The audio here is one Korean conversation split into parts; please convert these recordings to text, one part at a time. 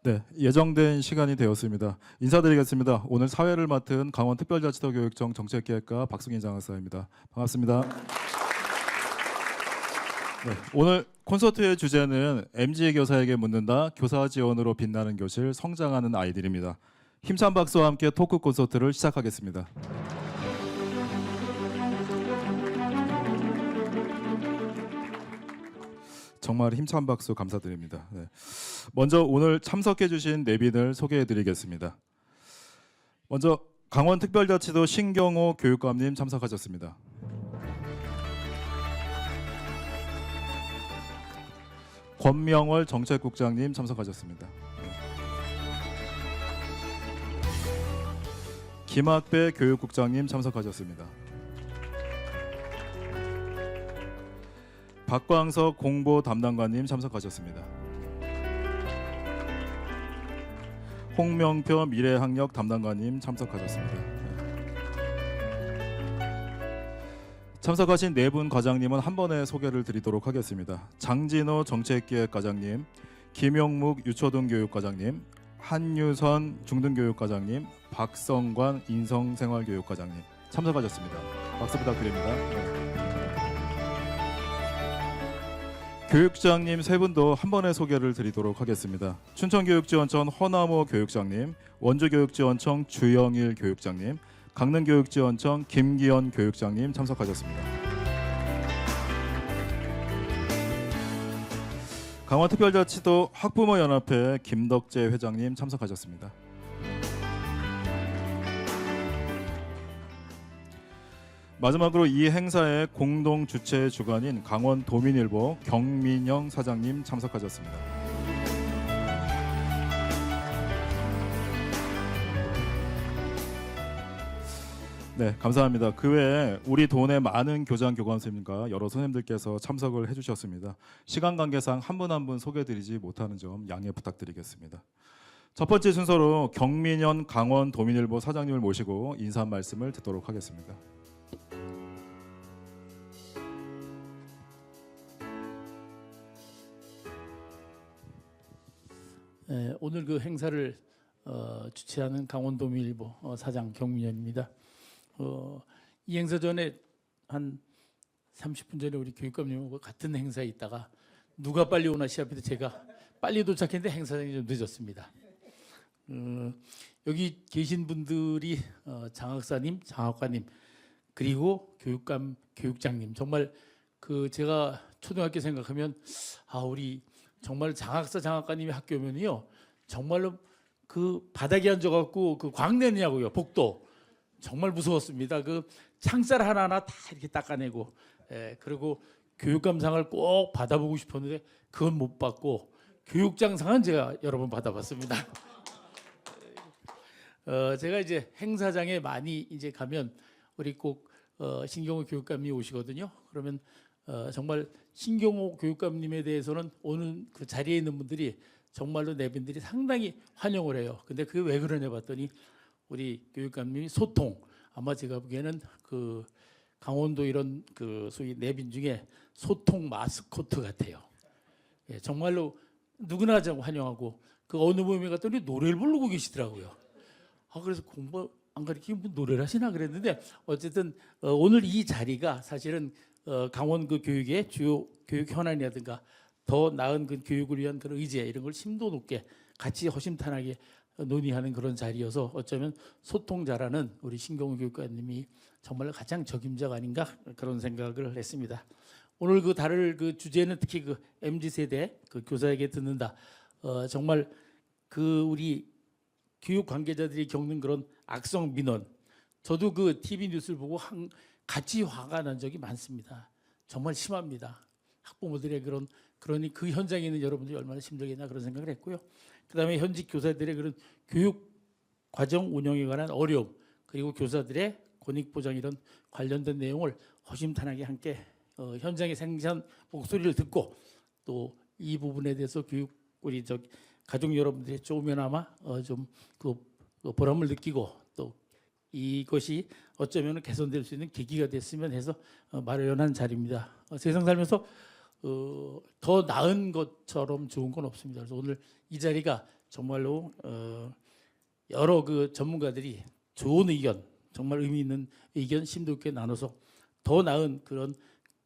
네, 예정된 시간이 되었습니다. 인사드리겠습니다. 오늘 사회를 맡은 강원특별자치도 교육청 정책기획과 박승인 장학사입니다. 반갑습니다. 네, 오늘 콘서트의 주제는 MZ 교사에게 묻는다. 교사 지원으로 빛나는 교실, 성장하는 아이들입니다. 힘찬 박수와 함께 토크 콘서트를 시작하겠습니다. 정말 힘찬 박수 감사드립니다. 네. 먼저 오늘 참석해주신 내빈을 소개해드리겠습니다. 먼저 강원특별자치도 신경호 교육감님 참석하셨습니다. 권명월 정책국장님 참석하셨습니다. 김학배 교육국장님 참석하셨습니다. 박광석 공보 담당관님 참석하셨습니다. 홍명표 미래학력 담당관님 참석하셨습니다. 참석하신 네 분 과장님은 한 번에 소개를 드리도록 하겠습니다. 장진호 정책기획과장님, 김용묵 유초등 교육과장님, 한유선 중등교육과장님, 박성관 인성생활교육과장님 참석하셨습니다. 박수 부탁드립니다. 네. 교육장님 세 분도 한 번에 소개를 드리도록 하겠습니다. 춘천교육지원청 허남호 교육장님, 원주교육지원청 주영일 교육장님, 강릉교육지원청 김기현 교육장님 참석하셨습니다. 강원특별자치도 학부모연합회 김덕재 회장님 참석하셨습니다. 마지막으로 이 행사의 공동 주최 주관인 강원도민일보 경민영 사장님 참석하셨습니다. 네, 감사합니다. 그 외에 우리 도내 많은 교장 교감 선생님과 여러 선생님들께서 참석을 해주셨습니다. 시간 관계상 한 분 한 분 소개드리지 못하는 점 양해 부탁드리겠습니다. 첫 번째 순서로 경민현 강원도민일보 사장님을 모시고 인사 말씀을 듣도록 하겠습니다. 오늘 그 행사를 주최하는 강원도민일보 사장 경민현입니다. 이 행사 전에 한 30분 전에 우리 교육감님하고 같은 행사에 있다가 누가 빨리 오나 시합에서 제가 빨리 도착했는데 행사장이 좀 늦었습니다. 여기 계신 분들이 장학사님, 장학과님 그리고 교육감, 교육장님 정말 그 제가 초등학교 생각하면 우리 정말 장학사 장학과님의 학교면요 정말로 그 바닥에 앉아갖고 그 광내냐고요 복도 정말 무서웠습니다. 그 창살 하나하나 다 이렇게 닦아내고 그리고 교육감상을 꼭 받아보고 싶었는데 그건 못 받고 교육장상은 제가 여러 번 받아봤습니다. 제가 이제 행사장에 많이 이제 가면 우리 꼭 신경호 교육감이 오시거든요. 그러면 정말 신경호 교육감님에 대해서는 오는 그 자리에 있는 분들이 정말로 내빈들이 상당히 환영을 해요. 근데 그게 왜 그러냐 봤더니 우리 교육감님이 소통 아마 제가 보기에는 그 강원도 이런 그 소위 내빈 중에 소통 마스코트 같아요. 정말로 누구나 좀 환영하고 그 어느 모임에 갔더니 노래를 부르고 계시더라고요. 그래서 공부 안 가르치고 뭐 노래를 하시나 그랬는데 어쨌든 오늘 이 자리가 사실은 강원 그 교육의 주요 교육 현안이라든가 더 나은 그 교육을 위한 그런 의제 이런 걸 심도 높게 같이 허심탄회하게 논의하는 그런 자리여서 어쩌면 소통 잘하는 우리 신경호 교육관님이 정말 가장 적임자가 아닌가 그런 생각을 했습니다. 오늘 그 다룰 그 주제는 특히 그 MZ 세대 그 교사에게 듣는다. 정말 그 우리 교육 관계자들이 겪는 그런 악성 민원. 저도 그 TV 뉴스를 보고 같이 화가 난 적이 많습니다. 정말 심합니다. 학부모들의 그러니 그 현장에 있는 여러분들이 얼마나 힘들겠나 그런 생각을 했고요. 그다음에 현직 교사들의 그런 교육 과정 운영에 관한 어려움 그리고 교사들의 권익 보장 이런 관련된 내용을 허심탄회하게 함께 현장의 생생 목소리를 듣고 또 이 부분에 대해서 교육 우리 가족 여러분들이 조금이나마 좀 그 보람을 느끼고 또 이것이 어쩌면 개선될 수 있는 계기가 됐으면 해서 마련한 자리입니다. 세상 살면서 더 나은 것처럼 좋은 건 없습니다. 그래서 오늘 이 자리가 정말로 여러 그 전문가들이 좋은 의견, 정말 의미 있는 의견 심도 있게 나눠서 더 나은 그런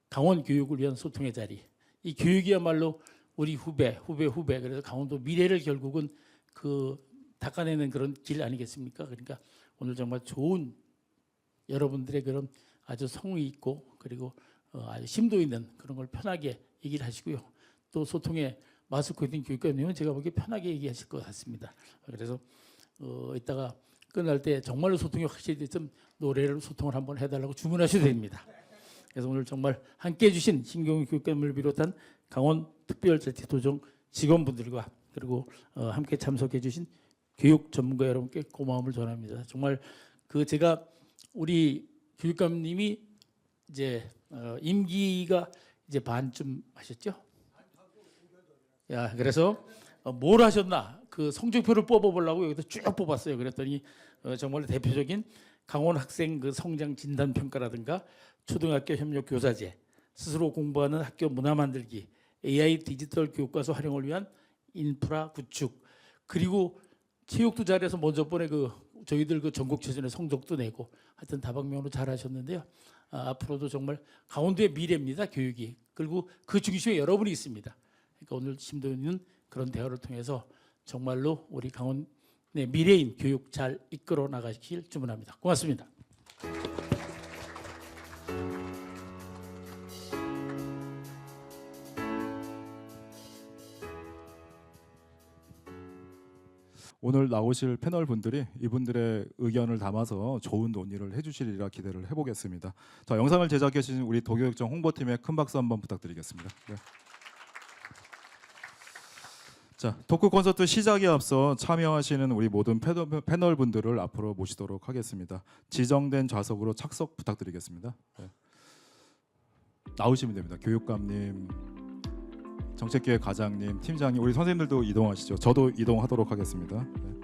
강원 교육을 위한 소통의 자리. 이 교육이야말로 우리 후배 그래서 강원도 미래를 결국은 그 닦아내는 그런 길 아니겠습니까? 그러니까 오늘 정말 좋은 여러분들의 그런 아주 성의 있고 그리고 아주 심도 있는 그런 걸 편하게 얘기를 하시고요. 또 소통에 마스코팅 교육감님은 제가 보기에 편하게 얘기하실 것 같습니다. 그래서 이따가 끝날 때 정말로 소통이 확실히 됐으면 노래를 소통을 한번 해달라고 주문하셔도 됩니다. 그래서 오늘 정말 함께해 주신 신경훈 교육감을 비롯한 강원 특별자치도정 직원분들과 그리고 함께 참석해 주신 교육 전문가 여러분께 고마움을 전합니다. 정말 그 제가 우리 교육감님이 이제 임기가 이제 반쯤 하셨죠? 야, 그래서 뭘 하셨나? 그 성적표를 뽑아보려고 여기서 쭉 뽑았어요. 그랬더니 정말 대표적인 강원 학생 그 성장 진단 평가라든가 초등학교 협력 교사제, 스스로 공부하는 학교 문화 만들기, AI 디지털 교과서 활용을 위한 인프라 구축, 그리고 체육도 잘해서 먼저 번에 그 저희들 그 전국체전에 성적도 내고 하여튼 다방면으로 잘하셨는데요. 앞으로도 정말 강원도의 미래입니다. 교육이. 그리고 그 중심에 여러분이 있습니다. 그러니까 오늘 심도 있는 그런 대화를 통해서 정말로 우리 강원의 미래인 교육 잘 이끌어 나가시길 주문합니다. 고맙습니다. 오늘 나오실 패널 분들이 이분들의 의견을 담아서 좋은 논의를 해주시리라 기대를 해보겠습니다. 자, 영상을 제작해 주신 우리 도교육청 홍보팀에 큰 박수 한번 부탁드리겠습니다. 네. 자, 토크 콘서트 시작에 앞서 참여하시는 우리 모든 패널 분들을 앞으로 모시도록 하겠습니다. 지정된 좌석으로 착석 부탁드리겠습니다. 네. 나오시면 됩니다. 교육감님, 정책기획 과장님, 팀장님, 우리 선생님들도 이동하시죠. 저도 이동하도록 하겠습니다. 네.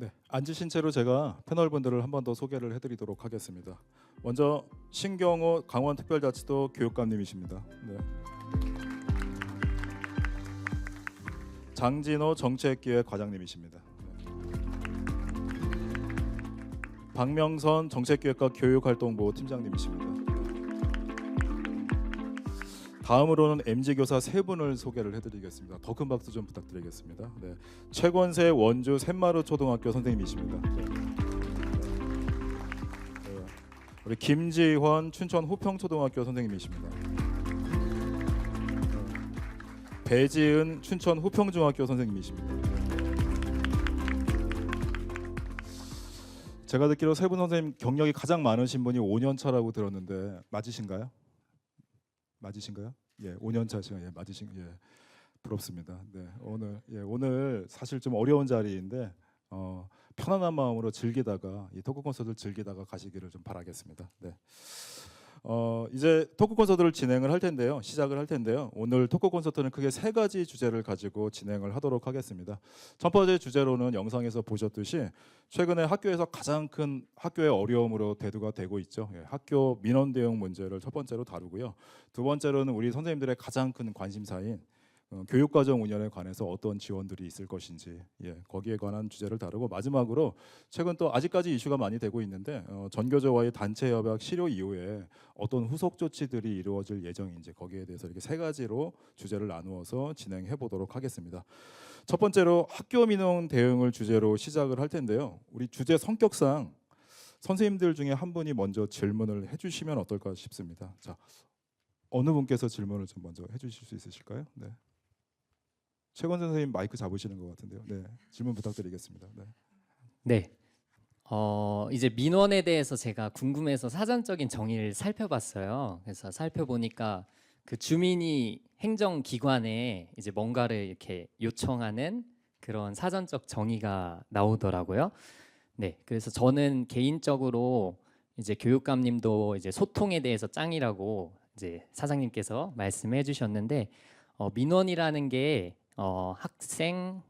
네, 앉으신 채로 제가 패널분들을 한 번 더 소개를 해드리도록 하겠습니다. 먼저 신경호 강원특별자치도 교육감님이십니다. 네. 장진호 정책기획 과장님이십니다. 네. 박명선 정책기획과 교육활동부 팀장님이십니다. 다음으로는 MZ교사 세 분을 소개를 해드리겠습니다. 더 큰 박수 좀 부탁드리겠습니다. 네. 최권세 원주 샘마루 초등학교 선생님이십니다. 네. 네. 우리 김지환 춘천 후평초등학교 선생님이십니다. 네. 배지은 춘천 후평중학교 선생님이십니다. 제가 듣기로 세 분 선생님 경력이 가장 많으신 분이 5년 차라고 들었는데 맞으신가요? 맞으신가요? 예, 5년 차시간 예, 맞으신 예. 부럽습니다. 네, 오늘 사실 좀 어려운 자리인데 편안한 마음으로 즐기다가 이 토크 콘서트를 즐기다가 가시기를 좀 바라겠습니다. 네. 이제 토크 콘서트를 진행을 할 텐데요. 시작을 할 텐데요. 오늘 토크 콘서트는 크게 세 가지 주제를 가지고 진행을 하도록 하겠습니다. 첫 번째 주제로는 영상에서 보셨듯이 최근에 학교에서 가장 큰 학교의 어려움으로 대두가 되고 있죠. 예, 학교 민원 대응 문제를 첫 번째로 다루고요. 두 번째로는 우리 선생님들의 가장 큰 관심사인 교육과정 운영에 관해서 어떤 지원들이 있을 것인지 거기에 관한 주제를 다루고 마지막으로 최근 또 아직까지 이슈가 많이 되고 있는데 전교조와의 단체 협약 실효 이후에 어떤 후속 조치들이 이루어질 예정인지 거기에 대해서 이렇게 세 가지로 주제를 나누어서 진행해 보도록 하겠습니다. 첫 번째로 학교 민원 대응을 주제로 시작을 할 텐데요. 우리 주제 성격상 선생님들 중에 한 분이 먼저 질문을 해주시면 어떨까 싶습니다. 자, 어느 분께서 질문을 좀 먼저 해주실 수 있으실까요? 네. 최권 선생님 마이크 잡으시는 것 같은데요. 네, 질문 부탁드리겠습니다. 네. 네. 이제 민원에 대해서 제가 궁금해서 사전적인 정의를 살펴봤어요. 그래서 살펴보니까 그 주민이 행정기관에 이제 뭔가를 이렇게 요청하는 그런 사전적 정의가 나오더라고요. 네, 그래서 저는 개인적으로 이제 교육감님도 이제 소통에 대해서 짱이라고 이제 사장님께서 말씀해 주셨는데 민원이라는 게 학생,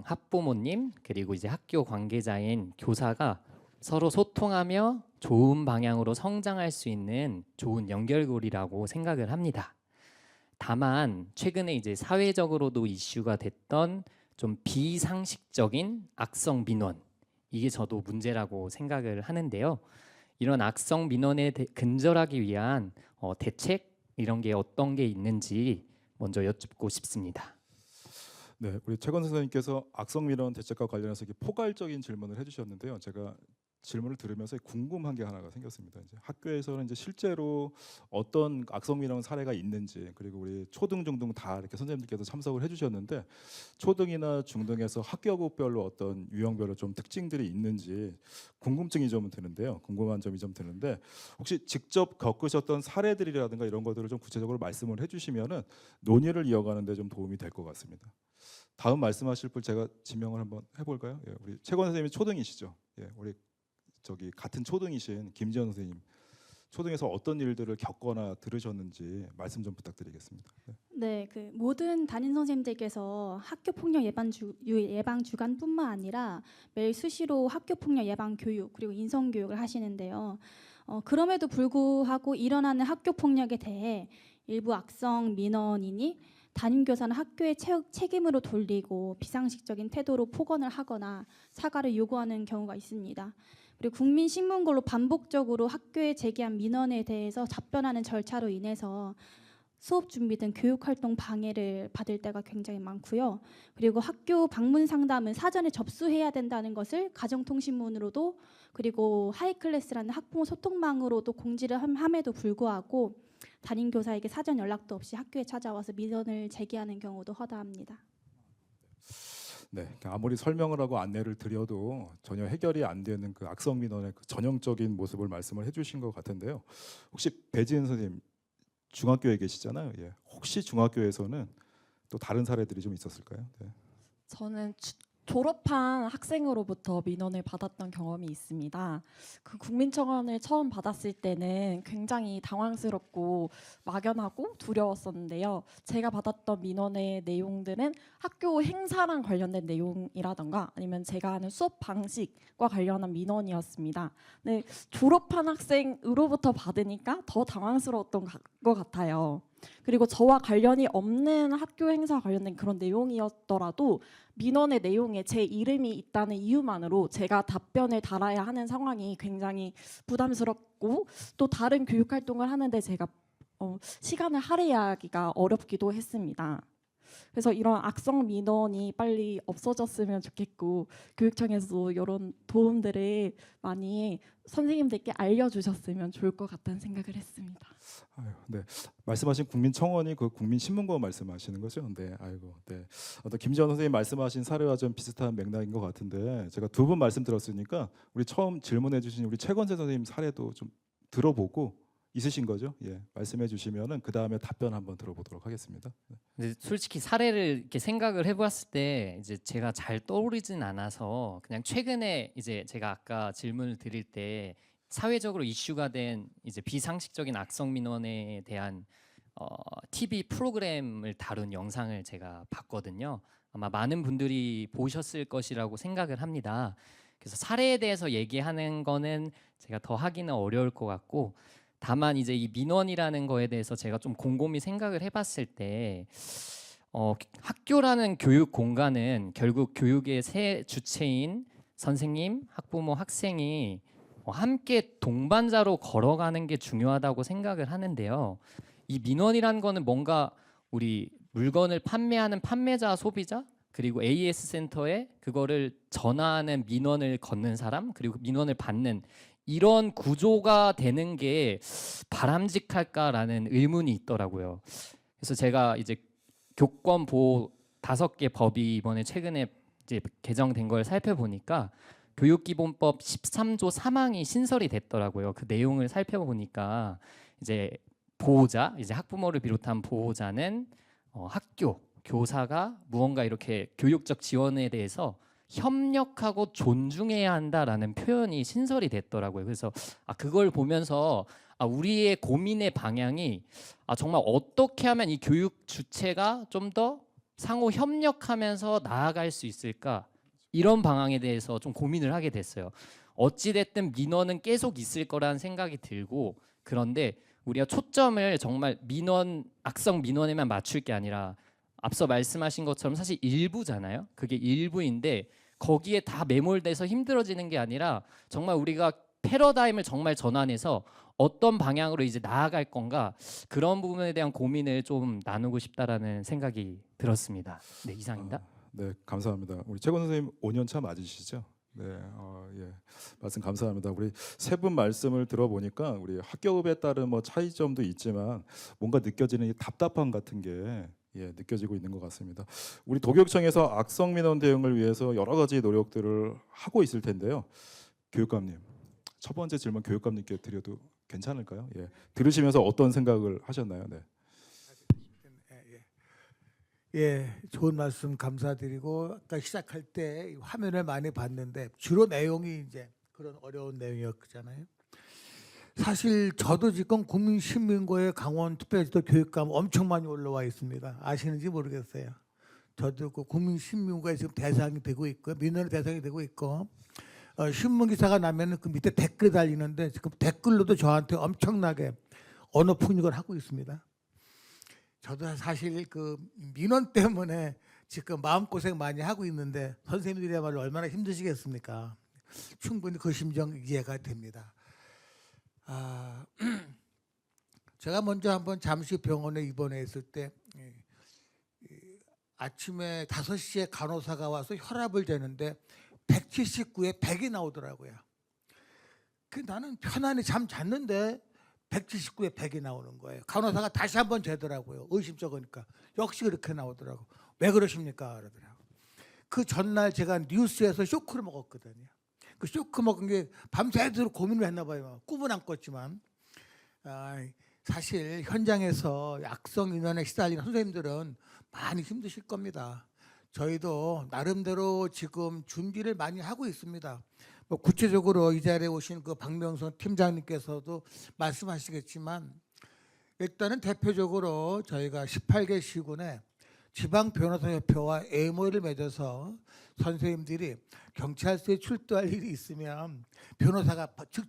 학부모님 그리고 이제 학교 관계자인 교사가 서로 소통하며 좋은 방향으로 성장할 수 있는 좋은 연결고리라고 생각을 합니다. 다만 최근에 이제 사회적으로도 이슈가 됐던 좀 비상식적인 악성 민원, 이게 저도 문제라고 생각을 하는데요. 이런 악성 민원에 근절하기 위한 대책 이런 게 어떤 게 있는지 먼저 여쭙고 싶습니다. 네, 우리 최건 선생님께서 악성 민원 대책과 관련해서 이렇게 포괄적인 질문을 해주셨는데요. 제가 질문을 들으면서 궁금한 게 하나가 생겼습니다. 이제 학교에서는 이제 실제로 어떤 악성 민원 사례가 있는지, 그리고 우리 초등, 중등 다 이렇게 선생님들께서 참석을 해주셨는데 초등이나 중등에서 학교별로 어떤 유형별로 좀 특징들이 있는지 궁금증이 좀 드는데요. 궁금한 점이 좀 드는데 혹시 직접 겪으셨던 사례들이라든가 이런 것들을 좀 구체적으로 말씀을 해주시면은 논의를 이어가는 데 좀 도움이 될 것 같습니다. 다음 말씀하실 분 제가 지명을 한번 해볼까요? 예, 우리 최건 선생님이 초등이시죠? 예, 우리 저기 같은 초등이신 김지현 선생님, 초등에서 어떤 일들을 겪거나 들으셨는지 말씀 좀 부탁드리겠습니다. 네. 네, 그 모든 담임 선생님들께서 학교 폭력 예방 주간뿐만 아니라 매일 수시로 학교 폭력 예방 교육 그리고 인성 교육을 하시는데요. 그럼에도 불구하고 일어나는 학교 폭력에 대해 일부 악성 민원인이 담임 교사는 학교의 책임으로 돌리고 비상식적인 태도로 폭언을 하거나 사과를 요구하는 경우가 있습니다. 그리고 국민신문고로 반복적으로 학교에 제기한 민원에 대해서 답변하는 절차로 인해서 수업 준비 등 교육활동 방해를 받을 때가 굉장히 많고요. 그리고 학교 방문 상담은 사전에 접수해야 된다는 것을 가정통신문으로도 그리고 하이클래스라는 학부모 소통망으로도 공지를 함에도 불구하고 담임 교사에게 사전 연락도 없이 학교에 찾아와서 민원을 제기하는 경우도 허다합니다. 네, 아무리 설명을 하고 안내를 드려도 전혀 해결이 안 되는 그 악성 민원의 그 전형적인 모습을 말씀을 해주신 것 같은데요. 혹시 배지은 선생님 중학교에 계시잖아요. 예. 혹시 중학교에서는 또 다른 사례들이 좀 있었을까요? 네. 저는 졸업한 학생으로부터 민원을 받았던 경험이 있습니다. 그 국민청원을 처음 받았을 때는 굉장히 당황스럽고 막연하고 두려웠었는데요. 제가 받았던 민원의 내용들은 학교 행사랑 관련된 내용이라던가 아니면 제가 하는 수업 방식과 관련한 민원이었습니다. 네, 졸업한 학생으로부터 받으니까 더 당황스러웠던 것 같아요. 그리고 저와 관련이 없는 학교 행사 관련된 그런 내용이었더라도 민원의 내용에 제 이름이 있다는 이유만으로 제가 답변을 달아야 하는 상황이 굉장히 부담스럽고 또 다른 교육 활동을 하는데 제가 시간을 할애하기가 어렵기도 했습니다. 그래서 이런 악성 민원이 빨리 없어졌으면 좋겠고 교육청에서도 이런 도움들을 많이 선생님들께 알려주셨으면 좋을 것 같다는 생각을 했습니다. 아유, 네. 말씀하신 국민청원이 그 국민신문고 말씀하시는 거죠? 네, 아이고, 네. 어떤 김지원 선생님 말씀하신 사례와 좀 비슷한 맥락인 것 같은데 제가 두 분 말씀 들었으니까 우리 처음 질문해주신 우리 최건세 선생님 사례도 좀 들어보고 있으신 거죠? 예, 말씀해 주시면은 그 다음에 답변 한번 들어보도록 하겠습니다. 네. 근데 솔직히 사례를 이렇게 생각을 해보았을 때 이제 제가 잘 떠오르진 않아서 그냥 최근에 이제 제가 아까 질문을 드릴 때 사회적으로 이슈가 된 이제 비상식적인 악성 민원에 대한 TV 프로그램을 다룬 영상을 제가 봤거든요. 아마 많은 분들이 보셨을 것이라고 생각을 합니다. 그래서 사례에 대해서 얘기하는 거는 제가 더 하기는 어려울 것 같고 다만 이제 이 민원이라는 거에 대해서 제가 좀 곰곰이 생각을 해봤을 때 학교라는 교육 공간은 결국 교육의 세 주체인 선생님, 학부모, 학생이 함께 동반자로 걸어가는 게 중요하다고 생각을 하는데요. 이 민원이라는 거는 뭔가 우리 물건을 판매하는 판매자, 소비자 그리고 AS 센터에 그거를 전화하는 민원을 걷는 사람 그리고 민원을 받는 이런 구조가 되는 게 바람직할까라는 의문이 있더라고요. 그래서 제가 이제 교권 보호 5개 법이 이번에 최근에 이제 개정된 걸 살펴보니까 교육기본법 13조 3항이 신설이 됐더라고요. 그 내용을 살펴보니까 이제 보호자, 이제 학부모를 비롯한 보호자는 학교, 교사가 무언가 이렇게 교육적 지원에 대해서 협력하고 존중해야 한다라는 표현이 신설이 됐더라고요. 그래서 그걸 보면서 우리의 고민의 방향이 정말 어떻게 하면 이 교육 주체가 좀 더 상호 협력하면서 나아갈 수 있을까, 이런 방향에 대해서 좀 고민을 하게 됐어요. 어찌 됐든 민원은 계속 있을 거라는 생각이 들고, 그런데 우리가 초점을 정말 악성 민원에만 맞출 게 아니라 앞서 말씀하신 것처럼 사실 일부잖아요. 그게 일부인데 거기에 다 매몰돼서 힘들어지는 게 아니라 정말 우리가 패러다임을 정말 전환해서 어떤 방향으로 이제 나아갈 건가, 그런 부분에 대한 고민을 좀 나누고 싶다라는 생각이 들었습니다. 네, 이상입니다. 네, 감사합니다. 우리 최건 선생님 5년 차 맞으시죠? 네, 예, 말씀 감사합니다. 우리 세 분 말씀을 들어보니까 우리 학교급에 따른 뭐 차이점도 있지만 뭔가 느껴지는 이 답답함 같은 게 느껴지고 있는 것 같습니다. 우리 도교육청에서 악성 민원 대응을 위해서 여러 가지 노력들을 하고 있을 텐데요. 교육감님, 첫 번째 질문 교육감님께 드려도 괜찮을까요? 예, 들으시면서 어떤 생각을 하셨나요? 네. 예, 좋은 말씀 감사드리고, 아까 시작할 때 화면을 많이 봤는데 주로 내용이 이제 그런 어려운 내용이었잖아요. 사실 저도 지금 국민신문고에 강원특별지도 교육감 엄청 많이 올라와 있습니다. 아시는지 모르겠어요. 저도 그 국민신문고에 지금 대상이 되고 있고, 민원의 대상이 되고 있고, 신문 기사가 나면은 그 밑에 댓글이 달리는데 지금 댓글로도 저한테 엄청나게 언어 폭력을 하고 있습니다. 저도 사실 그 민원 때문에 지금 마음고생 많이 하고 있는데 선생님들이야말로 얼마나 힘드시겠습니까? 충분히 그 심정 이해가 됩니다. 제가 먼저 한번 잠시 병원에 입원했을 때 아침에 5시에 간호사가 와서 혈압을 재는데 179에 100이 나오더라고요. 나는 편안히 잠 잤는데 179에 100이 나오는 거예요. 간호사가 다시 한번 재더라고요. 의심쩍으니까. 역시 그렇게 나오더라고. 왜 그러십니까? 그러더라고. 그 전날 제가 뉴스에서 쇼크를 먹었거든요. 그 쇼크 먹은 게 밤새도록 고민을 했나 봐요. 꿈은 안 꿨지만. 사실 현장에서 악성 민원에 시달리는 선생님들은 많이 힘드실 겁니다. 저희도 나름대로 지금 준비를 많이 하고 있습니다. 뭐 구체적으로 이 자리에 오신 그 박명선 팀장님께서도 말씀하시겠지만, 일단은 대표적으로 저희가 18개 시군에 지방변호사협회와 MOU를 맺어서 선생님들이 경찰서에 출두할 일이 있으면 변호사가 즉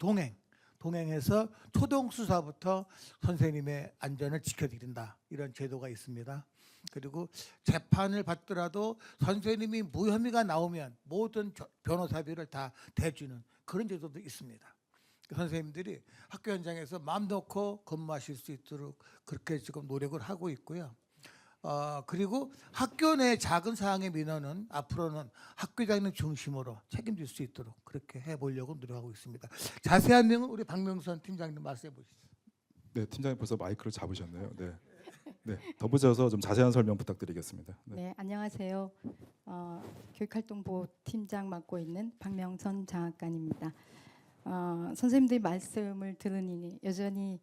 동행해서 초동 수사부터 선생님의 안전을 지켜드린다, 이런 제도가 있습니다. 그리고 재판을 받더라도 선생님이 무혐의가 나오면 모든 변호사비를 다 대주는 그런 제도도 있습니다. 선생님들이 학교 현장에서 마음 놓고 근무하실 수 있도록 그렇게 지금 노력을 하고 있고요. 그리고 학교 내 작은 사항의 민원은 앞으로는 학교장님 중심으로 책임질 수 있도록 그렇게 해보려고 노력하고 있습니다. 자세한 내용은 우리 박명선 팀장님 말씀해 보시죠. 네, 팀장님 벌써 마이크를 잡으셨네요. 네. 네, 덧붙여서 좀 자세한 설명 부탁드리겠습니다. 네, 안녕하세요. 교육활동보호팀장 맡고 있는 박명선 장학관입니다. 선생님들의 말씀을 들으니 여전히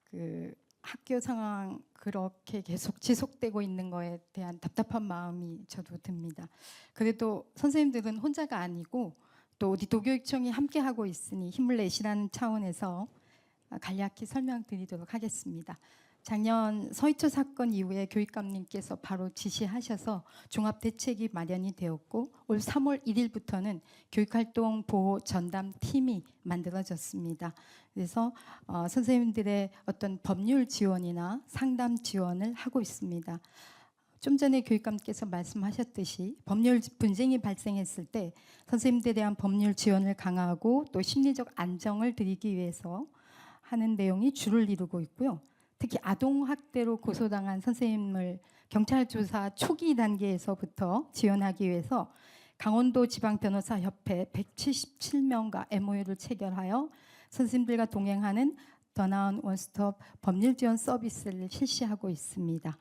그 학교 상황 그렇게 계속 지속되고 있는 거에 대한 답답한 마음이 저도 듭니다. 그래도 선생님들은 혼자가 아니고 또 우리 도교육청이 함께 하고 있으니 힘을 내시라는 차원에서 간략히 설명드리도록 하겠습니다. 작년 서희초 사건 이후에 교육감님께서 바로 지시하셔서 종합대책이 마련이 되었고, 올 3월 1일부터는 교육활동 보호 전담 팀이 만들어졌습니다. 그래서 선생님들의 어떤 법률 지원이나 상담 지원을 하고 있습니다. 좀 전에 교육감께서 말씀하셨듯이 법률 분쟁이 발생했을 때 선생님들에 대한 법률 지원을 강화하고 또 심리적 안정을 드리기 위해서 하는 내용이 주를 이루고 있고요. 특히 아동학대로 고소당한 선생님을 경찰 조사 초기 단계에서부터 지원하기 위해서 강원도 지방변호사협회 177명과 MOU를 체결하여 선생님들과 동행하는 더 나은 원스톱 법률 지원 서비스를 실시하고 있습니다.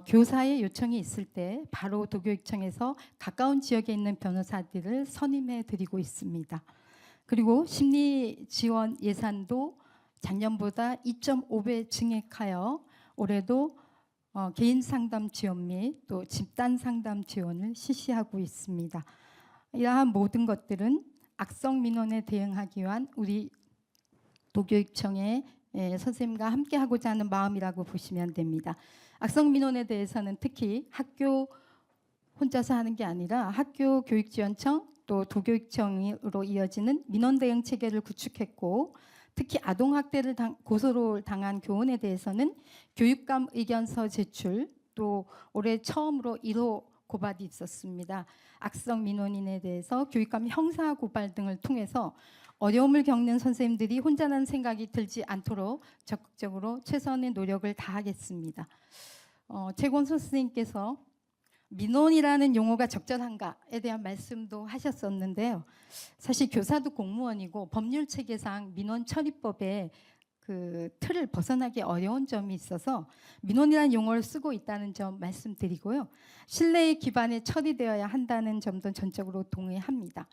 교사의 요청이 있을 때 바로 도교육청에서 가까운 지역에 있는 변호사들을 선임해 드리고 있습니다. 그리고 심리 지원 예산도 작년보다 2.5배 증액하여 올해도 개인 상담 지원 및 또 집단 상담 지원을 실시하고 있습니다. 이러한 모든 것들은 악성 민원에 대응하기 위한 우리 도교육청의 선생님과 함께 하고자 하는 마음이라고 보시면 됩니다. 악성 민원에 대해서는 특히 학교 혼자서 하는 게 아니라 학교 교육지원청 또 도교육청으로 이어지는 민원 대응 체계를 구축했고, 특히 아동학대를 고소를 당한 교원에 대해서는 교육감 의견서 제출, 또 올해 처음으로 1호 고발이 있었습니다. 악성 민원인에 대해서 교육감 형사 고발 등을 통해서 어려움을 겪는 선생님들이 혼자라는 생각이 들지 않도록 적극적으로 최선의 노력을 다하겠습니다. 최곤 선생님께서 민원이라는 용어가 적절한가에 대한 말씀도 하셨었는데요. 사실 교사도 공무원이고 법률 체계상 민원 처리법에 그 틀을 벗어나기 어려운 점이 있어서 민원이라는 용어를 쓰고 있다는 점 말씀드리고요. 신뢰에 기반해 처리되어야 한다는 점도 전적으로 동의합니다.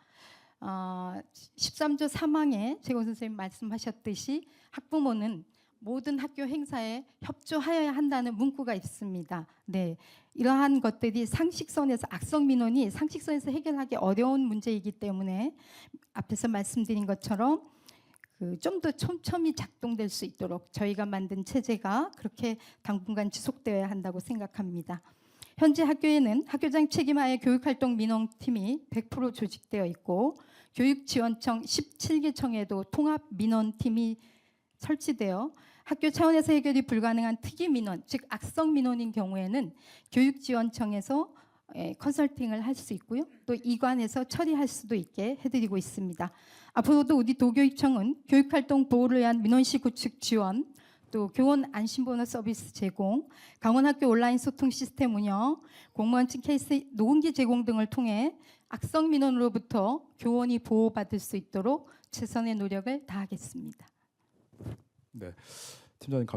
13조 3항에 최곤 선생님 말씀하셨듯이 학부모는 모든 학교 행사에 협조하여야 한다는 문구가 있습니다. 네, 이러한 것들이 상식선에서 악성 민원이 상식선에서 해결하기 어려운 문제이기 때문에 앞에서 말씀드린 것처럼 좀 더 촘촘히 작동될 수 있도록 저희가 만든 체제가 그렇게 당분간 지속되어야 한다고 생각합니다. 현재 학교에는 학교장 책임하에 교육활동 민원팀이 100% 조직되어 있고 교육지원청 17개 청에도 통합 민원팀이 설치되어 학교 차원에서 해결이 불가능한 특이 민원, 즉 악성 민원인 경우에는 교육지원청에서 컨설팅을 할 수 있고요. 또 이관에서 처리할 수도 있게 해드리고 있습니다. 앞으로도 우리 도교육청은 교육활동 보호를 위한 민원시 구축 지원, 또 교원 안심번호 서비스 제공, 강원학교 온라인 소통 시스템 운영, 공무원증 케이스 녹음기 제공 등을 통해 악성 민원으로부터 교원이 보호받을 수 있도록 최선의 노력을 다하겠습니다. 네, 팀장님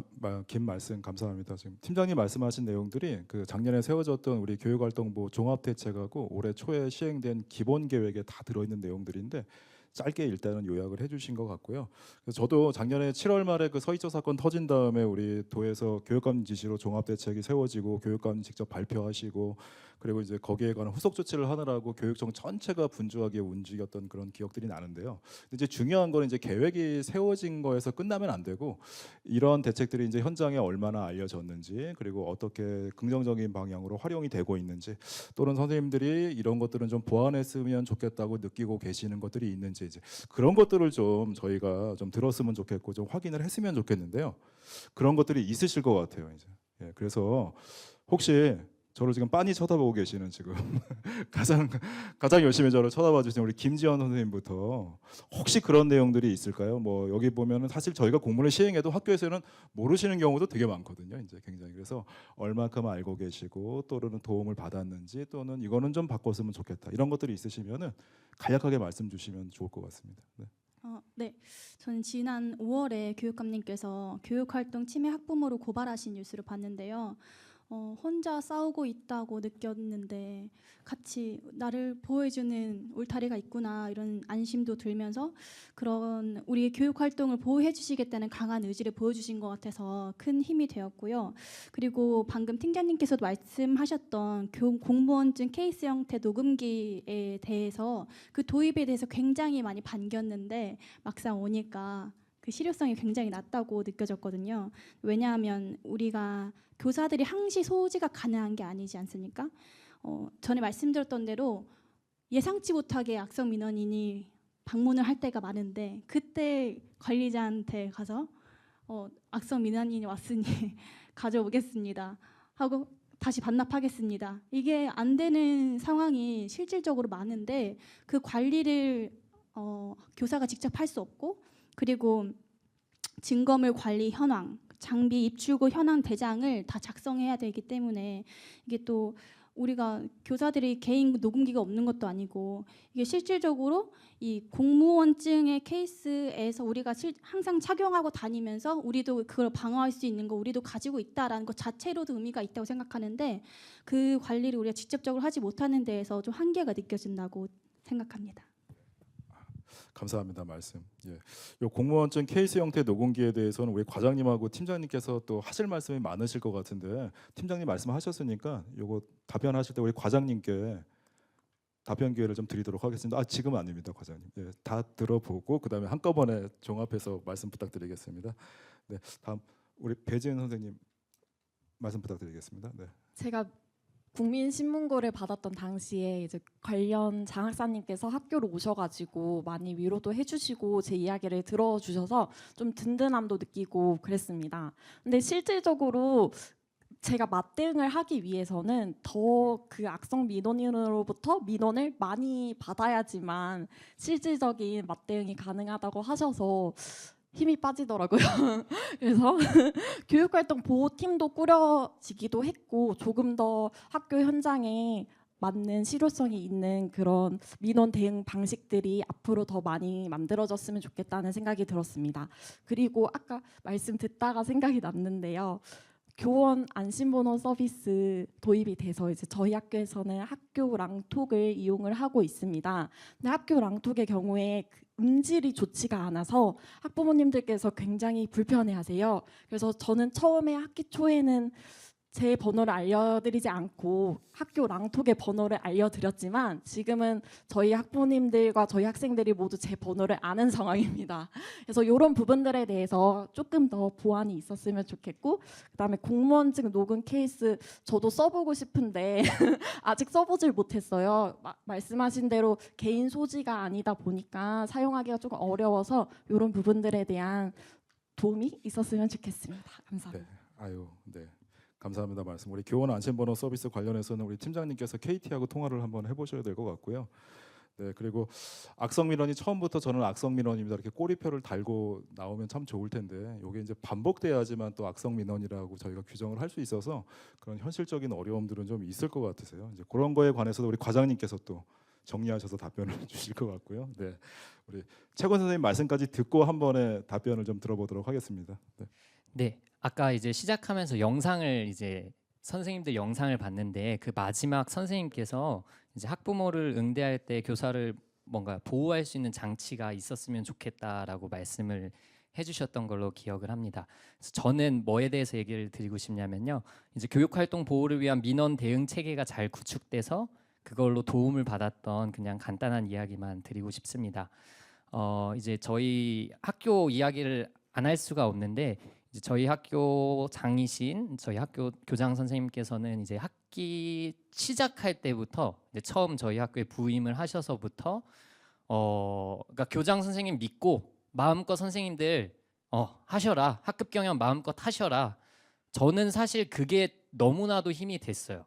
긴 말씀 감사합니다. 지금 팀장님 말씀하신 내용들이 그 작년에 세워졌던 우리 교육활동부 종합대책하고 올해 초에 시행된 기본 계획에 다 들어있는 내용들인데 짧게 일단은 요약을 해주신 것 같고요. 그래서 저도 작년에 7월 말에 그 서희초 사건 터진 다음에 우리 도에서 교육감 지시로 종합대책이 세워지고 교육감이 직접 발표하시고 그리고 이제 거기에 관한 후속 조치를 하느라고 교육청 전체가 분주하게 움직였던 그런 기억들이 나는데요. 이제 중요한 건 이제 계획이 세워진 거에서 끝나면 안 되고 이런 대책들이 이제 현장에 얼마나 알려졌는지 그리고 어떻게 긍정적인 방향으로 활용이 되고 있는지 또는 선생님들이 이런 것들은 좀 보완했으면 좋겠다고 느끼고 계시는 것들이 있는지 이제 그런 것들을 좀 저희가 좀 들었으면 좋겠고 좀 확인을 했으면 좋겠는데요. 그런 것들이 있으실 것 같아요. 이제 그래서 혹시 저를 지금 빤히 쳐다보고 계시는 지금 가장 열심히 저를 쳐다봐 주신 우리 김지원 선생님부터 혹시 그런 내용들이 있을까요? 뭐 여기 보면은 사실 저희가 공문을 시행해도 학교에서는 모르시는 경우도 되게 많거든요. 이제 굉장히 그래서 얼마큼 알고 계시고 또는 도움을 받았는지 또는 이거는 좀 바꿨으면 좋겠다 이런 것들이 있으시면은 간략하게 말씀 주시면 좋을 것 같습니다. 네. 네, 저는 지난 5월에 교육감님께서 교육활동 침해 학부모로 고발하신 뉴스를 봤는데요. 혼자 싸우고 있다고 느꼈는데 같이 나를 보호해주는 울타리가 있구나 이런 안심도 들면서 그런 우리의 교육활동을 보호해 주시겠다는 강한 의지를 보여주신 것 같아서 큰 힘이 되었고요. 그리고 방금 팀장님께서도 말씀하셨던 공무원증 케이스 형태 녹음기에 대해서 그 도입에 대해서 굉장히 많이 반겼는데 막상 오니까 그 실효성이 굉장히 낮다고 느껴졌거든요. 왜냐하면 우리가 교사들이 항시 소지가 가능한 게 아니지 않습니까? 전에 말씀드렸던 대로 예상치 못하게 악성 민원인이 방문을 할 때가 많은데 그때 관리자한테 가서 악성 민원인이 왔으니 가져오겠습니다 하고 다시 반납하겠습니다. 이게 안 되는 상황이 실질적으로 많은데 그 관리를 교사가 직접 할 수 없고 그리고 증거물 관리 현황, 장비 입출구 현황 대장을 다 작성해야 되기 때문에 이게 또 우리가 교사들이 개인 녹음기가 없는 것도 아니고 이게 실질적으로 이 공무원증의 케이스에서 우리가 항상 착용하고 다니면서 우리도 그걸 방어할 수 있는 거 우리도 가지고 있다라는 것 자체로도 의미가 있다고 생각하는데 그 관리를 우리가 직접적으로 하지 못하는 데에서 좀 한계가 느껴진다고 생각합니다. 감사합니다. 말씀. 예. 요 공무원증 케이스 형태 녹음기에 대해서는 우리 과장님하고 팀장님께서 또 하실 말씀이 많으실 것 같은데 팀장님 말씀하셨으니까 요거 답변하실 때 우리 과장님께 답변 기회를 좀 드리도록 하겠습니다. 아 지금은 아닙니다, 과장님. 예, 다 들어보고 그다음에 한꺼번에 종합해서 말씀 부탁드리겠습니다. 네, 다음 우리 배지은 선생님 말씀 부탁드리겠습니다. 네. 제가 국민신문고를 받았던 당시에 이제 관련 장학사님께서 학교로 오셔가지고 많이 위로도 해주시고 제 이야기를 들어주셔서 좀 든든함도 느끼고 그랬습니다. 근데 실질적으로 제가 맞대응을 하기 위해서는 더 그 악성 민원인으로부터 민원을 많이 받아야지만 실질적인 맞대응이 가능하다고 하셔서 힘이 빠지더라고요. 그래서 교육활동 보호팀도 꾸려지기도 했고 조금 더 학교 현장에 맞는 실효성이 있는 그런 민원 대응 방식들이 앞으로 더 많이 만들어졌으면 좋겠다는 생각이 들었습니다. 그리고 아까 말씀 듣다가 생각이 났는데요. 교원 안심번호 서비스 도입이 돼서 이제 저희 학교에서는 학교 랑톡을 이용을 하고 있습니다. 근데 학교 랑톡의 경우에 음질이 좋지가 않아서 학부모님들께서 굉장히 불편해하세요. 그래서 저는 처음에 학기 초에는 제 번호를 알려드리지 않고 학교 랑톡의 번호를 알려드렸지만 지금은 저희 학부모님들과 저희 학생들이 모두 제 번호를 아는 상황입니다. 그래서 이런 부분들에 대해서 조금 더 보완이 있었으면 좋겠고 그다음에 공무원증 녹음 케이스 저도 써보고 싶은데 아직 써보질 못했어요. 말씀하신 대로 개인 소지가 아니다 보니까 사용하기가 조금 어려워서 이런 부분들에 대한 도움이 있었으면 좋겠습니다. 감사합니다. 네. 아유, 네. 감사합니다. 말씀. 우리 교원 안심번호 서비스 관련해서는 우리 팀장님께서 KT하고 통화를 한번 해보셔야 될 것 같고요. 네, 그리고 악성 민원이 처음부터 저는 악성 민원입니다. 이렇게 꼬리표를 달고 나오면 참 좋을 텐데 이게 이제 반복돼야지만 또 악성 민원이라고 저희가 규정을 할 수 있어서 그런 현실적인 어려움들은 좀 있을 것 같으세요. 이제 그런 거에 관해서도 우리 과장님께서 또 정리하셔서 답변을 주실 것 같고요. 네, 우리 최권 선생님 말씀까지 듣고 한 번에 답변을 좀 들어보도록 하겠습니다. 네. 네, 아까 이제 시작하면서 영상을 이제 선생님들 영상을 봤는데 그 마지막 선생님께서 이제 학부모를 응대할 때 교사를 뭔가 보호할 수 있는 장치가 있었으면 좋겠다라고 말씀을 해주셨던 걸로 기억을 합니다. 그래서 저는 뭐에 대해서 얘기를 드리고 싶냐면요, 이제 교육활동 보호를 위한 민원 대응 체계가 잘 구축돼서 그걸로 도움을 받았던 그냥 간단한 이야기만 드리고 싶습니다. 이제 저희 학교 이야기를 안 할 수가 없는데. 이제 저희 학교 장이신 저희 학교 교장 선생님께서는 이제 학기 시작할 때부터 이제 처음 저희 학교에 부임을 하셔서부터 그러니까 교장 선생님 믿고 마음껏 선생님들 하셔라, 학급 경영 마음껏 하셔라. 저는 사실 그게 너무나도 힘이 됐어요.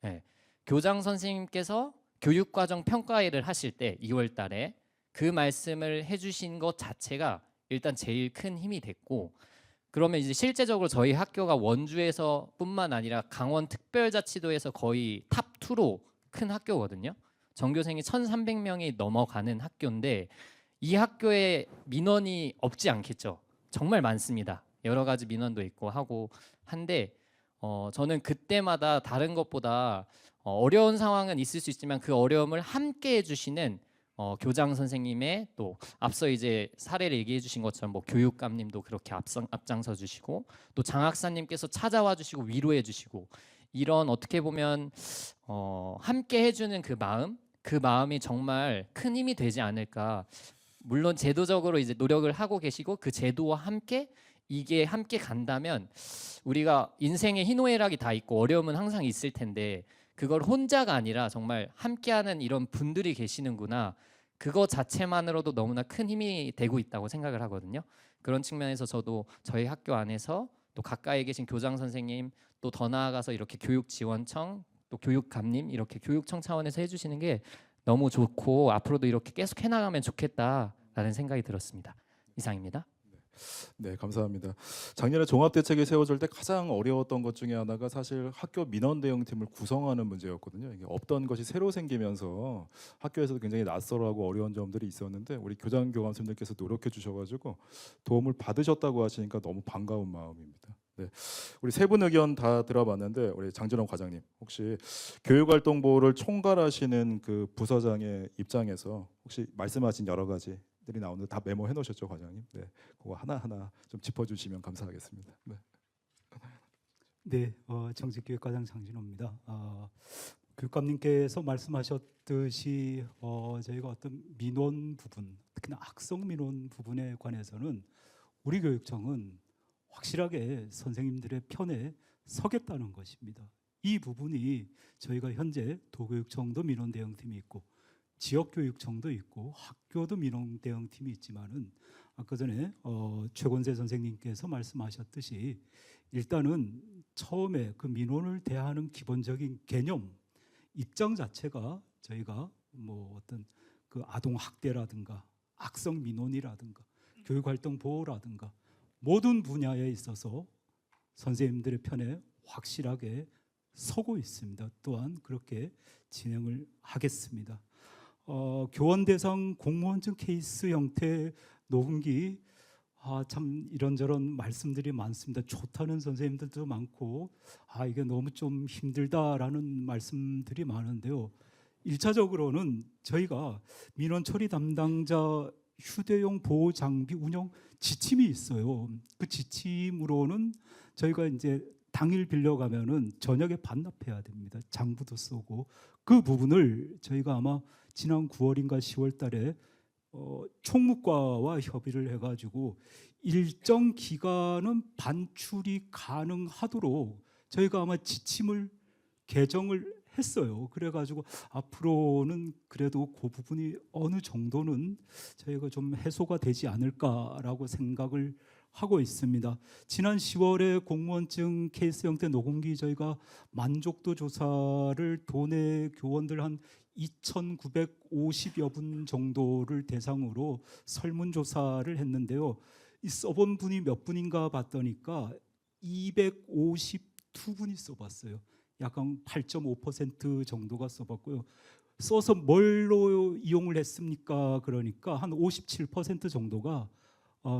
네. 교장 선생님께서 교육과정 평가회를 하실 때 2월 달에 그 말씀을 해주신 것 자체가 일단 제일 큰 힘이 됐고, 그러면 이제 실제적으로 저희 학교가 원주에서뿐만 아니라 강원 특별자치도에서 거의 탑 2로 큰 학교거든요. 전교생이 1,300명이 넘어가는 학교인데 이 학교에 민원이 없지 않겠죠. 정말 많습니다. 여러 가지 민원도 있고 하고 한데 저는 그때마다 다른 것보다 어려운 상황은 있을 수 있지만 그 어려움을 함께 해주시는 교장 선생님의 또 앞서 이제 사례를 얘기해 주신 것처럼 뭐 교육감님도 그렇게 앞장서 주시고 또 장학사님께서 찾아와 주시고 위로해 주시고 이런 어떻게 보면 함께 해주는 그 마음이 정말 큰 힘이 되지 않을까. 물론 제도적으로 이제 노력을 하고 계시고 그 제도와 함께 이게 함께 간다면 우리가 인생의 희노애락이 다 있고 어려움은 항상 있을 텐데 그걸 혼자가 아니라 정말 함께하는 이런 분들이 계시는구나. 그거 자체만으로도 너무나 큰 힘이 되고 있다고 생각을 하거든요. 그런 측면에서 저도 저희 학교 안에서 또 가까이 계신 교장 선생님 또 더 나아가서 이렇게 교육지원청 또 교육감님 이렇게 교육청 차원에서 해주시는 게 너무 좋고 앞으로도 이렇게 계속 해나가면 좋겠다라는 생각이 들었습니다. 이상입니다. 네, 감사합니다. 작년에 종합대책이 세워질 때 가장 어려웠던 것 중에 하나가 사실 학교 민원 대응팀을 구성하는 문제였거든요. 이게 없던 것이 새로 생기면서 학교에서도 굉장히 낯설하고 어려운 점들이 있었는데 우리 교장 교감선생님께서 노력해 주셔가지고 도움을 받으셨다고 하시니까 너무 반가운 마음입니다. 네, 우리 세 분 의견 다 들어봤는데 우리 장진원 과장님 혹시 교육활동부를 총괄하시는 그 부서장의 입장에서 혹시 말씀하신 여러 가지들이 나오는데 다 메모해 놓으셨죠, 과장님? 네, 그거 하나 좀 짚어주시면 감사하겠습니다. 네. 네, 정책교육과장 장진호입니다. 교육감님께서 말씀하셨듯이 저희가 어떤 민원 부분, 특히나 악성 민원 부분에 관해서는 우리 교육청은 확실하게 선생님들의 편에 서겠다는 것입니다. 이 부분이 저희가 현재 도교육청도 민원 대응팀이 있고 지역교육청도 있고 학교도 민원 대응팀이 있지만은 아까 전에 최권세 선생님께서 말씀하셨듯이 일단은 처음에 그 민원을 대하는 기본적인 개념 입장 자체가 저희가 뭐 어떤 그 아동 학대라든가 악성 민원이라든가 교육활동 보호라든가 모든 분야에 있어서 선생님들의 편에 확실하게 서고 있습니다. 또한 그렇게 진행을 하겠습니다. 교원 대상 공무원증 케이스 형태 녹음기 참 이런저런 말씀들이 많습니다. 좋다는 선생님들도 많고 이게 너무 좀 힘들다라는 말씀들이 많은데요. 1차적으로는 저희가 민원 처리 담당자 휴대용 보호 장비 운영 지침이 있어요. 그 지침으로는 저희가 이제 당일 빌려가면은 저녁에 반납해야 됩니다. 장부도 쓰고 그 부분을 저희가 아마 지난 9월인가 10월달에 총무과와 협의를 해가지고 일정 기간은 반출이 가능하도록 저희가 아마 지침을 개정을 했어요. 그래가지고 앞으로는 그래도 그 부분이 어느 정도는 저희가 좀 해소가 되지 않을까라고 생각을 하고 있습니다. 지난 10월에 공무원증 케이스 형태 녹음기 저희가 만족도 조사를 도내 교원들 한 2,950여 분 정도를 대상으로 설문조사를 했는데요. 이 써본 분이 몇 분인가 봤더니까 252분이 써봤어요. 약 한 8.5% 정도가 써봤고요. 써서 뭘로 이용을 했습니까? 그러니까 한 57% 정도가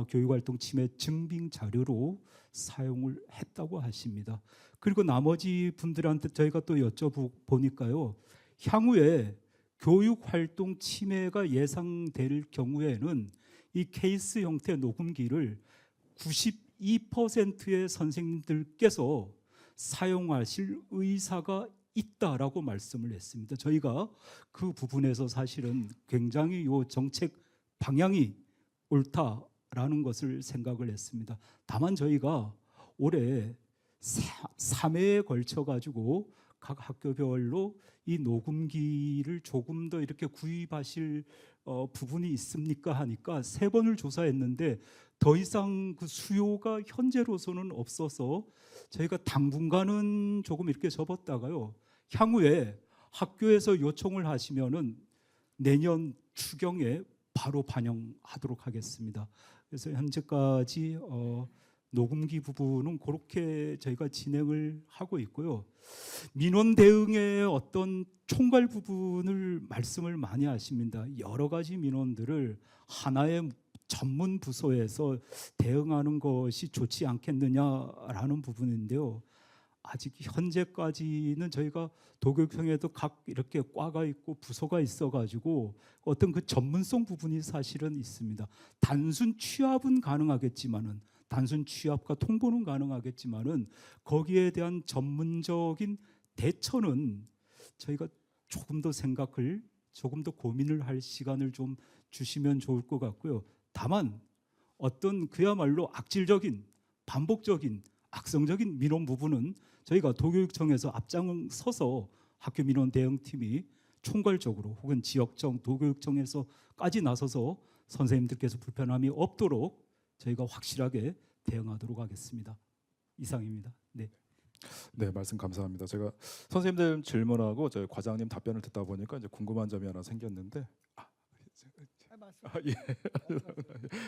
교육활동 침해 증빙 자료로 사용을 했다고 하십니다. 그리고 나머지 분들한테 저희가 또 여쭤보니까요. 향후에 교육활동 침해가 예상될 경우에는 이 케이스 형태 녹음기를 92%의 선생님들께서 사용하실 의사가 있다라고 말씀을 했습니다. 저희가 그 부분에서 사실은 굉장히 요 정책 방향이 옳다라는 것을 생각을 했습니다. 다만 저희가 올해 3회에 걸쳐 가지고 각 학교별로 이 녹음기를 조금 더 이렇게 구입하실 부분이 있습니까 하니까 3번을 조사했는데 더 이상 그 수요가 현재로서는 없어서 저희가 당분간은 조금 이렇게 접었다가요. 향후에 학교에서 요청을 하시면은 내년 추경에 바로 반영하도록 하겠습니다. 그래서 현재까지 녹음기 부분은 그렇게 저희가 진행을 하고 있고요. 민원 대응의 어떤 총괄 부분을 말씀을 많이 하십니다. 여러 가지 민원들을 하나의 전문 부서에서 대응하는 것이 좋지 않겠느냐라는 부분인데요. 아직 현재까지는 저희가 도교육청에도 각 이렇게 과가 있고 부서가 있어가지고 어떤 그 전문성 부분이 사실은 있습니다. 단순 취합은 가능하겠지만은 단순 취합과 통보는 가능하겠지만은 거기에 대한 전문적인 대처는 저희가 조금 더 생각을 조금 더 고민을 할 시간을 좀 주시면 좋을 것 같고요. 다만 어떤 그야말로 악질적인 반복적인 악성적인 민원 부분은 저희가 도교육청에서 앞장서서 학교 민원 대응팀이 총괄적으로 혹은 지역청 도교육청에서까지 나서서 선생님들께서 불편함이 없도록 저희가 확실하게 대응하도록 하겠습니다. 이상입니다. 네. 네, 말씀 감사합니다. 제가 선생님들 질문하고 저희 과장님 답변을 듣다 보니까 이제 궁금한 점이 하나 생겼는데 예.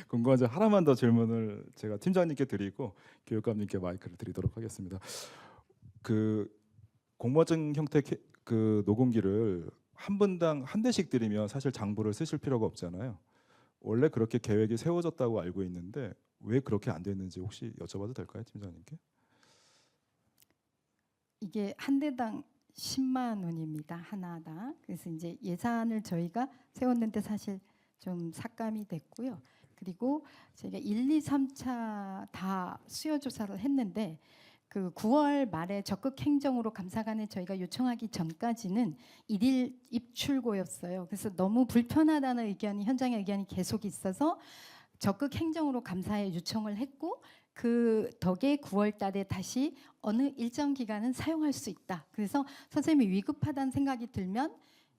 궁금한 점 하나만 더 질문을 제가 팀장님께 드리고 교육감님께 마이크를 드리도록 하겠습니다. 그 공모증 형태 그 녹음기를 한 분당 한 대씩 드리면 사실 장부를 쓰실 필요가 없잖아요. 원래 그렇게 계획이 세워졌다고 알고 있는데 왜 그렇게 안 됐는지 혹시 여쭤봐도 될까요, 팀장님께? 이게 한 대당 10만 원입니다. 하나당. 그래서 이제 예산을 저희가 세웠는데 사실 좀 삭감이 됐고요. 그리고 저희가 1, 2, 3차 다 수요 조사를 했는데 그 9월 말에 적극 행정으로 감사관에 저희가 요청하기 전까지는 일일 입출고였어요. 그래서 너무 불편하다는 의견이 현장의 의견이 계속 있어서 적극 행정으로 감사에 요청을 했고 그 덕에 9월 달에 다시 어느 일정 기간은 사용할 수 있다. 그래서 선생님이 위급하다는 생각이 들면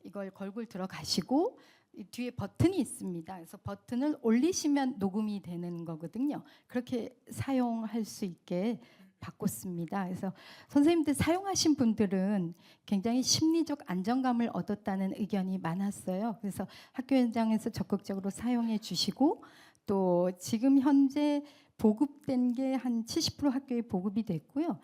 이걸 걸고 들어가시고 이 뒤에 버튼이 있습니다. 그래서 버튼을 올리시면 녹음이 되는 거거든요. 그렇게 사용할 수 있게 바꿨습니다. 그래서 선생님들 사용하신 분들은 굉장히 심리적 안정감을 얻었다는 의견이 많았어요. 그래서 학교 현장에서 적극적으로 사용해 주시고 또 지금 현재 보급된 게 한 70% 학교에 보급이 됐고요.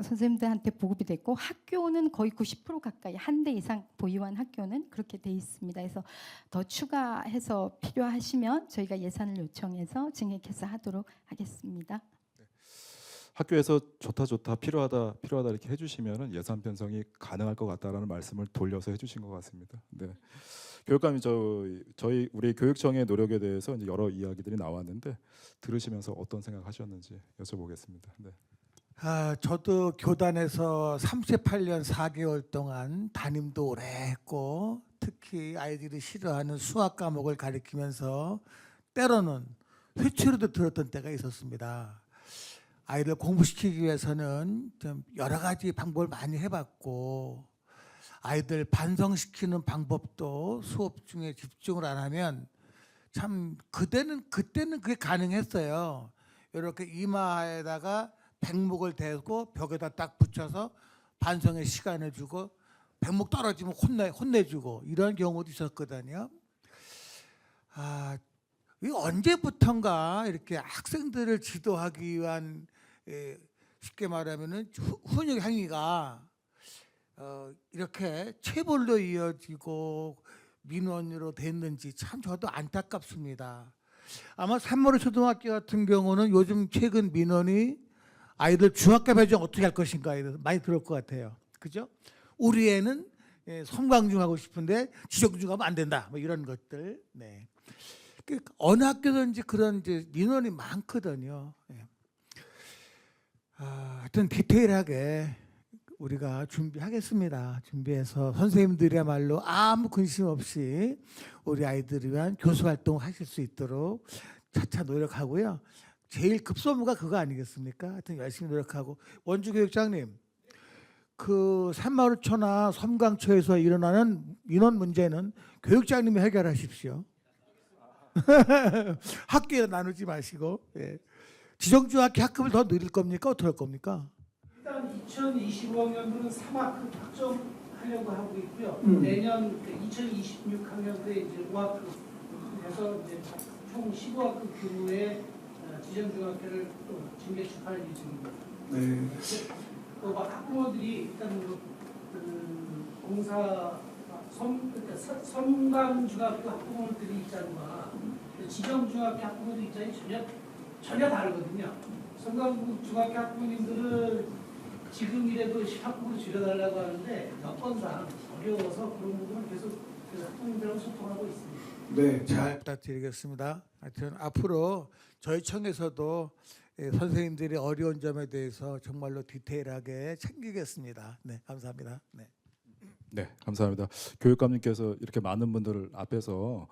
선생님들한테 보급이 됐고 학교는 거의 90% 가까이 한 대 이상 보유한 학교는 그렇게 돼 있습니다. 그래서 더 추가해서 필요하시면 저희가 예산을 요청해서 증액해서 하도록 하겠습니다. 학교에서 좋다 필요하다 이렇게 해주시면은 예산 편성이 가능할 것 같다라는 말씀을 돌려서 해주신 것 같습니다. 네. 교육감이 우리 교육청의 노력에 대해서 이제 여러 이야기들이 나왔는데 들으시면서 어떤 생각하셨는지 여쭤보겠습니다. 네. 저도 교단에서 38년 4개월 동안 담임도 오래 했고 특히 아이들이 싫어하는 수학 과목을 가르치면서 때로는 회초리도 들었던 때가 있었습니다. 아이를 공부시키기 위해서는 좀 여러 가지 방법을 많이 해봤고 아이들 반성시키는 방법도 수업 중에 집중을 안 하면 참 그때는 그게 가능했어요. 이렇게 이마에다가 백목을 대고 벽에다 딱 붙여서 반성의 시간을 주고 백목 떨어지면 혼내주고 이런 경우도 있었거든요. 이 언제부턴가 이렇게 학생들을 지도하기 위한 쉽게 말하면은 훈육 행위가 이렇게 체벌로 이어지고 민원으로 됐는지 참 저도 안타깝습니다. 아마 산모르 초등학교 같은 경우는 요즘 최근 민원이 아이들 중학교 배정 어떻게 할 것인가에 대해서 많이 들을 것 같아요. 그죠? 우리 애는 성광중 하고 싶은데 지정중 하면 안 된다. 뭐 이런 것들. 네. 어느 학교든지 그런 이제 민원이 많거든요. 하여튼 디테일하게 우리가 준비하겠습니다. 준비해서 선생님들이야말로 아무 근심 없이 우리 아이들을 위한 교수 활동을 하실 수 있도록 차차 노력하고요. 제일 급소무가 그거 아니겠습니까? 하여튼 열심히 노력하고 원주교육장님 그 산마루초나 섬광초에서 일어나는 민원 문제는 교육장님이 해결하십시오. 학교에 나누지 마시고 지정중학교 학급을 더 늘릴 겁니까? 어떻게 할 겁니까? 일단 2025학년도는 3학급 확정하려고 하고 있고요. 내년 2026학년도에 이제 5학급에서 이제 총 15학급 규모의 지정중학교를 또 증개축할 예정입니다. 네. 또 학부모들이 일단 그러니까 섬광중학교 학부모들이 입장과 지정중학교 학부모들 입장이 전혀 다르거든요. 섬광중학교 학부모님들은 지금이라도 10학급으로 줄여달라고 하는데 여건상 어려워서 그런 부분은 계속 학부모님들하고 소통하고 있습니다. 네, 잘 부탁드리겠습니다. 하여튼 앞으로 저희 청에서도 선생님들이 어려운 점에 대해서 정말로 디테일하게 챙기겠습니다. 네, 감사합니다. 네. 네, 감사합니다. 교육감님께서 이렇게 많은 분들 앞에서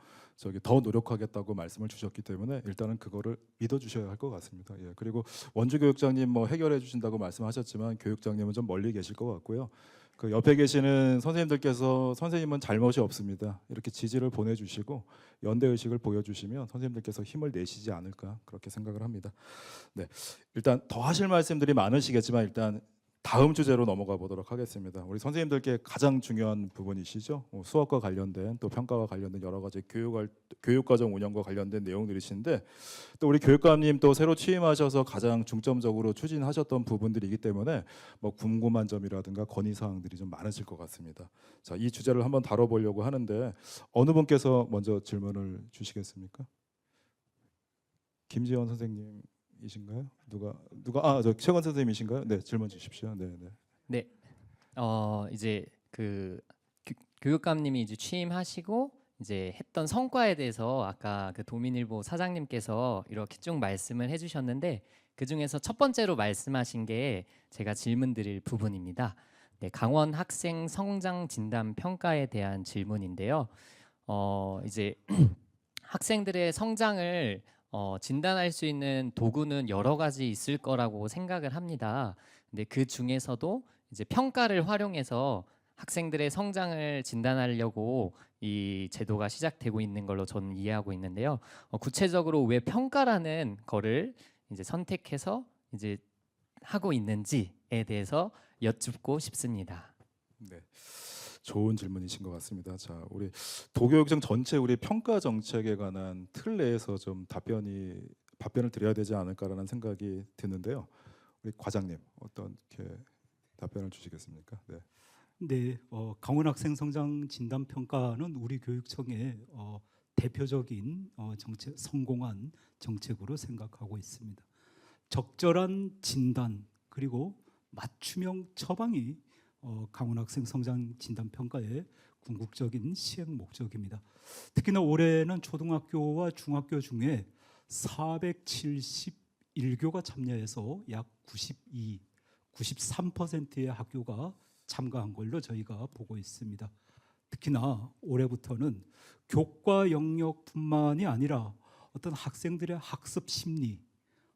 더 노력하겠다고 말씀을 주셨기 때문에 일단은 그거를 믿어주셔야 할 것 같습니다. 예, 그리고 원주 교육장님 뭐 해결해 주신다고 말씀하셨지만 교육장님은 좀 멀리 계실 것 같고요. 그 옆에 계시는 선생님들께서 선생님은 잘못이 없습니다. 이렇게 지지를 보내주시고 연대 의식을 보여주시면 선생님들께서 힘을 내시지 않을까 그렇게 생각을 합니다. 네, 일단 더 하실 말씀들이 많으시겠지만 일단 다음 주제로 넘어가 보도록 하겠습니다. 우리 선생님들께 가장 중요한 부분이시죠. 수업과 관련된 또 평가와 관련된 여러 가지 교육과정 운영과 관련된 내용들이신데 또 우리 교육감님 또 새로 취임하셔서 가장 중점적으로 추진하셨던 부분들이기 때문에 뭐 궁금한 점이라든가 건의 사항들이 좀 많으실 것 같습니다. 자, 이 주제를 한번 다뤄보려고 하는데 어느 분께서 먼저 질문을 주시겠습니까? 김지원 선생님. 이신가요? 누가 저 최건 선생님이신가요? 네, 질문 주십시오. 네, 네. 네, 이제 그 교육감님이 이제 취임하시고 이제 했던 성과에 대해서 아까 그 도민일보 사장님께서 이렇게 쭉 말씀을 해주셨는데 그 중에서 첫 번째로 말씀하신 게 제가 질문 드릴 부분입니다. 네, 강원 학생 성장 진단 평가에 대한 질문인데요. 이제 학생들의 성장을 진단할 수 있는 도구는 여러 가지 있을 거라고 생각을 합니다. 근데 그 중에서도 이제 평가를 활용해서 학생들의 성장을 진단하려고 이 제도가 시작되고 있는 걸로 저는 이해하고 있는데요. 구체적으로 왜 평가라는 거를 이제 선택해서 이제 하고 있는지에 대해서 여쭙고 싶습니다. 네, 좋은 질문이신 것 같습니다. 자, 우리 도교육청 전체 우리 평가 정책에 관한 틀 내에서 좀 답변을 드려야 되지 않을까라는 생각이 드는데요. 우리 과장님 어떻게 답변을 주시겠습니까? 네. 네, 강원 학생 성장 진단 평가는 우리 교육청의 대표적인 성공한 정책으로 생각하고 있습니다. 적절한 진단 그리고 맞춤형 처방이 강원 학생 성장 진단 평가의 궁극적인 시행 목적입니다. 특히나 올해는 초등학교와 중학교 중에 471교가 참여해서 약 93%의 학교가 참가한 걸로 저희가 보고 있습니다. 특히나 올해부터는 교과 영역뿐만이 아니라 어떤 학생들의 학습 심리,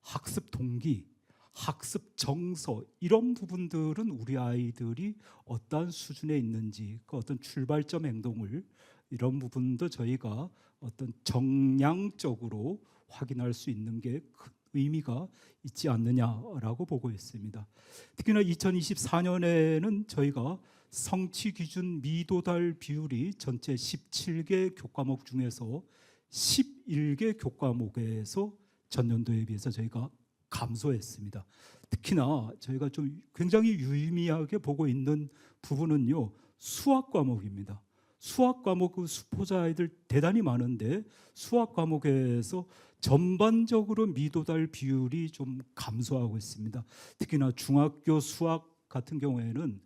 학습 동기, 학습 정서 이런 부분들은 우리 아이들이 어떠한 수준에 있는지 그 어떤 출발점 행동을 이런 부분도 저희가 어떤 정량적으로 확인할 수 있는 게 큰 의미가 있지 않느냐라고 보고 있습니다. 특히나 2024년에는 저희가 성취 기준 미도달 비율이 전체 17개 교과목 중에서 11개 교과목에서 전년도에 비해서 저희가 감소했습니다. 특히나 저희가 좀 굉장히 유의미하게 보고 있는 부분은요, 수학 과목입니다. 수학 과목 그 수포자 아이들 대단히 많은데 수학 과목에서 전반적으로 미도달 비율이 좀 감소하고 있습니다. 특히나 중학교 수학 같은 경우에는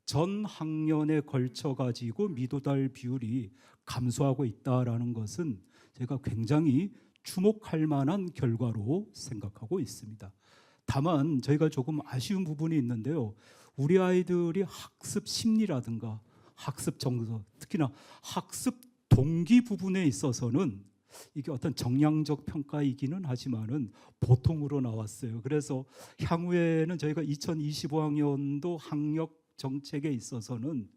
전 학년에 걸쳐 가지고 미도달 비율이 감소하고 있다라는 것은 제가 굉장히 주목할 만한 결과로 생각하고 있습니다. 다만 저희가 조금 아쉬운 부분이 있는데요. 우리 아이들이 학습 심리라든가 학습 정서, 특히나 학습 동기 부분에 있어서는 이게 어떤 정량적 평가이기는 하지만은 보통으로 나왔어요. 그래서 향후에는 저희가 2025학년도 학력 정책에 있어서는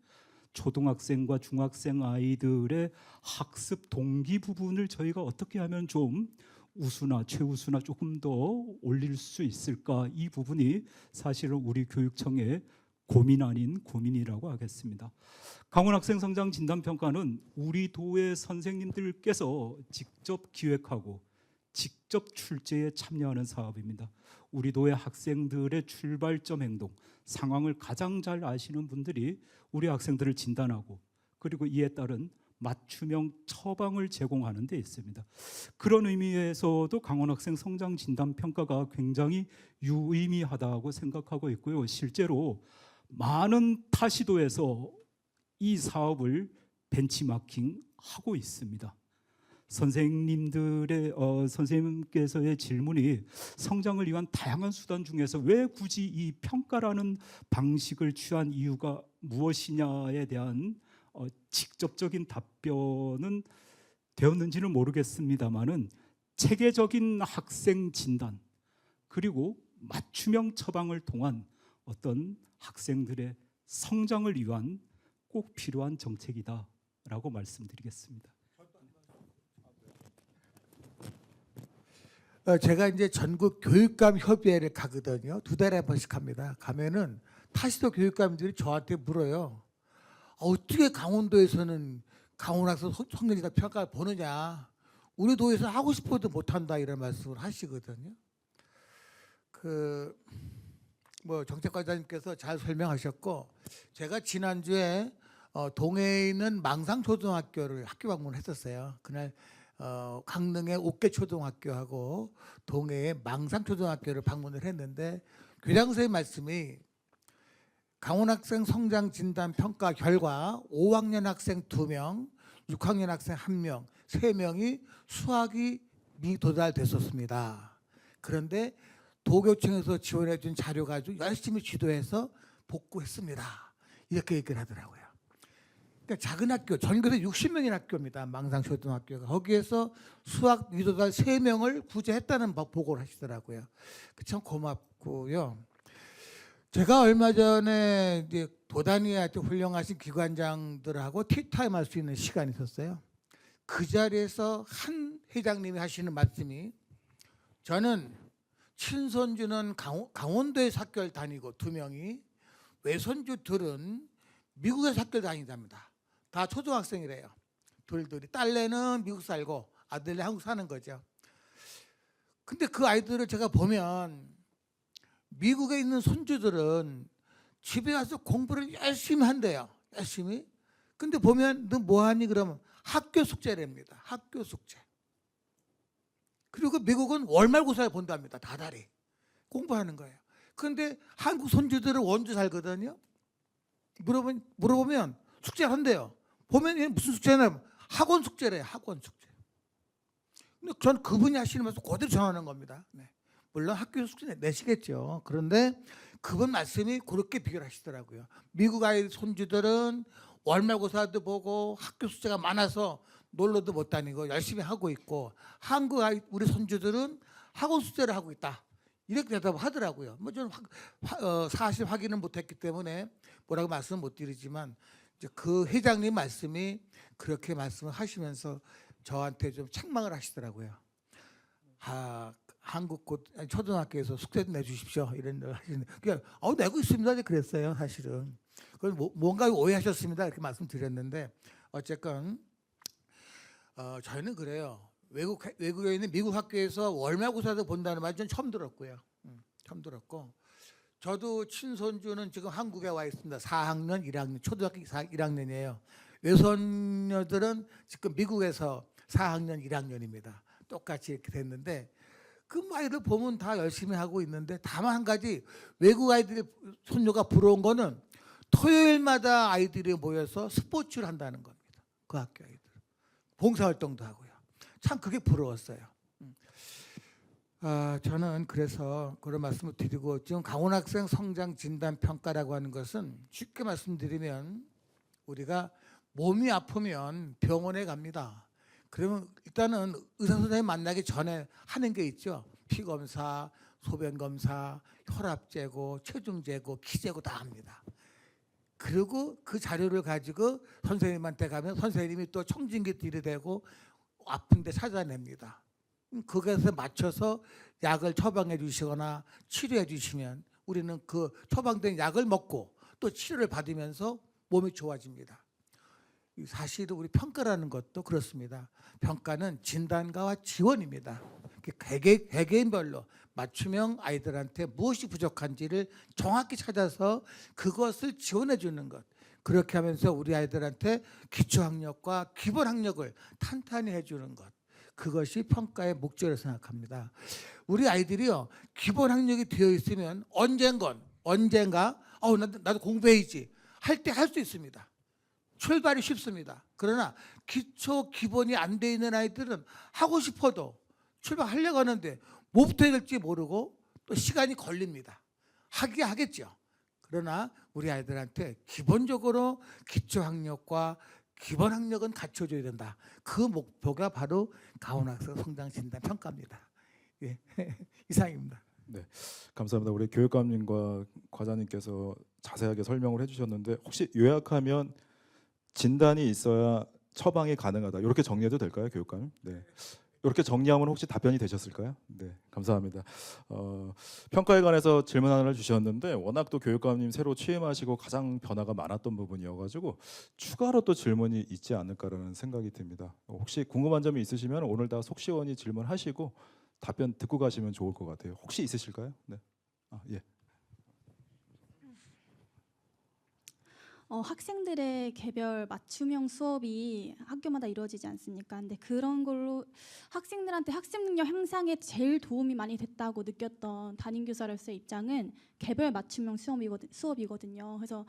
초등학생과 중학생 아이들의 학습 동기 부분을 저희가 어떻게 하면 좀 우수나 최우수나 조금 더 올릴 수 있을까, 이 부분이 사실은 우리 교육청의 고민 아닌 고민이라고 하겠습니다. 강원 학생 성장 진단 평가는 우리 도의 선생님들께서 직접 기획하고 직접 출제에 참여하는 사업입니다. 우리 도의 학생들의 출발점 행동, 상황을 가장 잘 아시는 분들이 우리 학생들을 진단하고 그리고 이에 따른 맞춤형 처방을 제공하는 데 있습니다. 그런 의미에서도 강원 학생 성장 진단 평가가 굉장히 유의미하다고 생각하고 있고요. 실제로 많은 타시도에서 이 사업을 벤치마킹하고 있습니다. 선생님께서의 질문이 성장을 위한 다양한 수단 중에서 왜 굳이 이 평가라는 방식을 취한 이유가 무엇이냐에 대한 직접적인 답변은 되었는지는 모르겠습니다만은 체계적인 학생 진단 그리고 맞춤형 처방을 통한 어떤 학생들의 성장을 위한 꼭 필요한 정책이다라고 말씀드리겠습니다. 제가 이제 전국 교육감 협의회를 가거든요. 2달에 한 번씩 합니다. 가면은 타시도 교육감들이 저한테 물어요. 어떻게 강원도에서는 강원 학생 성장진단 평가를 보느냐? 우리 도에서 하고 싶어도 못한다, 이런 말씀을 하시거든요. 뭐 정책과장님께서 잘 설명하셨고, 제가 지난주에 동해에 있는 망상초등학교를 학교 방문했었어요. 그날 강릉의 옥계초등학교하고 동해의 망상초등학교를 방문을 했는데 교장 선생님 말씀이 강원학생 성장 진단 평가 결과 5학년 학생 2명, 6학년 학생 1명, 3명이 수학이 미도달됐었습니다. 그런데 도교청에서 지원해 준 자료 가지고 열심히 지도해서 복구했습니다. 이렇게 얘기를 하더라고요. 그러니까 작은 학교, 전국에 60명인 학교입니다. 망상초등학교가. 거기에서 수학 미도달 3명을 구제했다는 보고를 하시더라고요. 참 고맙고요. 제가 얼마 전에 이제 도단위에 훌륭하신 기관장들하고 티타임 할 수 있는 시간이 있었어요. 그 자리에서 한 회장님이 하시는 말씀이, 저는 친손주는 강원도에서 학교를 다니고 2명이, 외손주 둘은 미국에서 학교를 다닌답니다. 다 초등학생이래요. 둘이. 딸내는 미국 살고 아들이 한국 사는 거죠. 근데 그 아이들을 제가 보면 미국에 있는 손주들은 집에 와서 공부를 열심히 한대요. 열심히. 근데 보면 너 뭐하니? 그러면 학교 숙제랍니다. 학교 숙제. 그리고 미국은 월말고사를 본답니다. 다달이. 공부하는 거예요. 그런데 한국 손주들은 원주 살거든요. 물어보면 숙제를 한대요. 보면 얘 무슨 숙제냐? 학원 숙제래요. 학원 숙제. 근데 전 그분이 하시는 말씀 그대로 전하는 겁니다. 네. 물론 학교 숙제 내시겠죠. 그런데 그분 말씀이 그렇게 비교하시더라고요. 미국 아이 손주들은 월말고사도 보고 학교 숙제가 많아서 놀러도 못 다니고 열심히 하고 있고, 한국 아이 우리 손주들은 학원 숙제를 하고 있다. 이렇게 대답을 하더라고요. 뭐 저는 사실 확인은 못했기 때문에 뭐라고 말씀은 못 드리지만, 이제 그 회장님 말씀이 그렇게 말씀을 하시면서 저한테 좀 책망을 하시더라고요. 한국 초등학교에서 숙제 내주십시오. 이런 걸 하시는데, 그냥 내고 있습니다. 그랬어요. 사실은. 그건 뭔가 오해하셨습니다. 이렇게 말씀드렸는데, 어쨌건 저희는 그래요. 외국에 있는 미국 학교에서 월말고사도 본다는 말 전 처음 들었고요. 처음 들었고, 저도 친손주는 지금 한국에 와 있습니다. 4학년, 1학년, 초등학교 1학년이에요. 외손녀들은 지금 미국에서 4학년, 1학년입니다. 똑같이 이렇게 됐는데, 그 아이들 보면 다 열심히 하고 있는데, 다만 한 가지 외국 아이들이 손녀가 부러운 거는 토요일마다 아이들이 모여서 스포츠를 한다는 겁니다. 그 학교 아이들. 봉사활동도 하고요. 참 그게 부러웠어요. 저는 그래서 그런 말씀을 드리고, 지금 강원학생 성장 진단 평가라고 하는 것은 쉽게 말씀드리면, 우리가 몸이 아프면 병원에 갑니다. 그러면 일단은 의사 선생님 만나기 전에 하는 게 있죠. 피 검사, 소변 검사, 혈압 재고, 체중 재고, 키 재고 다 합니다. 그리고 그 자료를 가지고 선생님한테 가면 선생님이 또 청진기 들이대고 아픈데 찾아냅니다. 그것에 맞춰서 약을 처방해 주시거나 치료해 주시면 우리는 그 처방된 약을 먹고 또 치료를 받으면서 몸이 좋아집니다. 사실 우리 평가라는 것도 그렇습니다. 평가는 진단과와 지원입니다. 개개인별로 맞춤형 아이들한테 무엇이 부족한지를 정확히 찾아서 그것을 지원해 주는 것. 그렇게 하면서 우리 아이들한테 기초학력과 기본학력을 탄탄히 해주는 것. 그것이 평가의 목적이라고 생각합니다. 우리 아이들이요, 기본학력이 되어 있으면 언젠가 나도 공부해야지 할 때 할 수 있습니다. 출발이 쉽습니다. 그러나 기초 기본이 안 돼 있는 아이들은 하고 싶어도 출발하려고 하는데 뭐부터 해야 될지 모르고 또 시간이 걸립니다. 하겠죠. 그러나 우리 아이들한테 기본적으로 기초학력과 기본학력은 갖춰줘야 된다. 그 목표가 바로 강원학생 성장진단 평가입니다. 예. 이상입니다. 네, 감사합니다. 우리 교육감님과 과장님께서 자세하게 설명을 해주셨는데, 혹시 요약하면 진단이 있어야 처방이 가능하다, 이렇게 정리해도 될까요, 교육감님? 네. 이렇게 정리하면 혹시 답변이 되셨을까요? 네, 감사합니다. 평가에 관해서 질문 하나를 주셨는데, 워낙 또 교육감님 새로 취임하시고 가장 변화가 많았던 부분이어가지고 추가로 또 질문이 있지 않을까라는 생각이 듭니다. 혹시 궁금한 점이 있으시면 오늘 다 속 시원히 질문하시고 답변 듣고 가시면 좋을 것 같아요. 혹시 있으실까요? 네. 예. 학생들의 개별 맞춤형 수업이 학교마다 이루어지지 않습니까? 근데 그런 걸로 학생들한테 학습 능력 향상에 제일 도움이 많이 됐다고 느꼈던 담임교사로서의 입장은 개별 맞춤형 수업이거든요. 그래서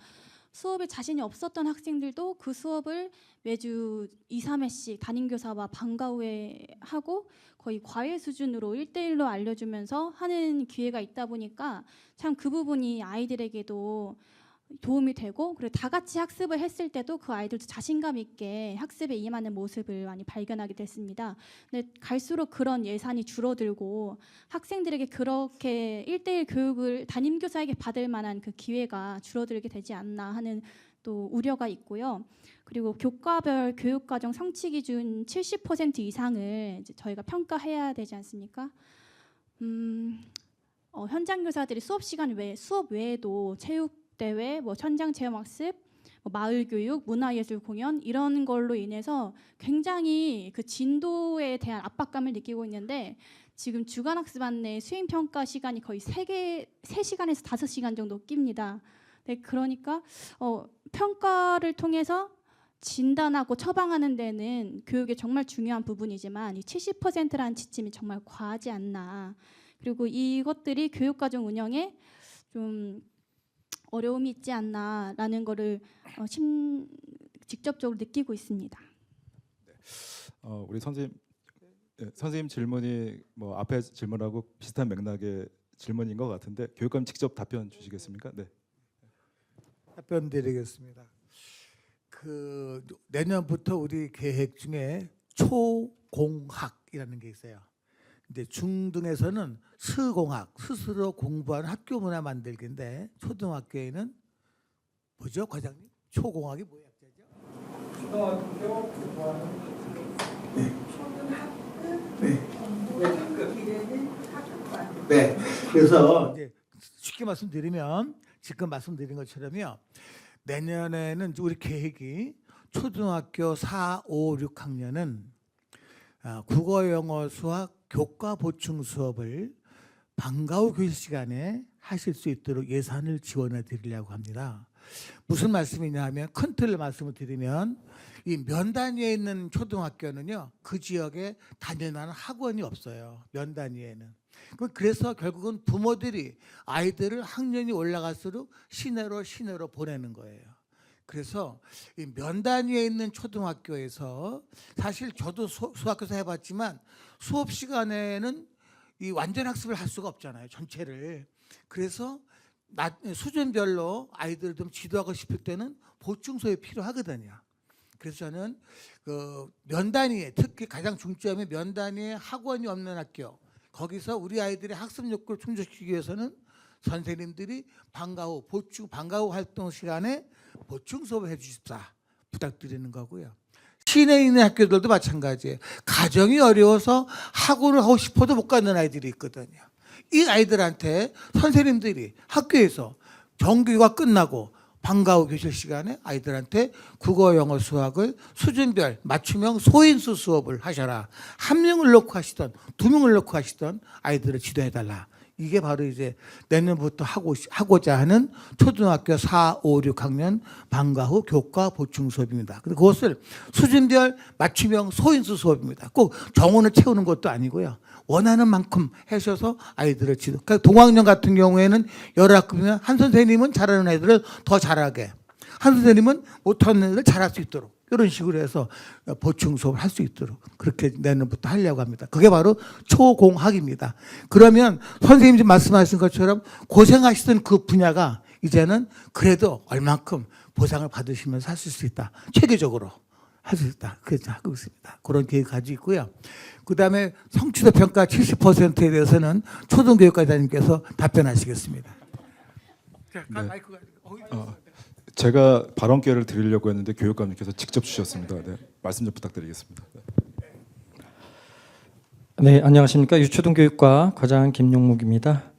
수업에 자신이 없었던 학생들도 그 수업을 매주 2, 3회씩 담임교사와 방과 후에 하고 거의 과외 수준으로 1대1로 알려주면서 하는 기회가 있다 보니까 참 그 부분이 아이들에게도 도움이 되고, 그리고 다 같이 학습을 했을 때도 그 아이들도 자신감 있게 학습에 임하는 모습을 많이 발견하게 됐습니다. 근데 갈수록 그런 예산이 줄어들고 학생들에게 그렇게 1대1 교육을 담임교사에게 받을 만한 그 기회가 줄어들게 되지 않나 하는 또 우려가 있고요. 그리고 교과별 교육과정 성취 기준 70% 이상을 이제 저희가 평가해야 되지 않습니까? 현장 교사들이 수업 외에도 체육 대회, 현장 체험학습, 마을 교육, 문화예술 공연 이런 걸로 인해서 굉장히 그 진도에 대한 압박감을 느끼고 있는데, 지금 주간 학습 안내 수행 평가 시간이 거의 3시간에서 5시간 정도 낍니다. 네, 그러니까 평가를 통해서 진단하고 처방하는 데는 교육의 정말 중요한 부분이지만 이 70%라는 지침이 정말 과하지 않나. 그리고 이것들이 교육과정 운영에 좀 어려움이 있지 않나라는 거를 직접적으로 느끼고 있습니다. 우리 선생님 질문이 뭐 앞에 질문하고 비슷한 맥락의 질문인 것 같은데 교육감 직접 답변 주시겠습니까? 네. 답변 드리겠습니다. 그 내년부터 우리 계획 중에 초공학이라는 게 있어요. 이제 중등에서는 스공학, 스스로 공부하는 학교 문화 만들기인데, 초등학교에는 뭐죠, 과장님? 초공학이 뭐예요? 초등학교 공부하는 네. 그래서 이제 쉽게 말씀드리면 지금 말씀드린 것처럼요. 내년에는 우리 계획이 초등학교 4, 5, 6학년은 국어, 영어, 수학 교과 보충 수업을 방과 후 교실 시간에 하실 수 있도록 예산을 지원해 드리려고 합니다. 무슨 말씀이냐 하면, 큰 틀을 말씀을 드리면 이 면 단위에 있는 초등학교는요, 그 지역에 다닐 만한 학원이 없어요. 면 단위에는. 그래서 결국은 부모들이 아이들을 학년이 올라갈수록 시내로 보내는 거예요. 그래서 이 면 단위에 있는 초등학교에서, 사실 저도 수학교사 해봤지만 수업 시간에는 이 완전 학습을 할 수가 없잖아요, 전체를. 그래서 수준별로 아이들을 좀 지도하고 싶을 때는 보충 수업이 필요하거든요. 그래서 저는 그 면 단위에, 특히 가장 중점이 면 단위에 학원이 없는 학교, 거기서 우리 아이들의 학습 욕구를 충족시키기 위해서는 선생님들이 방과 후 활동 시간에 보충 수업을 해주십사 부탁드리는 거고요. 시내에 있는 학교들도 마찬가지예요. 가정이 어려워서 학원을 하고 싶어도 못 가는 아이들이 있거든요. 이 아이들한테 선생님들이 학교에서 정규가 끝나고 방과 후 교실 시간에 아이들한테 국어, 영어, 수학을 수준별 맞춤형 소인수 수업을 하셔라. 한 명을 넣고 하시던, 두 명을 넣고 하시던 아이들을 지도해달라. 이게 바로 이제 내년부터 하고자 하는 초등학교 4, 5, 6학년 방과 후 교과 보충 수업입니다. 그리고 그것을 수준별 맞춤형 소인수 수업입니다. 꼭 정원을 채우는 것도 아니고요. 원하는 만큼 하셔서 아이들을 지도. 그러니까 동학년 같은 경우에는 여러 학급이면 한 선생님은 잘하는 애들을 더 잘하게, 한 선생님은 못하는 애들을 잘할 수 있도록, 이런 식으로 해서 보충 수업을 할 수 있도록 그렇게 내년부터 하려고 합니다. 그게 바로 초공학입니다. 그러면 선생님이 말씀하신 것처럼 고생하시던 그 분야가 이제는 그래도 얼만큼 보상을 받으시면서 하실 수 있다. 체계적으로 할 수 있다. 그래서 하고 있습니다. 그런 계획 가지고 있고요. 그다음에 성취도 평가 70%에 대해서는 초등교육과장님께서 답변하시겠습니다. 네. 제가 발언 기회를 드리려고 했는데 교육감님께서 직접 주셨습니다. 네, 말씀 좀 부탁드리겠습니다. 네, 안녕하십니까. 유초등교육과 과장 김용묵입니다.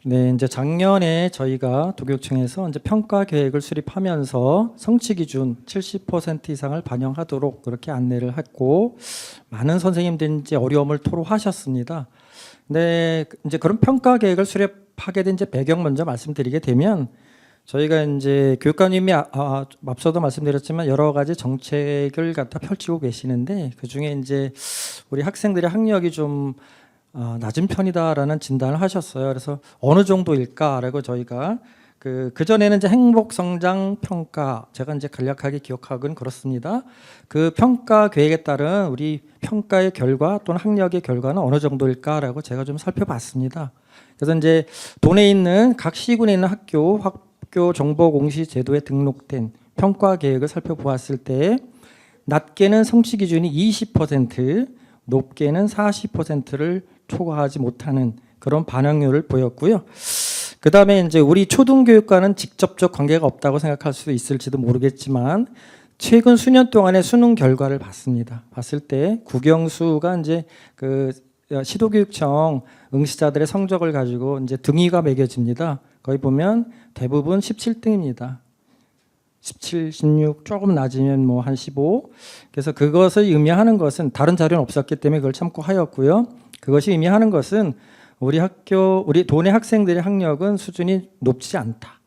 네, 이제 작년에 저희가 도교육청에서 이제 평가 계획을 수립하면서 성취 기준 70% 이상을 반영하도록 그렇게 안내를 했고, 많은 선생님들이 이제 어려움을 토로하셨습니다. 네, 이제 그런 평가 계획을 수립하게 된 이제 배경 먼저 말씀드리게 되면, 저희가 이제 교육감님이 앞서도 말씀드렸지만 여러 가지 정책을 갖다 펼치고 계시는데 그 중에 이제 우리 학생들의 학력이 좀 낮은 편이다라는 진단을 하셨어요. 그래서 어느 정도일까라고 저희가 그 전에는 이제 행복 성장 평가 제가 이제 간략하게 기억하고는 그렇습니다. 그 평가 계획에 따른 우리 평가의 결과 또는 학력의 결과는 어느 정도일까라고 제가 좀 살펴봤습니다. 그래서 이제 도내에 있는 각 시군에 있는 학교 정보 공시 제도에 등록된 평가 계획을 살펴보았을 때 낮게는 성취 기준이 20%, 높게는 40%를 초과하지 못하는 그런 반영률을 보였고요. 그 다음에 이제 우리 초등교육과는 직접적 관계가 없다고 생각할 수도 있을지도 모르겠지만 최근 수년 동안의 수능 결과를 봤습니다. 봤을 때 국영수가 이제 그 시도교육청 응시자들의 성적을 가지고 이제 등위가 매겨집니다. 거기 보면 대부분 17등입니다. 17, 16 조금 낮으면 뭐 한 15. 그래서 그것을 의미하는 것은 다른 자료는 없었기 때문에 그걸 참고하였고요. 그것이 의미하는 것은 우리 도내 학생들의 학력은 수준이 높지 않다.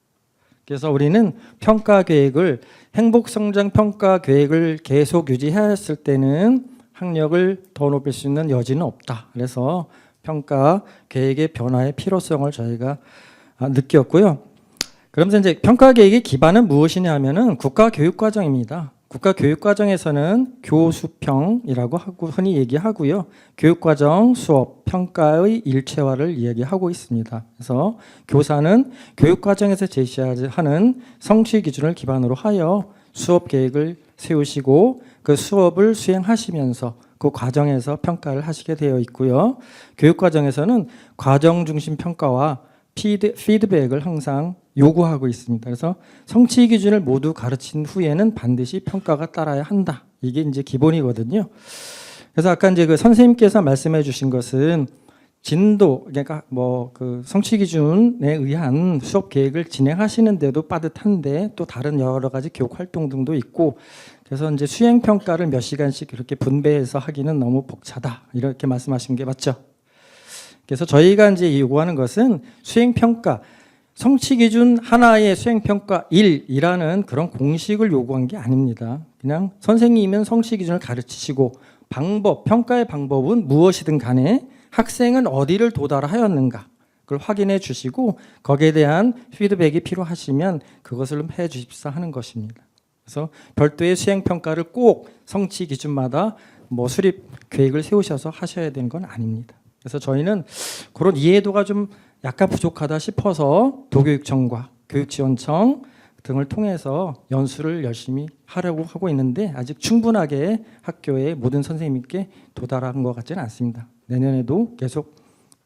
그래서 우리는 평가 계획을 행복성장 평가 계획을 계속 유지해야 했을 때는 학력을 더 높일 수 있는 여지는 없다. 그래서 평가 계획의 변화의 필요성을 저희가 느꼈고요. 그러면서 이제 평가 계획의 기반은 무엇이냐 하면은 국가교육과정입니다. 국가교육과정에서는 교수평이라고 하고 흔히 얘기하고요. 교육과정, 수업, 평가의 일체화를 이야기하고 있습니다. 그래서 교사는 교육과정에서 제시하는 성취 기준을 기반으로 하여 수업 계획을 세우시고 그 수업을 수행하시면서 그 과정에서 평가를 하시게 되어 있고요. 교육과정에서는 과정 중심 평가와 피드백을 항상 요구하고 있습니다. 그래서 성취 기준을 모두 가르친 후에는 반드시 평가가 따라야 한다. 이게 이제 기본이거든요. 그래서 아까 이제 그 선생님께서 말씀해 주신 것은 진도, 그러니까 뭐 그 성취 기준에 의한 수업 계획을 진행하시는데도 빠듯한데 또 다른 여러 가지 교육 활동 등도 있고 그래서 이제 수행 평가를 몇 시간씩 이렇게 분배해서 하기는 너무 벅차다. 이렇게 말씀하신 게 맞죠? 그래서 저희가 이제 요구하는 것은 수행 평가 성취 기준 하나의 수행 평가 1이라는 그런 공식을 요구한 게 아닙니다. 그냥 선생님은 성취 기준을 가르치시고 평가의 방법은 무엇이든 간에 학생은 어디를 도달하였는가 그걸 확인해 주시고 거기에 대한 피드백이 필요하시면 그것을 해 주십사 하는 것입니다. 그래서 별도의 수행 평가를 꼭 성취 기준마다 뭐 수립 계획을 세우셔서 하셔야 되는 건 아닙니다. 그래서 저희는 그런 이해도가 좀 약간 부족하다 싶어서 도교육청과 교육지원청 등을 통해서 연수를 열심히 하려고 하고 있는데 아직 충분하게 학교의 모든 선생님께 도달한 것 같지는 않습니다. 내년에도 계속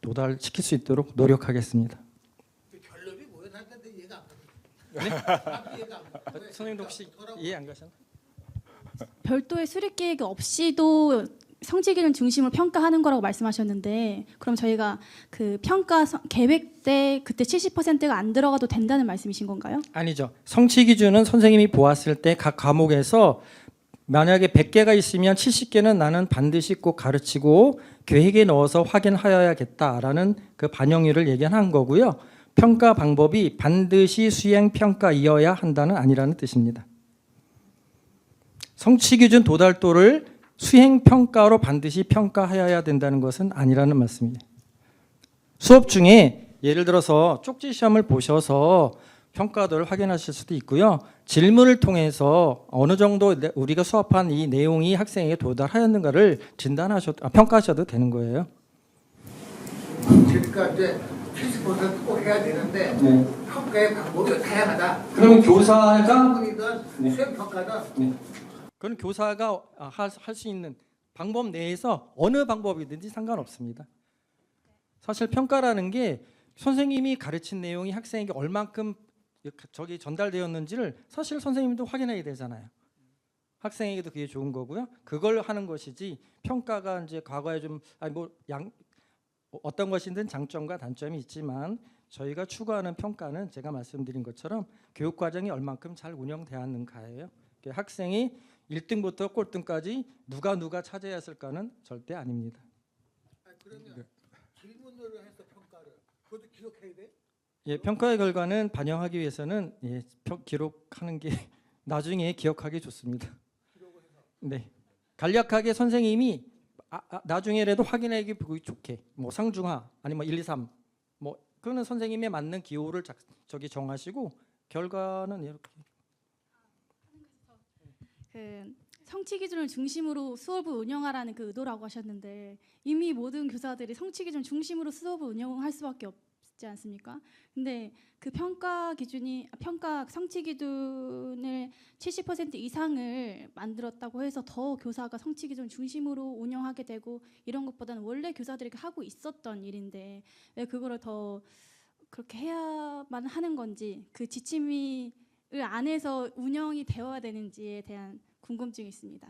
도달시킬 수 있도록 노력하겠습니다. 결론이 뭐였나 했는데 이해가 안 가요. 선생님도 혹시 이해 안 가셨나요? 별도의 수립 계획 없이도 성취 기준 중심으로 평가하는 거라고 말씀하셨는데 그럼 저희가 그 평가 계획 때 그때 70%가 안 들어가도 된다는 말씀이신 건가요? 아니죠. 성취 기준은 선생님이 보았을 때 각 과목에서 만약에 100개가 있으면 70개는 나는 반드시 꼭 가르치고 계획에 넣어서 확인하여야겠다라는 그 반영률을 얘기한 거고요. 평가 방법이 반드시 수행 평가이어야 한다는 아니라는 뜻입니다. 성취 기준 도달도를 수행 평가로 반드시 평가하여야 된다는 것은 아니라는 말씀입니다. 수업 중에 예를 들어서 쪽지 시험을 보셔서 평가도를 확인하실 수도 있고요. 질문을 통해서 어느 정도 우리가 수업한 이 내용이 학생에게 도달하였는가를 평가하셔도 되는 거예요. 그러니까 이제 70%꼭 해야 되는데 평가의 방법이 다양하다. 그럼 교사가 수능이든 수행 평가든 그건 교사가 할 수 있는 방법 내에서 어느 방법이든지 상관없습니다. 사실 평가라는 게 선생님이 가르친 내용이 학생에게 얼만큼 저기 전달되었는지를 사실 선생님도 확인해야 되잖아요. 학생에게도 그게 좋은 거고요. 그걸 하는 것이지 평가가 이제 과거에 좀 어떤 것이든 장점과 단점이 있지만 저희가 추구하는 평가는 제가 말씀드린 것처럼 교육 과정이 얼만큼 잘 운영되었는가예요. 학생이 1등부터 꼴등까지 누가 차지했을까는 절대 아닙니다. 그러면 질문으로 해서 평가를 그것도 기록해야 돼? 예, 평가의 결과는 반영하기 위해서는 예, 기록하는 게 나중에 기억하기 좋습니다. 네, 간략하게 선생님이 나중에라도 확인하기 보기 좋게 뭐 상중하 아니면 1, 2, 3 뭐 그거는 선생님에 맞는 기호를 저기 정하시고 결과는 이렇게. 그 성취 기준을 중심으로 수업을 운영하라는 그 의도라고 하셨는데 이미 모든 교사들이 성취 기준 중심으로 수업을 운영할 수밖에 없지 않습니까? 근데 그 평가 성취 기준을 70% 이상을 만들었다고 해서 더 교사가 성취 기준 중심으로 운영하게 되고 이런 것보다는 원래 교사들이 하고 있었던 일인데 왜 그거를 더 그렇게 해야만 하는 건지 그 지침을 안에서 운영이 되어야 되는지에 대한 궁금증이 있습니다.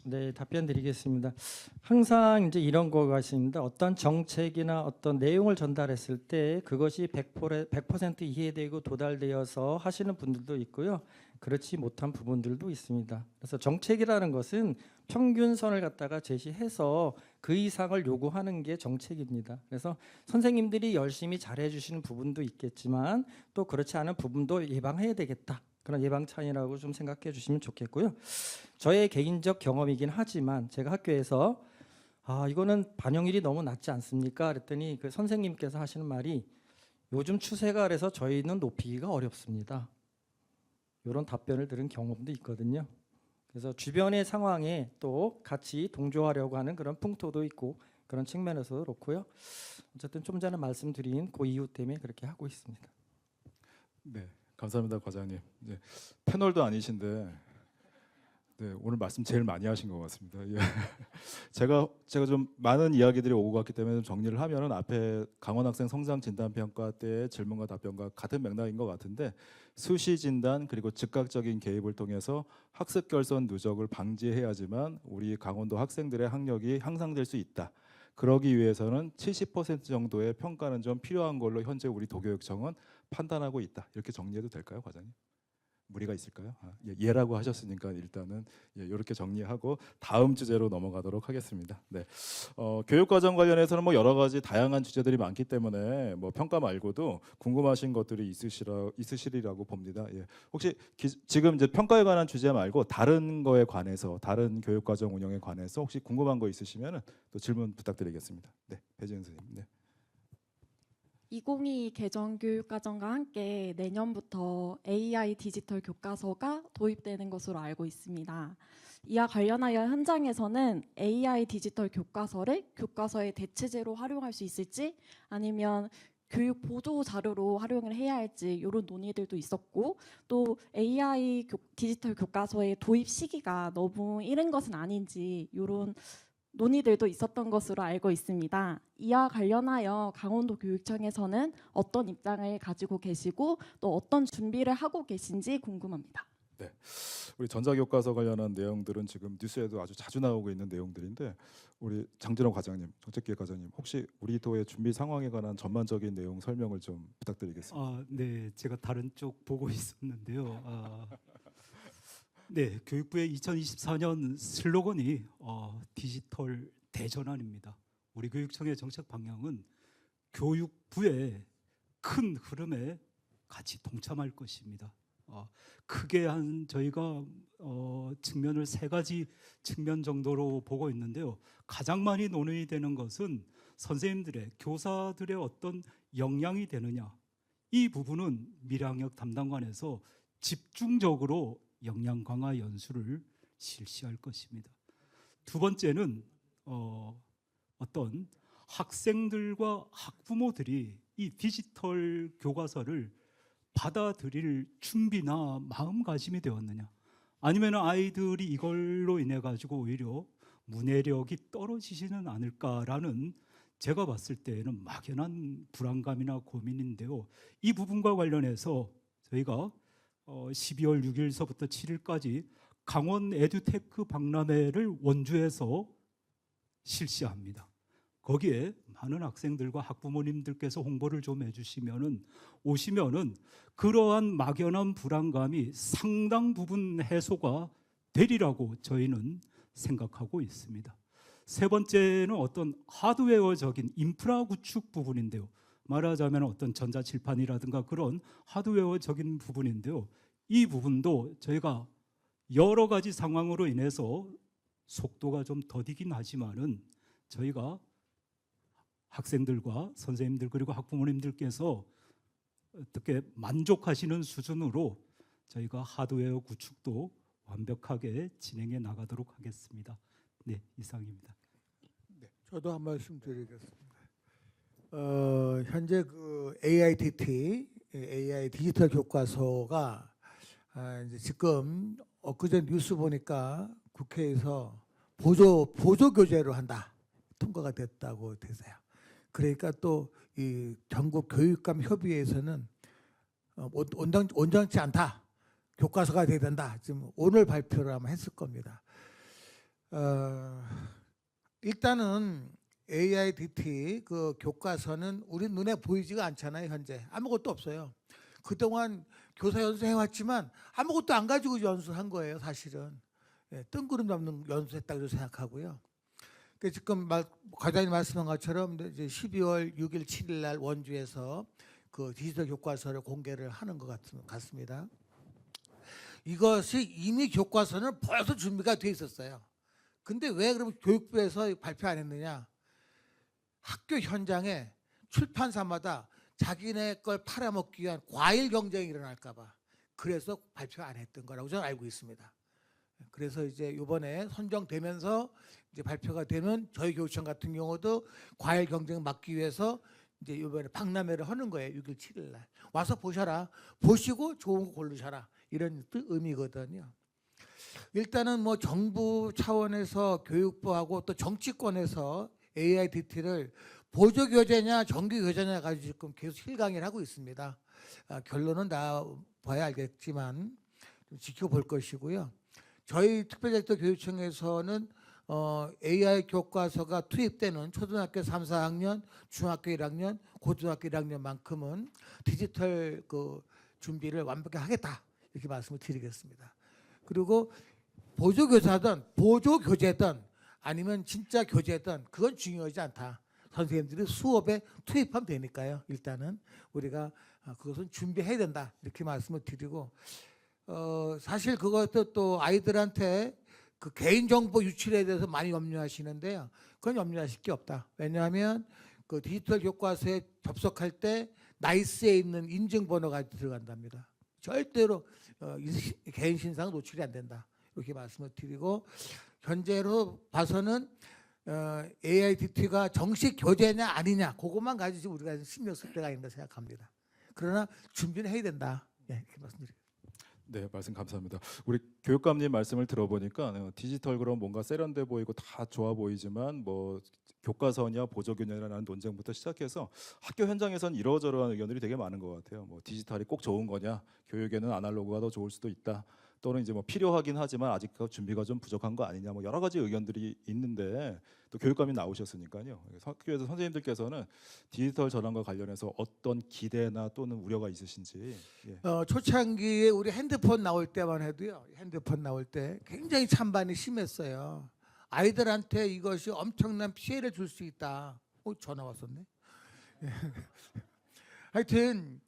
네, 답변 드리겠습니다. 항상 이제 이런 거가 있습니다. 어떤 정책이나 어떤 내용을 전달했을 때 그것이 100% 이해되고 도달되어서 하시는 분들도 있고요. 그렇지 못한 부분들도 있습니다. 그래서 정책이라는 것은 평균선을 갖다가 제시해서 그 이상을 요구하는 게 정책입니다. 그래서 선생님들이 열심히 잘해 주시는 부분도 있겠지만 또 그렇지 않은 부분도 예방해야 되겠다. 그런 예방차원이라고 좀 생각해 주시면 좋겠고요. 저의 개인적 경험이긴 하지만 제가 학교에서 이거는 반영률이 너무 낮지 않습니까? 그랬더니 그 선생님께서 하시는 말이 요즘 추세가 그래서 저희는 높이기가 어렵습니다. 이런 답변을 들은 경험도 있거든요. 그래서 주변의 상황에 또 같이 동조하려고 하는 그런 풍토도 있고 그런 측면에서도 그렇고요. 어쨌든 좀 전에 말씀드린 그 이유 때문에 그렇게 하고 있습니다. 네, 감사합니다, 과장님. 네, 패널도 아니신데 네, 오늘 말씀 제일 많이 하신 것 같습니다. 예. 제가 좀 많은 이야기들이 오고 갔기 때문에 좀 정리를 하면은 앞에 강원 학생 성장 진단 평가 때의 질문과 답변과 같은 맥락인 것 같은데 수시 진단 그리고 즉각적인 개입을 통해서 학습 결손 누적을 방지해야지만 우리 강원도 학생들의 학력이 향상될 수 있다. 그러기 위해서는 70% 정도의 평가는 좀 필요한 걸로 현재 우리 도교육청은 판단하고 있다. 이렇게 정리해도 될까요, 과장님? 무리가 있을까요? 예라고 하셨으니까 일단은 이렇게 정리하고 다음 주제로 넘어가도록 하겠습니다. 네, 교육과정 관련해서는 뭐 여러 가지 다양한 주제들이 많기 때문에 뭐 평가 말고도 궁금하신 것들이 있으시리라고 봅니다. 예. 혹시 지금 이제 평가에 관한 주제 말고 다른 거에 관해서 다른 교육과정 운영에 관해서 혹시 궁금한 거 있으시면은 또 질문 부탁드리겠습니다. 네, 배지은 선생님. 네. 2022 개정 교육과정과 함께 내년부터 AI 디지털 교과서가 도입되는 것으로 알고 있습니다. 이와 관련하여 현장에서는 AI 디지털 교과서를 교과서의 대체제로 활용할 수 있을지 아니면 교육 보조 자료로 활용을 해야 할지 이런 논의들도 있었고 또 AI 디지털 교과서의 도입 시기가 너무 이른 것은 아닌지 이런 논의들도 있었던 것으로 알고 있습니다. 이와 관련하여 강원도 교육청에서는 어떤 입장을 가지고 계시고 또 어떤 준비를 하고 계신지 궁금합니다. 네, 우리 전자교과서 관련한 내용들은 지금 뉴스에도 아주 자주 나오고 있는 내용들인데 우리 장진호 과장님, 정책기획 과장님 혹시 우리 도의 준비 상황에 관한 전반적인 내용 설명을 좀 부탁드리겠습니다. 네, 제가 다른 쪽 보고 있었는데요. 네, 교육부의 2024년 슬로건이 디지털 대전환입니다. 우리 교육청의 정책 방향은 교육부의 큰 흐름에 같이 동참할 것입니다. 크게 저희가 측면을 세 가지 측면 정도로 보고 있는데요. 가장 많이 논의되는 것은 선생님들의 교사들의 어떤 역량이 되느냐. 이 부분은 미래학력 담당관에서 집중적으로 역량 강화 연수를 실시할 것입니다. 두 번째는 어떤 학생들과 학부모들이 이 디지털 교과서를 받아들일 준비나 마음가짐이 되었느냐, 아니면 아이들이 이걸로 인해 가지고 오히려 문해력이 떨어지지는 않을까라는 제가 봤을 때에는 막연한 불안감이나 고민인데요. 이 부분과 관련해서 저희가 12월 6일서부터 7일까지 강원 에듀테크 박람회를 원주에서 실시합니다. 거기에 많은 학생들과 학부모님들께서 홍보를 좀 해주시면은 오시면은 그러한 막연한 불안감이 상당 부분 해소가 되리라고 저희는 생각하고 있습니다. 세 번째는 어떤 하드웨어적인 인프라 구축 부분인데요. 말하자면 어떤 전자칠판이라든가 그런 하드웨어적인 부분인데요. 이 부분도 저희가 여러 가지 상황으로 인해서 속도가 좀 더디긴 하지만은 저희가 학생들과 선생님들 그리고 학부모님들께서 어떻게 만족하시는 수준으로 저희가 하드웨어 구축도 완벽하게 진행해 나가도록 하겠습니다. 네, 이상입니다. 저도 한 말씀 드리겠습니다. 현재 그 AIDT, AI 디지털 교과서가 이제 지금 엊그제 뉴스 보니까 국회에서 보조 교재로 한다 통과가 됐다고 되세요. 그러니까 또 이 전국 교육감 협의회에서는 온전치 않다, 교과서가 돼야 된다. 지금 오늘 발표를 아마 했을 겁니다. 일단은 AIDT 그 교과서는 우리 눈에 보이지가 않잖아요. 현재 아무것도 없어요. 그동안 교사 연수해왔지만 아무것도 안 가지고 연수한 거예요. 사실은 뜬구름 잡는 연수했다고 생각하고요. 지금 과장님 말씀한 것처럼 이제 12월 6일, 7일 날 원주에서 그 디지털 교과서를 공개를 하는 것 같습니다. 이것이 이미 교과서는 벌써 준비가 돼 있었어요. 근데 왜 그럼 교육부에서 발표 안 했느냐? 학교 현장에 출판사마다 자기네 걸 팔아먹기 위한 과일 경쟁이 일어날까 봐 그래서 발표 안 했던 거라고 저는 알고 있습니다. 그래서 이제 이번에 선정되면서 이제 발표가 되면 저희 교육청 같은 경우도 과일 경쟁 막기 위해서 이제 이번에 박람회를 하는 거예요. 6일, 7일 날 와서 보셔라, 보시고 좋은 거 고르셔라, 이런 의미거든요. 일단은 뭐 정부 차원에서 교육부하고 또 정치권에서 AIDT를 보조 교재냐 정규 교재냐 가지고 지금 계속 실강의를 하고 있습니다. 결론은 다 봐야 알겠지만 좀 지켜볼 것이고요. 저희 특별자치도 교육청에서는 AI 교과서가 투입되는 초등학교 3, 4학년, 중학교 1학년, 고등학교 1학년만큼은 디지털 그 준비를 완벽히 하겠다, 이렇게 말씀을 드리겠습니다. 그리고 보조 교재든 아니면 진짜 교재든 그건 중요하지 않다. 선생님들이 수업에 투입하면 되니까요. 일단은 우리가 그것은 준비해야 된다, 이렇게 말씀을 드리고, 사실 그것도 또 아이들한테 그 개인정보 유출에 대해서 많이 염려하시는데요. 그건 염려하실 게 없다. 왜냐하면 그 디지털 교과서에 접속할 때 나이스에 있는 인증번호가 들어간답니다. 절대로 개인 신상 노출이 안 된다, 이렇게 말씀을 드리고, 현재로 봐서는 AIDT가 정식 교재냐 아니냐 그것만 가지고 우리가 신경 쓸 때가 있다 생각합니다. 그러나 준비는 해야 된다, 이렇게 말씀드립니다. 네, 말씀 감사합니다. 우리 교육감님 말씀을 들어보니까 디지털 그럼 뭔가 세련돼 보이고 다 좋아 보이지만 뭐 교과서냐 보조교재냐라는 논쟁부터 시작해서 학교 현장에서는 이러저러한 의견들이 되게 많은 것 같아요. 뭐 디지털이 꼭 좋은 거냐, 교육에는 아날로그가 더 좋을 수도 있다, 또는 이제 뭐 필요하긴 하지만 아직 준비가 좀 부족한 거 아니냐, 뭐 여러 가지 의견들이 있는데 또 교육감이 나오셨으니까요. 학교에서 선생님들께서는 디지털 전환과 관련해서 어떤 기대나 또는 우려가 있으신지. 예. 초창기에 우리 핸드폰 나올 때만 해도요. 핸드폰 나올 때 굉장히 찬반이 심했어요. 아이들한테 이것이 엄청난 피해를 줄 수 있다. 전화 왔었네. 하여튼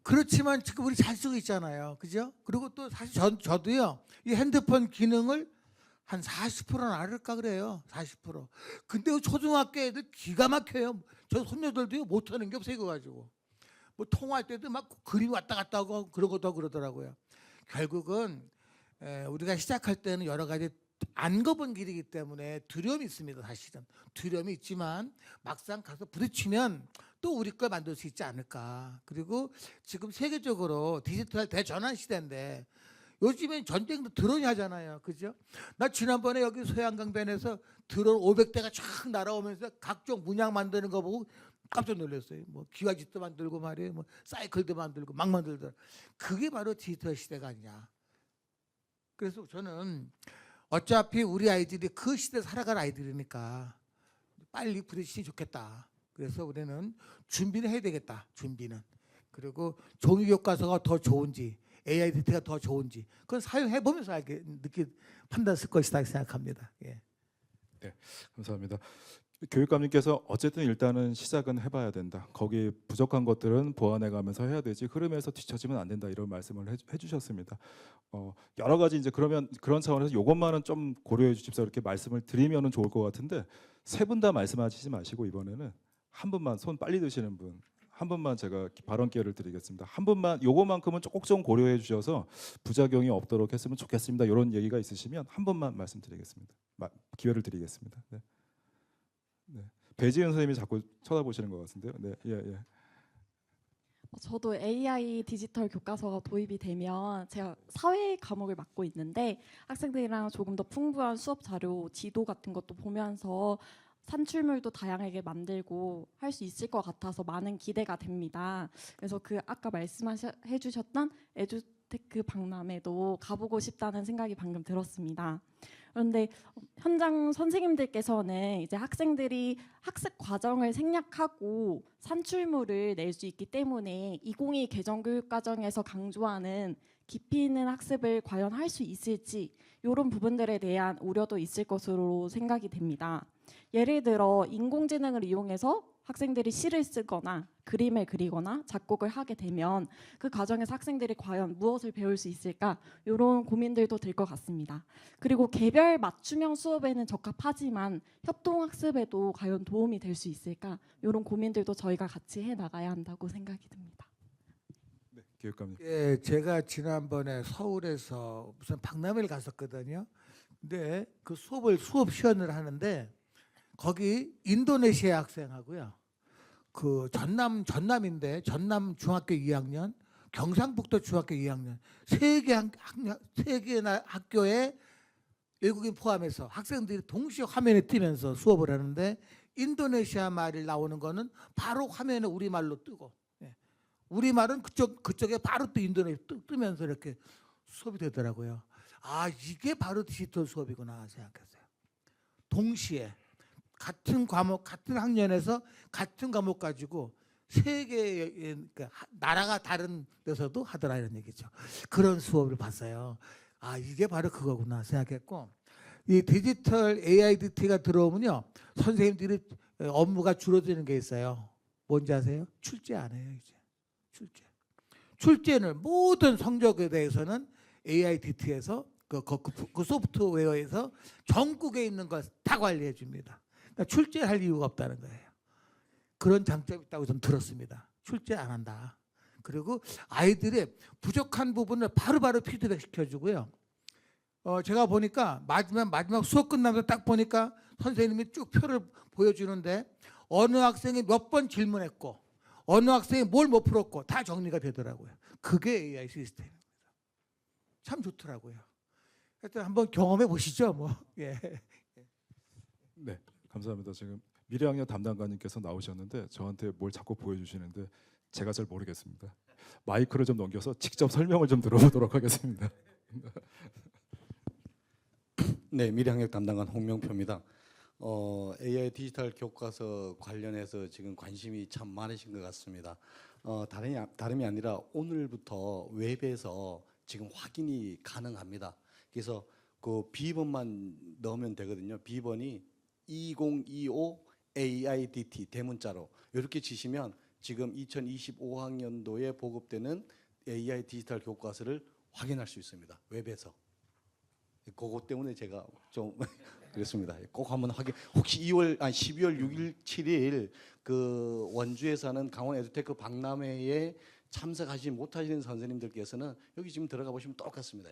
그렇지만 지금 우리 잘 쓰고 있잖아요. 그죠? 그리고 또 사실 저도요. 이 핸드폰 기능을 한 40%는 알을까 그래요. 40%. 근데 초등학교 애들 기가 막혀요. 저 손녀들도요, 못하는 게 없어요. 이거 가지고. 뭐 통화할 때도 막 그림 왔다 갔다 하고 그런 것도 그러더라고요. 결국은 우리가 시작할 때는 여러 가지 안 가본 길이기 때문에 두려움이 있습니다. 사실은 두려움이 있지만 막상 가서 부딪히면 또 우리 걸 만들 수 있지 않을까. 그리고 지금 세계적으로 디지털 대전환 시대인데 요즘엔 전쟁도 드론이 하잖아요. 그죠? 나 지난번에 여기 소양강변에서 드론 500대가 쫙 날아오면서 각종 문양 만드는 거 보고 깜짝 놀랐어요. 뭐 기와집도 만들고 말이에요. 뭐 사이클도 만들고 막 만들더라. 그게 바로 디지털 시대가 아니냐. 그래서 저는 어차피 우리 아이들이 그 시대 살아갈 아이들이니까 빨리 부딪히면 좋겠다. 그래서 우리는 준비는 해야 되겠다. 준비는. 그리고 종이 교과서가 더 좋은지 AIDT가 더 좋은지 그건 사용해 보면서 판단 쓸 것이다 생각합니다. 예. 네, 감사합니다. 교육감님께서 어쨌든 일단은 시작은 해봐야 된다. 거기 부족한 것들은 보완해가면서 해야 되지. 흐름에서 뒤처지면 안 된다. 이런 말씀을 해주셨습니다. 여러 가지 이제 그러면 그런 차원에서 이것만은 좀 고려해 주십사 이렇게 말씀을 드리면은 좋을 것 같은데 세 분 다 말씀하시지 마시고 이번에는 한 분만 손 빨리 드시는 분. 한 분만 제가 발언 기회를 드리겠습니다. 한 분만 요거만큼은 꼭 좀 고려해 주셔서 부작용이 없도록 했으면 좋겠습니다. 이런 얘기가 있으시면 한 분만 말씀드리겠습니다. 기회를 드리겠습니다. 네. 네. 배지은 선생님이 자꾸 쳐다보시는 것 같은데요. 네, 예. 저도 AI 디지털 교과서가 도입이 되면 제가 사회 과목을 맡고 있는데 학생들이랑 조금 더 풍부한 수업 자료, 지도 같은 것도 보면서 산출물도 다양하게 만들고 할 수 있을 것 같아서 많은 기대가 됩니다. 그래서 그 아까 말씀해 주셨던 에듀테크 박람회도 가보고 싶다는 생각이 방금 들었습니다. 그런데 현장 선생님들께서는 이제 학생들이 학습 과정을 생략하고 산출물을 낼 수 있기 때문에 2022 개정교육과정에서 강조하는 깊이 있는 학습을 과연 할 수 있을지 이런 부분들에 대한 우려도 있을 것으로 생각이 됩니다. 예를 들어 인공지능을 이용해서 학생들이 시를 쓰거나 그림을 그리거나 작곡을 하게 되면 그 과정에서 학생들이 과연 무엇을 배울 수 있을까 이런 고민들도 들 것 같습니다. 그리고 개별 맞춤형 수업에는 적합하지만 협동학습에도 과연 도움이 될 수 있을까 이런 고민들도 저희가 같이 해나가야 한다고 생각이 듭니다. 네, 교육감님. 예, 제가 지난번에 서울에서 무슨 박람회를 갔었거든요. 근데 그 수업 시연을 하는데 거기 인도네시아 학생하고요. 그 전남인데 전남 중학교 2학년, 경상북도 중학교 2학년 세 개나 학교에 외국인 포함해서 학생들이 동시에 화면에 뜨면서 수업을 하는데 인도네시아 말이 나오는 거는 바로 화면에 우리말로 뜨고 우리말은 그쪽에 바로 또 인도네시아 뜨면서 이렇게 수업이 되더라고요. 아, 이게 바로 디지털 수업이구나 생각했어요. 동시에 같은 과목, 같은 학년에서 같은 과목 가지고 세 개의 그러니까 나라가 다른 데서도 하더라 이런 얘기죠. 그런 수업을 봤어요. 아, 이게 바로 그거구나 생각했고 이 디지털 AIDT가 들어오면요 선생님들이 업무가 줄어드는 게 있어요. 뭔지 아세요? 출제 안 해요 이제. 출제는 모든 성적에 대해서는 AIDT에서 그 소프트웨어에서 전국에 있는 걸 다 관리해 줍니다. 그러니까 출제할 이유가 없다는 거예요. 그런 장점이 있다고 저는 들었습니다. 출제 안 한다. 그리고 아이들의 부족한 부분을 바로바로 피드백 시켜주고요. 제가 보니까 마지막 수업 끝나면서 딱 보니까 선생님이 쭉 표를 보여주는데 어느 학생이 몇 번 질문했고 어느 학생이 뭘 못 풀었고 다 정리가 되더라고요. 그게 AI 시스템입니다. 참 좋더라고요. 하여튼 한번 경험해 보시죠. 뭐. 예. 네, 감사합니다. 지금 미래학년 담당관님께서 나오셨는데 저한테 뭘 자꾸 보여주시는데 제가 잘 모르겠습니다. 마이크를 좀 넘겨서 직접 설명을 좀 들어보도록 하겠습니다. 네, 미래학력 담당관 홍명표입니다. AI 디지털 교과서 관련해서 지금 관심이 참 많으신 것 같습니다. 다름이 아니라 오늘부터 웹에서 지금 확인이 가능합니다. 그래서 그 비번만 넣으면 되거든요. 비번이 2025 AIDT 대문자로 이렇게 치시면 지금 2025학년도에 보급되는 AI 디지털 교과서를 확인할 수 있습니다. 웹에서. 그거 때문에 제가 좀 그렇습니다. 꼭 한번 혹시 12월 6일 7일 그 원주에서 하는 강원 에듀테크 박람회에 참석하지 못하시는 선생님들께서는 여기 지금 들어가 보시면 똑같습니다.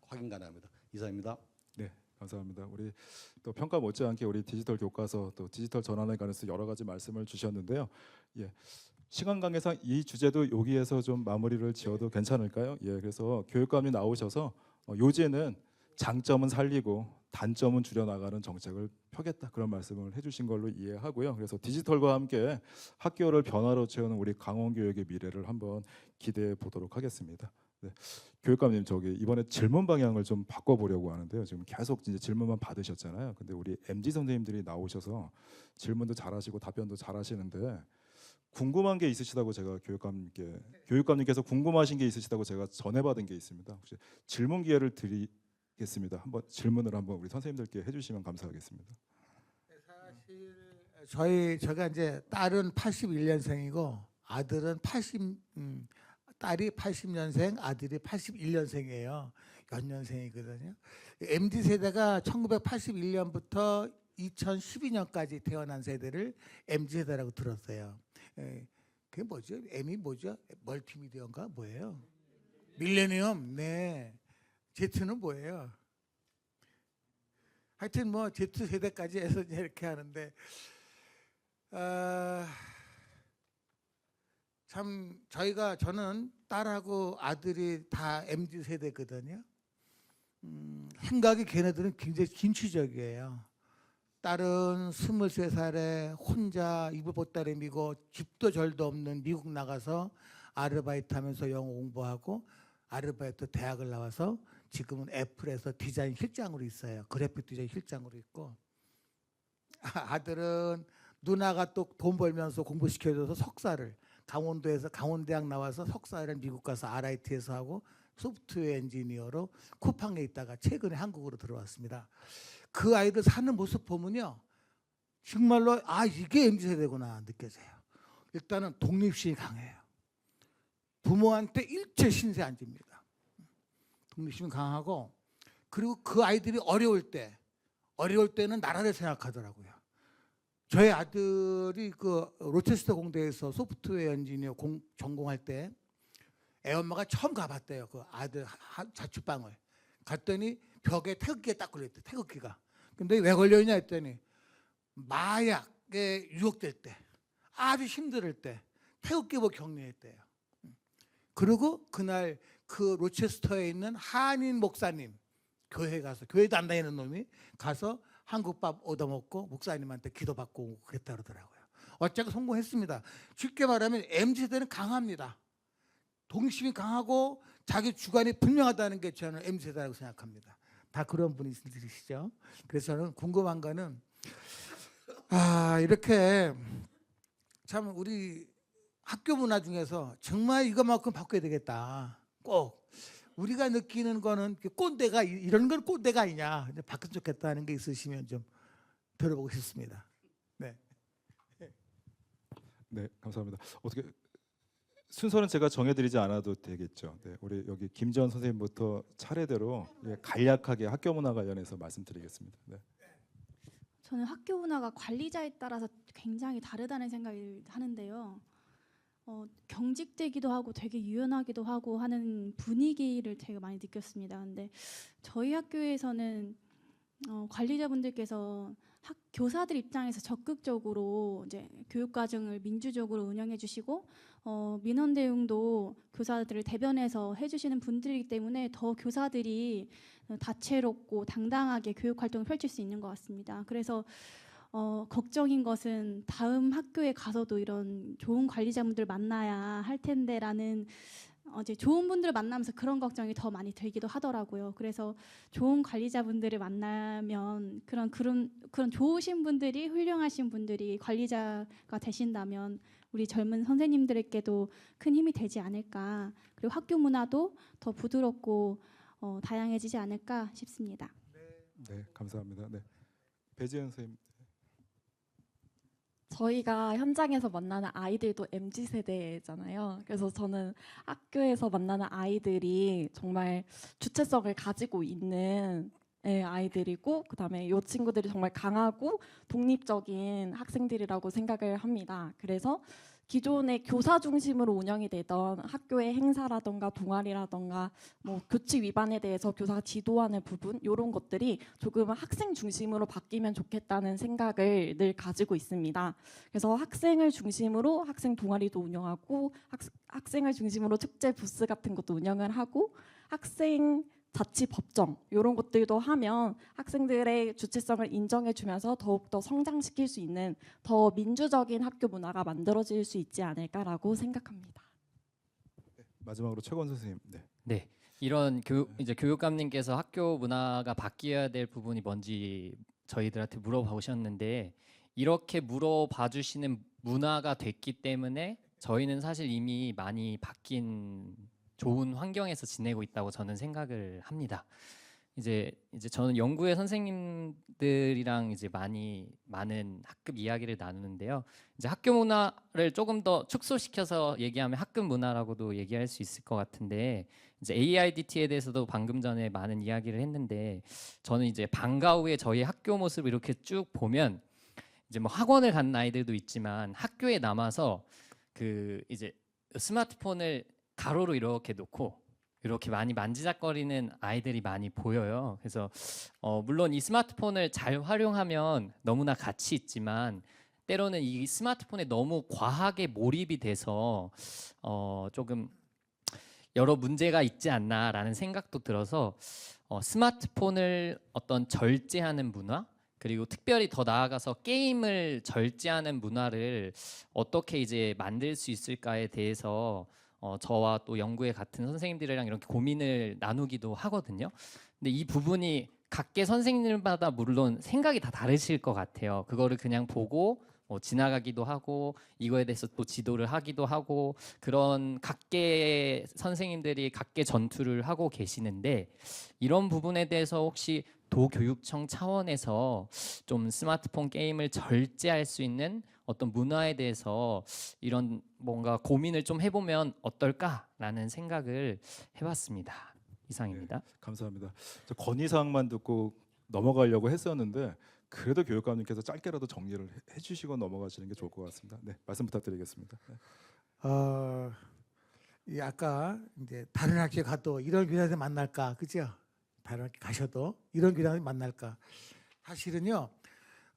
확인 가능합니다. 이상입니다. 네, 감사합니다. 우리 또 평가 못지않게 우리 디지털 교과서 또 디지털 전환에 관해서 여러 가지 말씀을 주셨는데요. 예. 시간 관계상 이 주제도 여기에서 좀 마무리를 지어도 괜찮을까요? 예, 그래서 교육감이 나오셔서 요제는 장점은 살리고 단점은 줄여나가는 정책을 펴겠다 그런 말씀을 해주신 걸로 이해하고요. 그래서 디지털과 함께 학교를 변화로 채우는 우리 강원교육의 미래를 한번 기대해 보도록 하겠습니다. 네. 교육감님 저기 이번에 질문 방향을 좀 바꿔보려고 하는데요. 지금 계속 이제 질문만 받으셨잖아요. 근데 우리 MZ 선생님들이 나오셔서 질문도 잘하시고 답변도 잘하시는데 궁금한 게 있으시다고 제가 교육감님께서 궁금하신 게 있으시다고 제가 전해받은 게 있습니다. 혹시 질문 기회를 드리겠습니다. 한번 질문을 한번 우리 선생님들께 해주시면 감사하겠습니다. 사실 제가 이제 딸은 81년생이고 아들은 딸이 80년생, 아들이 81년생이에요. 연년생이거든요. MZ 세대가 1981년부터 2012년까지 태어난 세대를 MZ 세대라고 들었어요. 그게 뭐죠? M이 뭐죠? 멀티미디어인가 뭐예요? 밀레니엄. 네. Z는 뭐예요? 하여튼 뭐 Z 세대까지 해서 이렇게 하는데 참 저는 딸하고 아들이 다 MZ 세대거든요. 생각이 걔네들은 굉장히 진취적이에요. 딸은 23살에 혼자 이불 보따리 미고 집도 절도 없는 미국 나가서 아르바이트 하면서 영어 공부하고 아르바이트 대학을 나와서 지금은 애플에서 디자인 실장으로 있어요. 그래픽 디자인 실장으로 있고, 아들은 누나가 또 돈 벌면서 공부시켜줘서 석사를 강원도에서 강원대학 나와서 석사를 미국 가서 RIT에서 하고 소프트웨어 엔지니어로 쿠팡에 있다가 최근에 한국으로 들어왔습니다. 그 아이들 사는 모습 보면요, 정말로 이게 MZ세대구나 느껴져요. 일단은 독립심이 강해요. 부모한테 일체 신세 안 집니다. 독립심이 강하고, 그리고 그 아이들이 어려울 때는 나라를 생각하더라고요. 저희 아들이 그 로체스터 공대에서 소프트웨어 엔지니어 전공할 때 애엄마가 처음 가봤대요. 그 아들 자취방을 갔더니 벽에 태극기가 딱 걸려있대. 태극기가. 근데 왜 걸려있냐 했더니 마약에 유혹될 때, 아주 힘들 때 태극기 보고 격려했대요. 그리고 그날 그 로체스터에 있는 한인 목사님 교회 가서, 교회도 안 다니는 놈이 가서 한국밥 얻어먹고 목사님한테 기도받고 오고 그랬다 그러더라고요. 어차피 성공했습니다. 쉽게 말하면 MZ세대는 강합니다. 독립심이 강하고 자기 주관이 분명하다는 게 저는 MZ세대라고 생각합니다. 다 그런 분이시죠. 그래서 저는 궁금한 거는 이렇게 참 우리 학교 문화 중에서 정말 이것만큼 바꿔야 되겠다. 꼭 우리가 느끼는 거는 꼰대가, 이런 건 꼰대가 아니냐, 바뀌었으면 좋겠다는 게 있으시면 좀 들어보고 싶습니다. 네. 네, 감사합니다. 어떻게 순서는 제가 정해드리지 않아도 되겠죠. 네, 우리 여기 김지원 선생님부터 차례대로 간략하게 학교 문화 관련해서 말씀드리겠습니다. 네. 저는 학교 문화가 관리자에 따라서 굉장히 다르다는 생각을 하는데요. 경직되기도 하고 되게 유연하기도 하고 하는 분위기를 되게 많이 느꼈습니다. 근데 저희 학교에서는 관리자분들께서 교사들 입장에서 적극적으로 이제 교육 과정을 민주적으로 운영해 주시고 민원 대응도 교사들을 대변해서 해주시는 분들이기 때문에 더 교사들이 다채롭고 당당하게 교육 활동을 펼칠 수 있는 것 같습니다. 그래서 걱정인 것은 다음 학교에 가서도 이런 좋은 관리자분들 만나야 할 텐데라는 이제 좋은 분들을 만나면서 그런 걱정이 더 많이 들기도 하더라고요. 그래서 좋은 관리자분들을 만나면 그런 좋으신 분들이, 훌륭하신 분들이 관리자가 되신다면 우리 젊은 선생님들에게도 큰 힘이 되지 않을까. 그리고 학교 문화도 더 부드럽고 다양해지지 않을까 싶습니다. 네, 감사합니다. 네, 배지은 선생님. 저희가 현장에서 만나는 아이들도 MZ 세대잖아요. 그래서 저는 학교에서 만나는 아이들이 정말 주체성을 가지고 있는 아이들이고, 그다음에 이 친구들이 정말 강하고 독립적인 학생들이라고 생각을 합니다. 그래서 기존의 교사 중심으로 운영이 되던 학교의 행사라던가 동아리라던가 뭐 교칙 위반에 대해서 교사가 지도하는 부분, 이런 것들이 조금 학생 중심으로 바뀌면 좋겠다는 생각을 늘 가지고 있습니다. 그래서 학생을 중심으로 학생 동아리도 운영하고 학생을 중심으로 축제 부스 같은 것도 운영을 하고 학생 자치 법정 이런 것들도 하면 학생들의 주체성을 인정해주면서 더욱더 성장시킬 수 있는 더 민주적인 학교 문화가 만들어질 수 있지 않을까라고 생각합니다. 네, 마지막으로 최권 선생님. 네. 네, 이런 이제 교육감님께서 학교 문화가 바뀌어야 될 부분이 뭔지 저희들한테 물어보셨는데, 이렇게 물어봐 주시는 문화가 됐기 때문에 저희는 사실 이미 많이 바뀐 좋은 환경에서 지내고 있다고 저는 생각을 합니다. 이제 저는 연구회 선생님들이랑 이제 많은 학급 이야기를 나누는데요. 이제 학교 문화를 조금 더 축소시켜서 얘기하면 학급 문화라고도 얘기할 수 있을 것 같은데, 이제 AIDT에 대해서도 방금 전에 많은 이야기를 했는데, 저는 이제 방과 후에 저희 학교 모습을 이렇게 쭉 보면 이제 뭐 학원을 간 아이들도 있지만 학교에 남아서 그 이제 스마트폰을 가로로 이렇게 놓고 이렇게 많이 만지작거리는 아이들이 많이 보여요. 그래서 물론 이 스마트폰을 잘 활용하면 너무나 가치 있지만 때로는 이 스마트폰에 너무 과하게 몰입이 돼서 조금 여러 문제가 있지 않나라는 생각도 들어서 스마트폰을 어떤 절제하는 문화, 그리고 특별히 더 나아가서 게임을 절제하는 문화를 어떻게 이제 만들 수 있을까에 대해서 저와 또 연구회 같은 선생님들이랑 이렇게 고민을 나누기도 하거든요. 근데 이 부분이 각계 선생님마다 물론 생각이 다 다르실 것 같아요. 그거를 그냥 보고 지나가기도 하고 이거에 대해서 또 지도를 하기도 하고 그런 각계 선생님들이 각계 전투를 하고 계시는데, 이런 부분에 대해서 혹시 도교육청 차원에서 좀 스마트폰 게임을 절제할 수 있는 어떤 문화에 대해서 이런 뭔가 고민을 좀 해보면 어떨까라는 생각을 해봤습니다. 이상입니다. 네, 감사합니다. 저 건의사항만 듣고 넘어가려고 했었는데 그래도 교육감님께서 짧게라도 정리를 해주시고 넘어가시는 게 좋을 것 같습니다. 네, 말씀 부탁드리겠습니다. 네. 이 아까 이제 다른 학교에 가도 이런 교장선생 만날까, 그죠? 다른 학교 가셔도 이런 교장선생 만날까? 사실은요.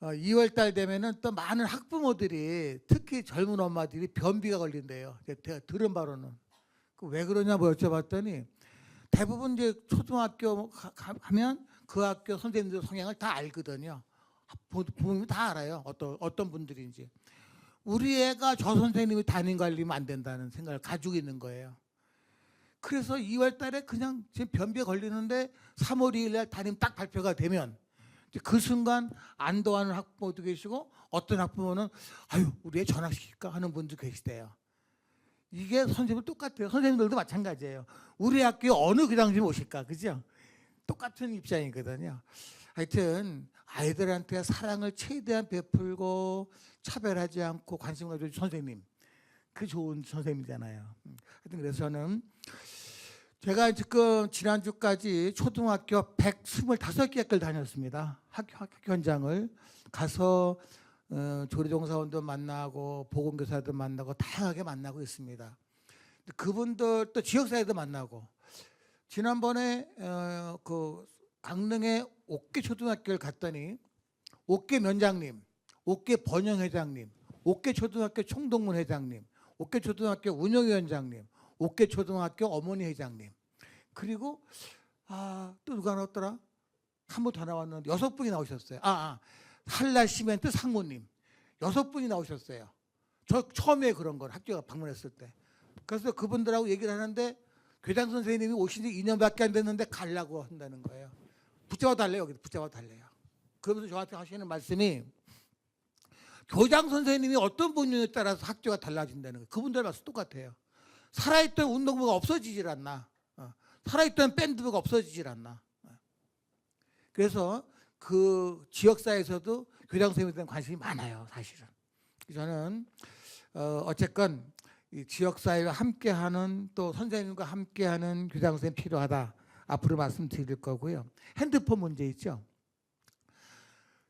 2월달 되면은 또 많은 학부모들이, 특히 젊은 엄마들이 변비가 걸린대요. 제가 들은 바로는. 왜 그러냐고 여쭤봤더니 대부분 이제 초등학교 가면 그 학교 선생님들 성향을 다 알거든요. 부모님이 다 알아요. 어떤 분들인지. 우리 애가 저 선생님이 담임 관리면 안 된다는 생각을 가지고 있는 거예요. 그래서 2월달에 그냥 지금 변비에 걸리는데 3월 2일날 담임 딱 발표가 되면 그 순간 안도하는 학부모도 계시고, 어떤 학부모는 아유 우리 애 전학시킬까 하는 분도 계시대요. 이게 선생님들 똑같아요. 선생님들도 마찬가지예요. 우리 학교에 어느 교장선생님 오실까, 그죠? 똑같은 입장이거든요. 하여튼 아이들한테 사랑을 최대한 베풀고 차별하지 않고 관심 가져준 선생님, 그 좋은 선생님이잖아요. 하여튼 그래서 저는 제가 지금 지난주까지 초등학교 125개 학교를 다녔습니다. 학교 현장을 가서 조리종사원도 만나고 보건교사도 만나고 다양하게 만나고 있습니다. 그분들 또 지역사회도 만나고, 지난번에 그 강릉의 옥계 초등학교를 갔더니 옥계 면장님, 옥계 번영회장님, 옥계 초등학교 총동문 회장님, 옥계 초등학교 운영위원장님, 옥계 초등학교 어머니 회장님, 그리고 또 누가 나왔더라? 한 분 더 나왔는데 6분이 나오셨어요. 한라 시멘트 상무님 6분이 나오셨어요. 저 처음에 그런 걸 학교가 방문했을 때. 그래서 그분들하고 얘기를 하는데 교장 선생님이 오신 지 2년밖에 안 됐는데 가려고 한다는 거예요. 붙잡아 달래요. 여기 붙잡아 달래요. 그러면서 저한테 하시는 말씀이 교장 선생님이 어떤 분에 따라서 학교가 달라진다는 거예요. 그분들 말씀 똑같아요. 살아있던 운동부가 없어지질 않나. 살아있던 밴드부가 없어지질 않나. 그래서 그 지역사회에서도 교장 선생님에 대한 관심이 많아요. 사실은. 저는 어쨌건 이 지역사회와 함께하는, 또 선생님과 함께하는 교장 선생님 필요하다. 앞으로 말씀드릴 거고요. 핸드폰 문제 있죠.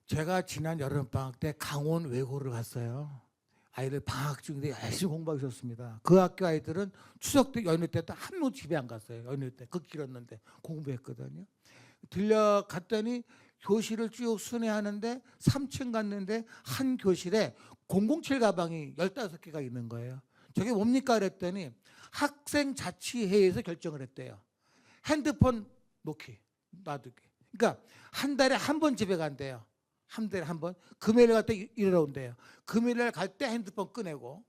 제가 지난 여름방학 때 강원 외고를 갔어요. 아이들 방학 중인데 열심히 공부하고 있었습니다. 그 학교 아이들은 추석 때, 연휴 때도 한 번 집에 안 갔어요. 연휴 때 극 길었는데 공부했거든요. 들려갔더니 교실을 쭉 순회하는데 3층 갔는데 한 교실에 007 가방이 15개가 있는 거예요. 저게 뭡니까 그랬더니 학생 자치회의에서 결정을 했대요. 핸드폰 놓기, 놔두기. 그러니까 한 달에 한 번 집에 간대요. 한 달에 한 번. 금요일에 갈 때 일하러 온대요. 금요일에 갈 때 핸드폰 꺼내고,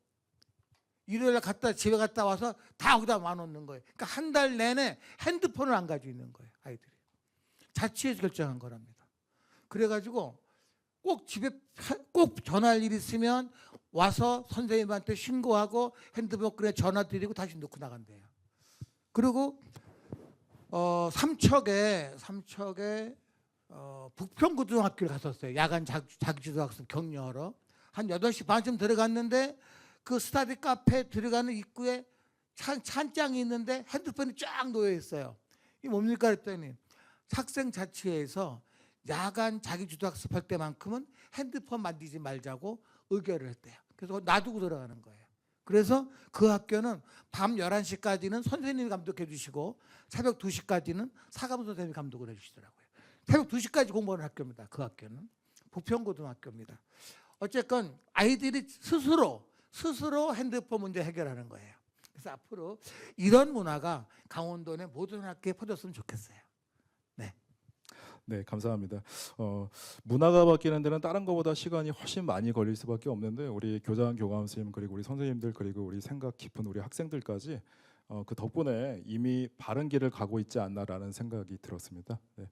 일요일에 갔다 집에 갔다 와서 다 거기다 놔놓는 거예요. 그러니까 한 달 내내 핸드폰을 안 가지고 있는 거예요. 아이들이. 자치회에서 결정한 거랍니다. 그래가지고 꼭 집에 꼭 전화할 일 있으면 와서 선생님한테 신고하고 핸드폰 꺼내 전화 드리고 다시 놓고 나간대요. 그리고 삼척에 북평고등학교를 갔었어요. 야간 자기주도 학습 격려하러. 한 8시 반쯤 들어갔는데 그 스터디 카페 들어가는 입구에 찬장이 있는데 핸드폰이 쫙 놓여 있어요. 이게 뭡니까 그랬더니 학생자치회에서 야간 자기주도 학습할 때만큼은 핸드폰 만지지 말자고 의결을 했대요. 그래서 놔두고 들어가는 거예요. 그래서 그 학교는 밤 11시까지는 선생님이 감독해 주시고 새벽 2시까지는 사감도 선생님이 감독을 해 주시더라고요. 새벽 2시까지 공부하는 학교입니다. 그 학교는 북평고등학교입니다. 어쨌건 아이들이 스스로 핸드폰 문제 해결하는 거예요. 그래서 앞으로 이런 문화가 강원도 내 모든 학교에 퍼졌으면 좋겠어요. 네, 감사합니다. 문화가 바뀌는 데는 다른 것보다 시간이 훨씬 많이 걸릴 수밖에 없는데 우리 교장, 교감 선생님 그리고 우리 선생님들 그리고 우리 생각 깊은 우리 학생들까지 그 덕분에 이미 바른 길을 가고 있지 않나라는 생각이 들었습니다. 네.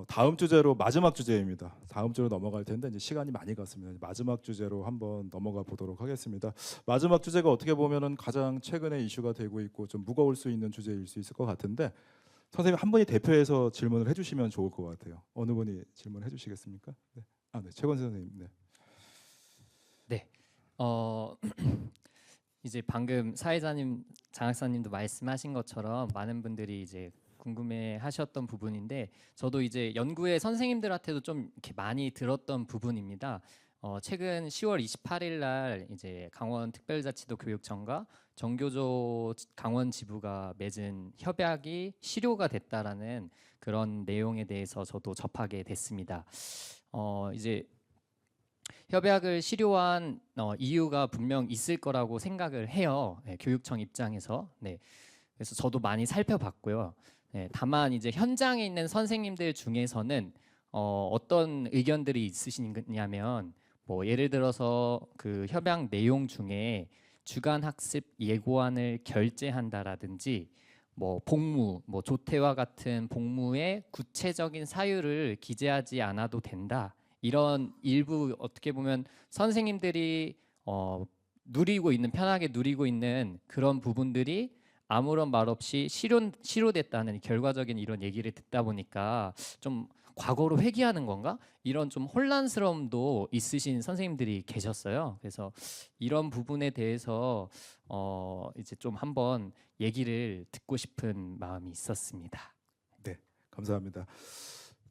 다음 주제로 마지막 주제입니다. 다음 주로 넘어갈 텐데 이제 시간이 많이 갔습니다. 마지막 주제로 한번 넘어가 보도록 하겠습니다. 마지막 주제가 어떻게 보면은 가장 최근에 이슈가 되고 있고 좀 무거울 수 있는 주제일 수 있을 것 같은데 선생님 한 분이 대표해서 질문을 해주시면 좋을 것 같아요. 어느 분이 질문해 주시겠습니까? 네. 네, 최건수 선생님. 네. 네. 이제 방금 사회자님, 장학사님도 말씀하신 것처럼 많은 분들이 이제 궁금해하셨던 부분인데 저도 이제 연구회 선생님들한테도 좀 이렇게 많이 들었던 부분입니다. 최근 10월 28일 날 이제 강원특별자치도 교육청과 정교조 강원 지부가 맺은 협약이 실효가 됐다라는 그런 내용에 대해서 저도 접하게 됐습니다. 이제 협약을 실효한 이유가 분명 있을 거라고 생각을 해요. 네, 교육청 입장에서. 네, 그래서 저도 많이 살펴봤고요. 네, 다만 이제 현장에 있는 선생님들 중에서는 어떤 의견들이 있으시냐면 뭐 예를 들어서 그 협약 내용 중에 주간 학습 예고안을 결제한다라든지 뭐 복무, 뭐 조퇴와 같은 복무의 구체적인 사유를 기재하지 않아도 된다. 이런 일부 어떻게 보면 선생님들이 누리고 있는 편하게 누리고 있는 그런 부분들이 아무런 말 없이 실효됐다는 결과적인 이런 얘기를 듣다 보니까 좀 과거로 회귀하는 건가? 이런 좀 혼란스러움도 있으신 선생님들이 계셨어요. 그래서 이런 부분에 대해서 이제 좀 한번 얘기를 듣고 싶은 마음이 있었습니다. 네, 감사합니다.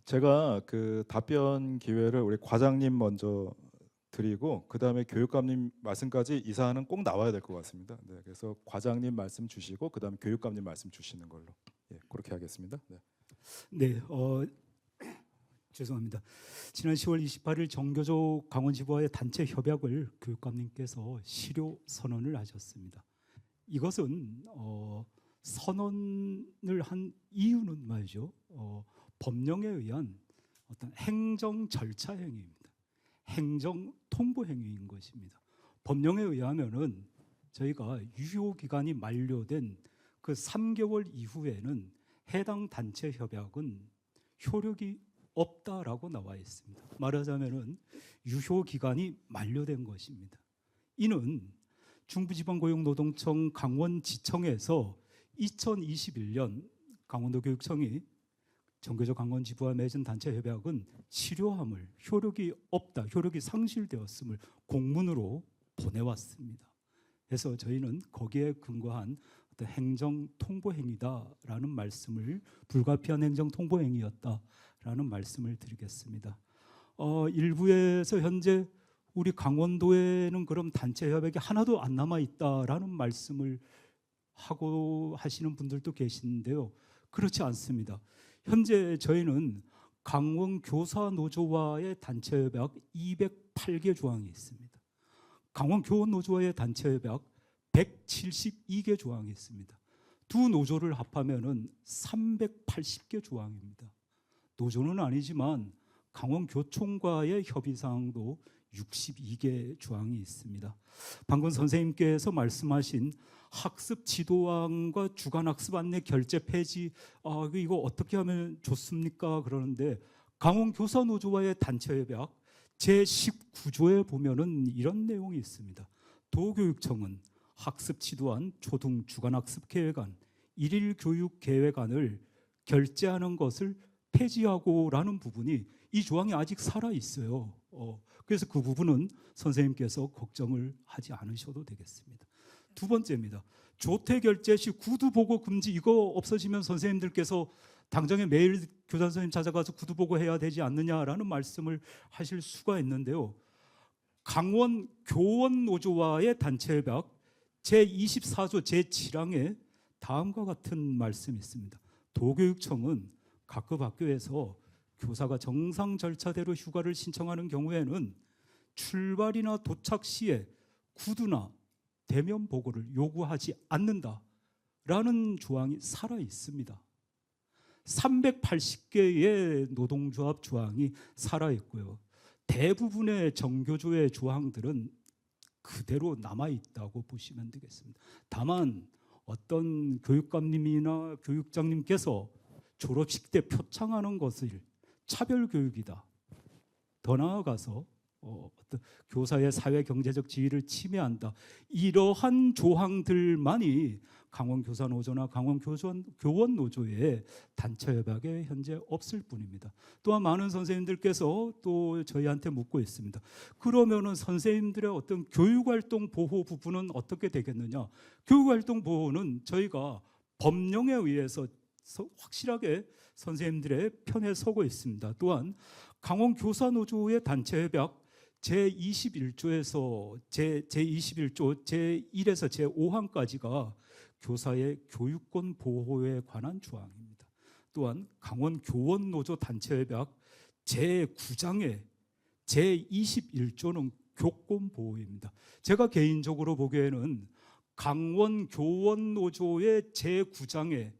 제가 그 답변 기회를 우리 과장님 먼저 드리고 그 다음에 교육감님 말씀까지 이 사안은 꼭 나와야 될 것 같습니다. 네, 그래서 과장님 말씀 주시고 그 다음에 교육감님 말씀 주시는 걸로 그렇게 하겠습니다. 네. 네, 죄송합니다. 지난 10월 28일 정교조 강원지부와의 단체 협약을 교육감님께서 실효 선언을 하셨습니다. 이것은 선언을 한 이유는 말이죠. 법령에 의한 어떤 행정 절차 행위입니다. 행정 통보 행위인 것입니다. 법령에 의하면은 저희가 유효 기간이 만료된 그 3개월 이후에는 해당 단체 협약은 효력이 없다라고 나와 있습니다. 말하자면은 유효 기간이 만료된 것입니다. 이는 중부지방고용노동청 강원지청에서 2021년 강원도 교육청이 정교조 강원지부와 맺은 단체 협약은 실효함을 효력이 없다, 효력이 상실되었음을 공문으로 보내왔습니다. 그래서 저희는 거기에 근거한 어떤 행정 통보 행위다라는 말씀을 불가피한 행정 통보 행위였다라는 말씀을 드리겠습니다. 일부에서 현재 우리 강원도에는 그럼 단체 협약이 하나도 안 남아 있다라는 말씀을 하고 하시는 분들도 계시는데요. 그렇지 않습니다. 현재 저희는 강원 교사 노조와의 단체 협약 208개 조항이 있습니다. 강원 교원 노조와의 단체 협약 172개 조항이 있습니다. 두 노조를 합하면은 380개 조항입니다. 노조는 아니지만 강원 교총과의 협의 사항도 62개 조항이 있습니다. 방금 선생님께서 말씀하신 학습 지도안과 주간 학습 안내 결제 폐지 이거 어떻게 하면 좋습니까? 그러는데 강원 교사 노조와의 단체 협약 제19조에 보면은 이런 내용이 있습니다. 도교육청은 학습 지도안, 초등 주간 학습 계획안, 일일 교육 계획안을 결제하는 것을 폐지하고라는 부분이 이 조항이 아직 살아 있어요. 그래서 그 부분은 선생님께서 걱정을 하지 않으셔도 되겠습니다. 두 번째입니다. 조퇴 결제 시 구두 보고 금지, 이거 없어지면 선생님들께서 당장에 매일 교장 선생님 찾아가서 구두 보고 해야 되지 않느냐라는 말씀을 하실 수가 있는데요. 강원 교원 노조와의 단체 협약 제24조 제7항에 다음과 같은 말씀이 있습니다. 도교육청은 각급 학교에서 교사가 정상 절차대로 휴가를 신청하는 경우에는 출발이나 도착 시에 구두나 대면 보고를 요구하지 않는다라는 조항이 살아 있습니다. 380개의 노동조합 조항이 살아 있고요. 대부분의 정교조의 조항들은 그대로 남아 있다고 보시면 되겠습니다. 다만 어떤 교육감님이나 교육장님께서 졸업식 때 표창하는 것을 차별 교육이다. 더 나아가서 어떤 교사의 사회 경제적 지위를 침해한다. 이러한 조항들만이 강원교사노조나 강원교원노조의 단체 협약에 현재 없을 뿐입니다. 또한 많은 선생님들께서 또 저희한테 묻고 있습니다. 그러면은 선생님들의 어떤 교육활동 보호 부분은 어떻게 되겠느냐? 교육활동 보호는 저희가 법령에 의해서 확실하게 선생님들의 편에 서고 있습니다. 또한 강원교사노조의 단체 협약 제21조에서 제21조 제1에서 제5항까지가 교사의 교육권 보호에 관한 조항입니다. 또한 강원교원노조 단체협약 제9장의 제21조는 교권 보호입니다. 제가 개인적으로 보기에는 강원교원노조의 제9장의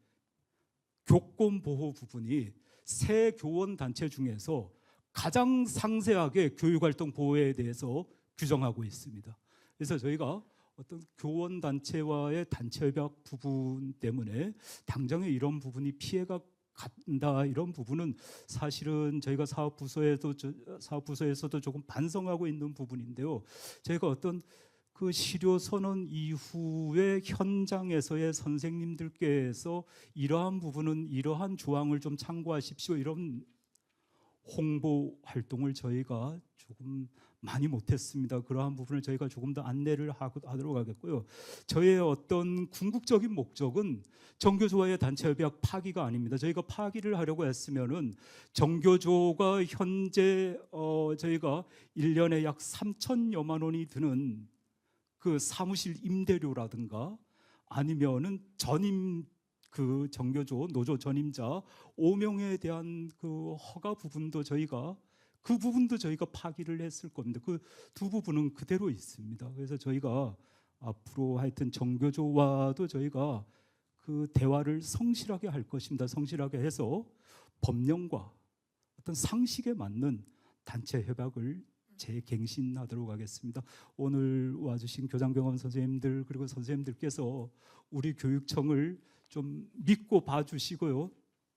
교권 보호 부분이 새 교원 단체 중에서 가장 상세하게 교육활동 보호에 대해서 규정하고 있습니다. 그래서 저희가 어떤 교원 단체와의 단체 협약 부분 때문에 당장에 이런 부분이 피해가 간다, 이런 부분은 사실은 저희가 사업부서에서도 조금 반성하고 있는 부분인데요. 저희가 어떤 그 실효 선언 이후에 현장에서의 선생님들께서 이러한 부분은 이러한 조항을 좀 참고하십시오, 이런 홍보 활동을 저희가 조금 많이 못했습니다. 그러한 부분을 저희가 조금 더 안내를 하도록 하겠고요. 저희의 어떤 궁극적인 목적은 정교조와의 단체 협약 파기가 아닙니다. 저희가 파기를 하려고 했으면은 정교조가 현재 저희가 1년에 약 3천여만 원이 드는 그 사무실 임대료라든가 아니면은 전임 그 정교조 노조 전임자 5명에 대한 그 허가 부분도 저희가 파기를 했을 겁니다. 그 두 부분은 그대로 있습니다. 그래서 저희가 앞으로 하여튼 정교조와도 저희가 그 대화를 성실하게 할 것입니다. 성실하게 해서 법령과 어떤 상식에 맞는 단체 협약을 재갱신하도록 하겠습니다. 오늘 와주신 교장병원 선생님들 그리고 선생님들께서 우리 교육청을 좀 믿고 봐주시고요.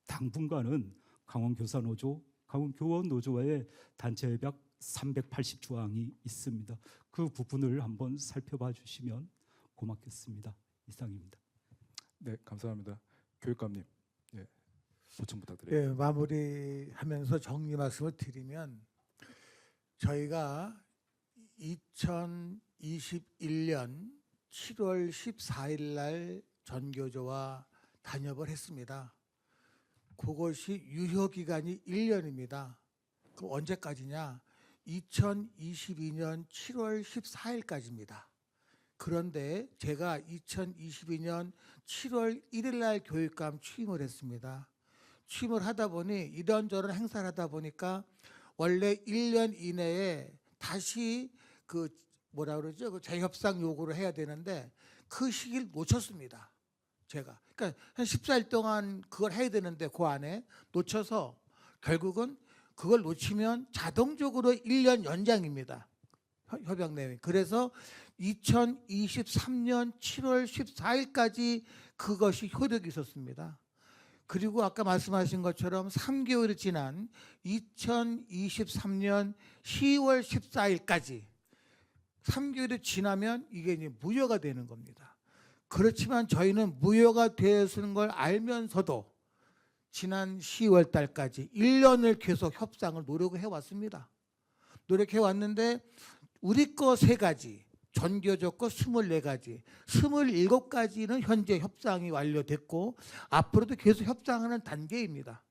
당분간은 강원교사노조, 강원교원노조와의 단체 협약 380조항이 있습니다. 그 부분을 한번 살펴봐 주시면 고맙겠습니다. 이상입니다. 네, 감사합니다. 교육감님, 보충 부탁드립니다. 마무리하면서 정리 말씀을 드리면 저희가 2021년 7월 14일 날 전교조와 단협을 했습니다. 그것이 유효 기간이 1년입니다. 그럼 언제까지냐? 2022년 7월 14일까지입니다. 그런데 제가 2022년 7월 1일 날 교육감 취임을 했습니다. 취임을 하다 보니 이런저런 행사를 하다 보니까 원래 1년 이내에 다시 그 재협상 요구를 해야 되는데 그 시기를 놓쳤습니다. 제가. 그러니까 한 14일 동안 그걸 해야 되는데 그 안에 놓쳐서 결국은 그걸 놓치면 자동적으로 1년 연장입니다. 협약 내용이. 그래서 2023년 7월 14일까지 그것이 효력이 있었습니다. 그리고 아까 말씀하신 것처럼 3개월이 지난 2023년 10월 14일까지 3개월이 지나면 이게 이제 무효가 되는 겁니다. 그렇지만 저희는 무효가 되는 걸 알면서도 지난 10월 달까지 1년을 계속 협상을 노력해 왔습니다. 노력해 왔는데 우리 거 3가지, 전교조 거 24가지, 27가지는 현재 협상이 완료됐고 앞으로도 계속 협상하는 단계입니다.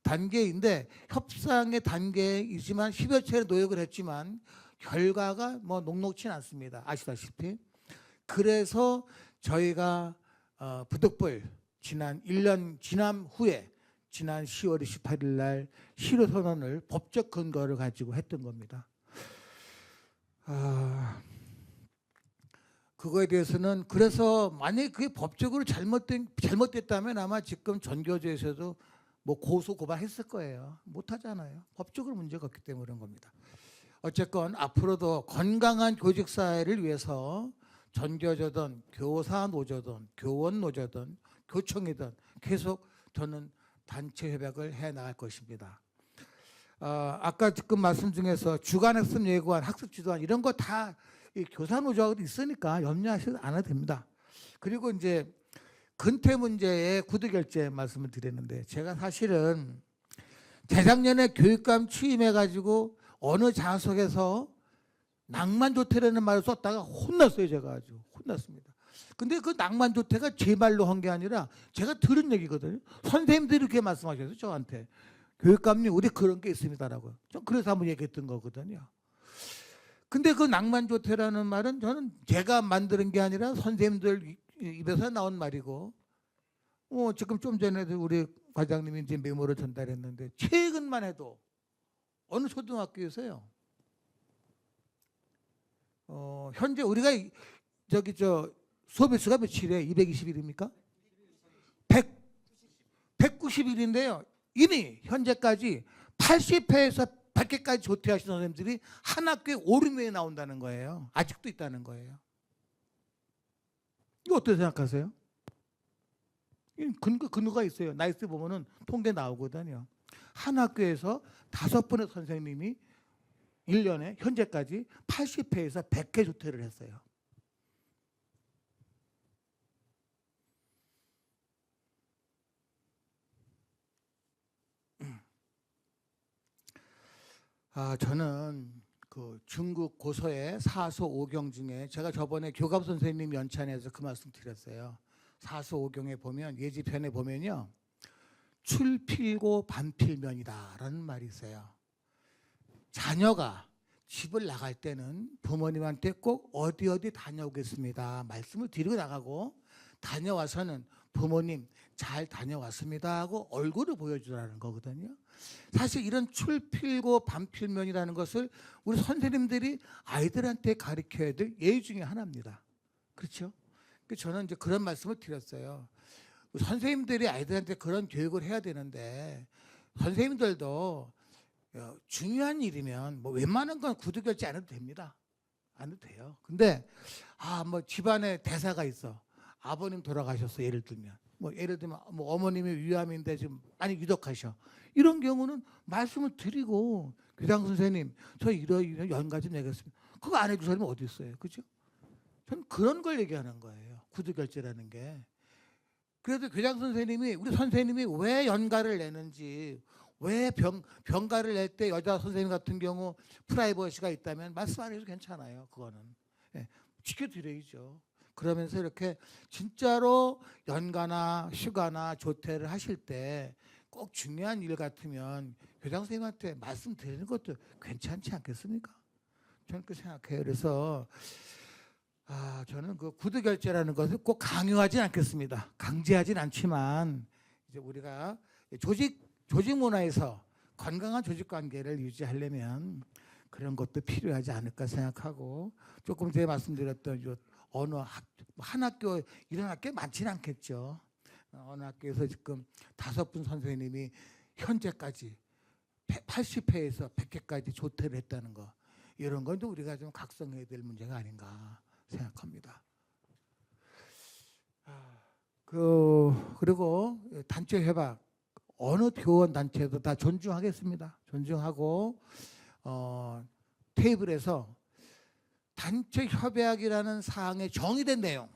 단계인데 협상의 단계이지만 10여 차례 노력을 했지만 결과가 뭐 녹록치는 않습니다. 아시다시피. 그래서 저희가 부득불 지난 1년 지난 후에 지난 10월 28일 날 실효 선언을 법적 근거를 가지고 했던 겁니다. 그거에 대해서는 그래서 만약에 그게 법적으로 잘못됐다면 아마 지금 전교조에서도 뭐 고소 고발했을 거예요. 못하잖아요. 법적으로 문제가 없기 때문에 그런 겁니다. 어쨌건 앞으로도 건강한 교직 사회를 위해서 전교조든 교사 노조든 교원 노조든 교총이든 계속 저는 단체 협약을 해 나갈 것입니다. 아까 지금 말씀 중에서 주간학습 예고안, 학습 지도안 이런 거 다 교사 노조하고 있으니까 염려하셔도 안 해도 됩니다. 그리고 이제 근태 문제의 구두 결제 말씀을 드렸는데 제가 사실은 재작년에 교육감 취임해가지고 어느 자석에서 낭만조퇴라는 말을 썼다가 혼났어요. 제가 아주 혼났습니다. 근데 그 낭만조퇴가 제 말로 한 게 아니라 제가 들은 얘기거든요. 선생님들이 그렇게 말씀하셨어요. 저한테. 교육감님 우리 그런 게 있습니다라고. 좀 그래서 한번 얘기했던 거거든요. 근데 그 낭만조퇴라는 말은 저는 제가 만드는 게 아니라 선생님들 입에서 나온 말이고 지금 좀 전에도 우리 과장님이 이제 메모를 전달했는데 최근만 해도 어느 초등학교에서요. 현재 우리가 수업 일수가 며칠이에요? 220일입니까? 190일인데요. 이미 현재까지 80회에서 100회까지 조퇴하신 선생님들이 한 학교에 5, 6명이 나온다는 거예요. 아직도 있다는 거예요. 이거 어떻게 생각하세요? 근거가 있어요. 나이스 보면은 통계 나오거든요. 한 학교에서 5분의 선생님이 1년에 현재까지 80회에서 100회 조퇴를 했어요. 저는 그 중국 고서의 사서오경 중에 제가 저번에 교감 선생님 연찬에서 그 말씀 드렸어요. 사서오경에 보면 예지편에 보면요. 출필고 반필면이다라는 말이 있어요. 자녀가 집을 나갈 때는 부모님한테 꼭 어디 다녀오겠습니다 말씀을 드리고 나가고 다녀와서는 부모님 잘 다녀왔습니다 하고 얼굴을 보여주라는 거거든요. 사실 이런 출필고 반필면이라는 것을 우리 선생님들이 아이들한테 가르쳐야 될 예의 중에 하나입니다. 그렇죠? 저는 이제 그런 말씀을 드렸어요. 선생님들이 아이들한테 그런 교육을 해야 되는데 선생님들도 중요한 일이면 뭐 웬만한 건 구두 결제 안 해도 됩니다. 안 해도 돼요. 근데 뭐 집안에 대사가 있어. 아버님 돌아가셨어. 예를 들면 예를 들면 어머님이 위암인데 지금 많이 유독하셔. 이런 경우는 말씀을 드리고 교장 선생님 저 이런 연가 좀 내겠습니다. 그거 안 해줄 사람이 어디 있어요. 그죠? 저는 그런 걸 얘기하는 거예요. 구두 결제라는 게. 그래도 교장 선생님이 우리 선생님이 왜 연가를 내는지 왜 병가를 낼 때 여자 선생님 같은 경우 프라이버시가 있다면 말씀 안 해도 괜찮아요. 그거는 지켜드려야죠. 그러면서 이렇게 진짜로 연가나 휴가나 조퇴를 하실 때 꼭 중요한 일 같으면 교장 선생님한테 말씀드리는 것도 괜찮지 않겠습니까? 저는 그렇게 생각해요. 그래서 저는 그 구두 결제라는 것을 꼭 강요하진 않겠습니다. 강제하진 않지만 이제 우리가 조직 문화에서 건강한 조직 관계를 유지하려면 그런 것도 필요하지 않을까 생각하고 조금 전에 말씀드렸던 어느 한 학교 이런 학교 많지는 않겠죠. 어느 학교에서 지금 5분 선생님이 현재까지 80회에서 100회까지 조퇴를 했다는 거 이런 건 우리가 좀 각성해야 될 문제가 아닌가 생각합니다. 그리고 단체 협약 어느 교원 단체도 다 존중하겠습니다. 존중하고 테이블에서 단체 협약이라는 사항에 정의된 내용,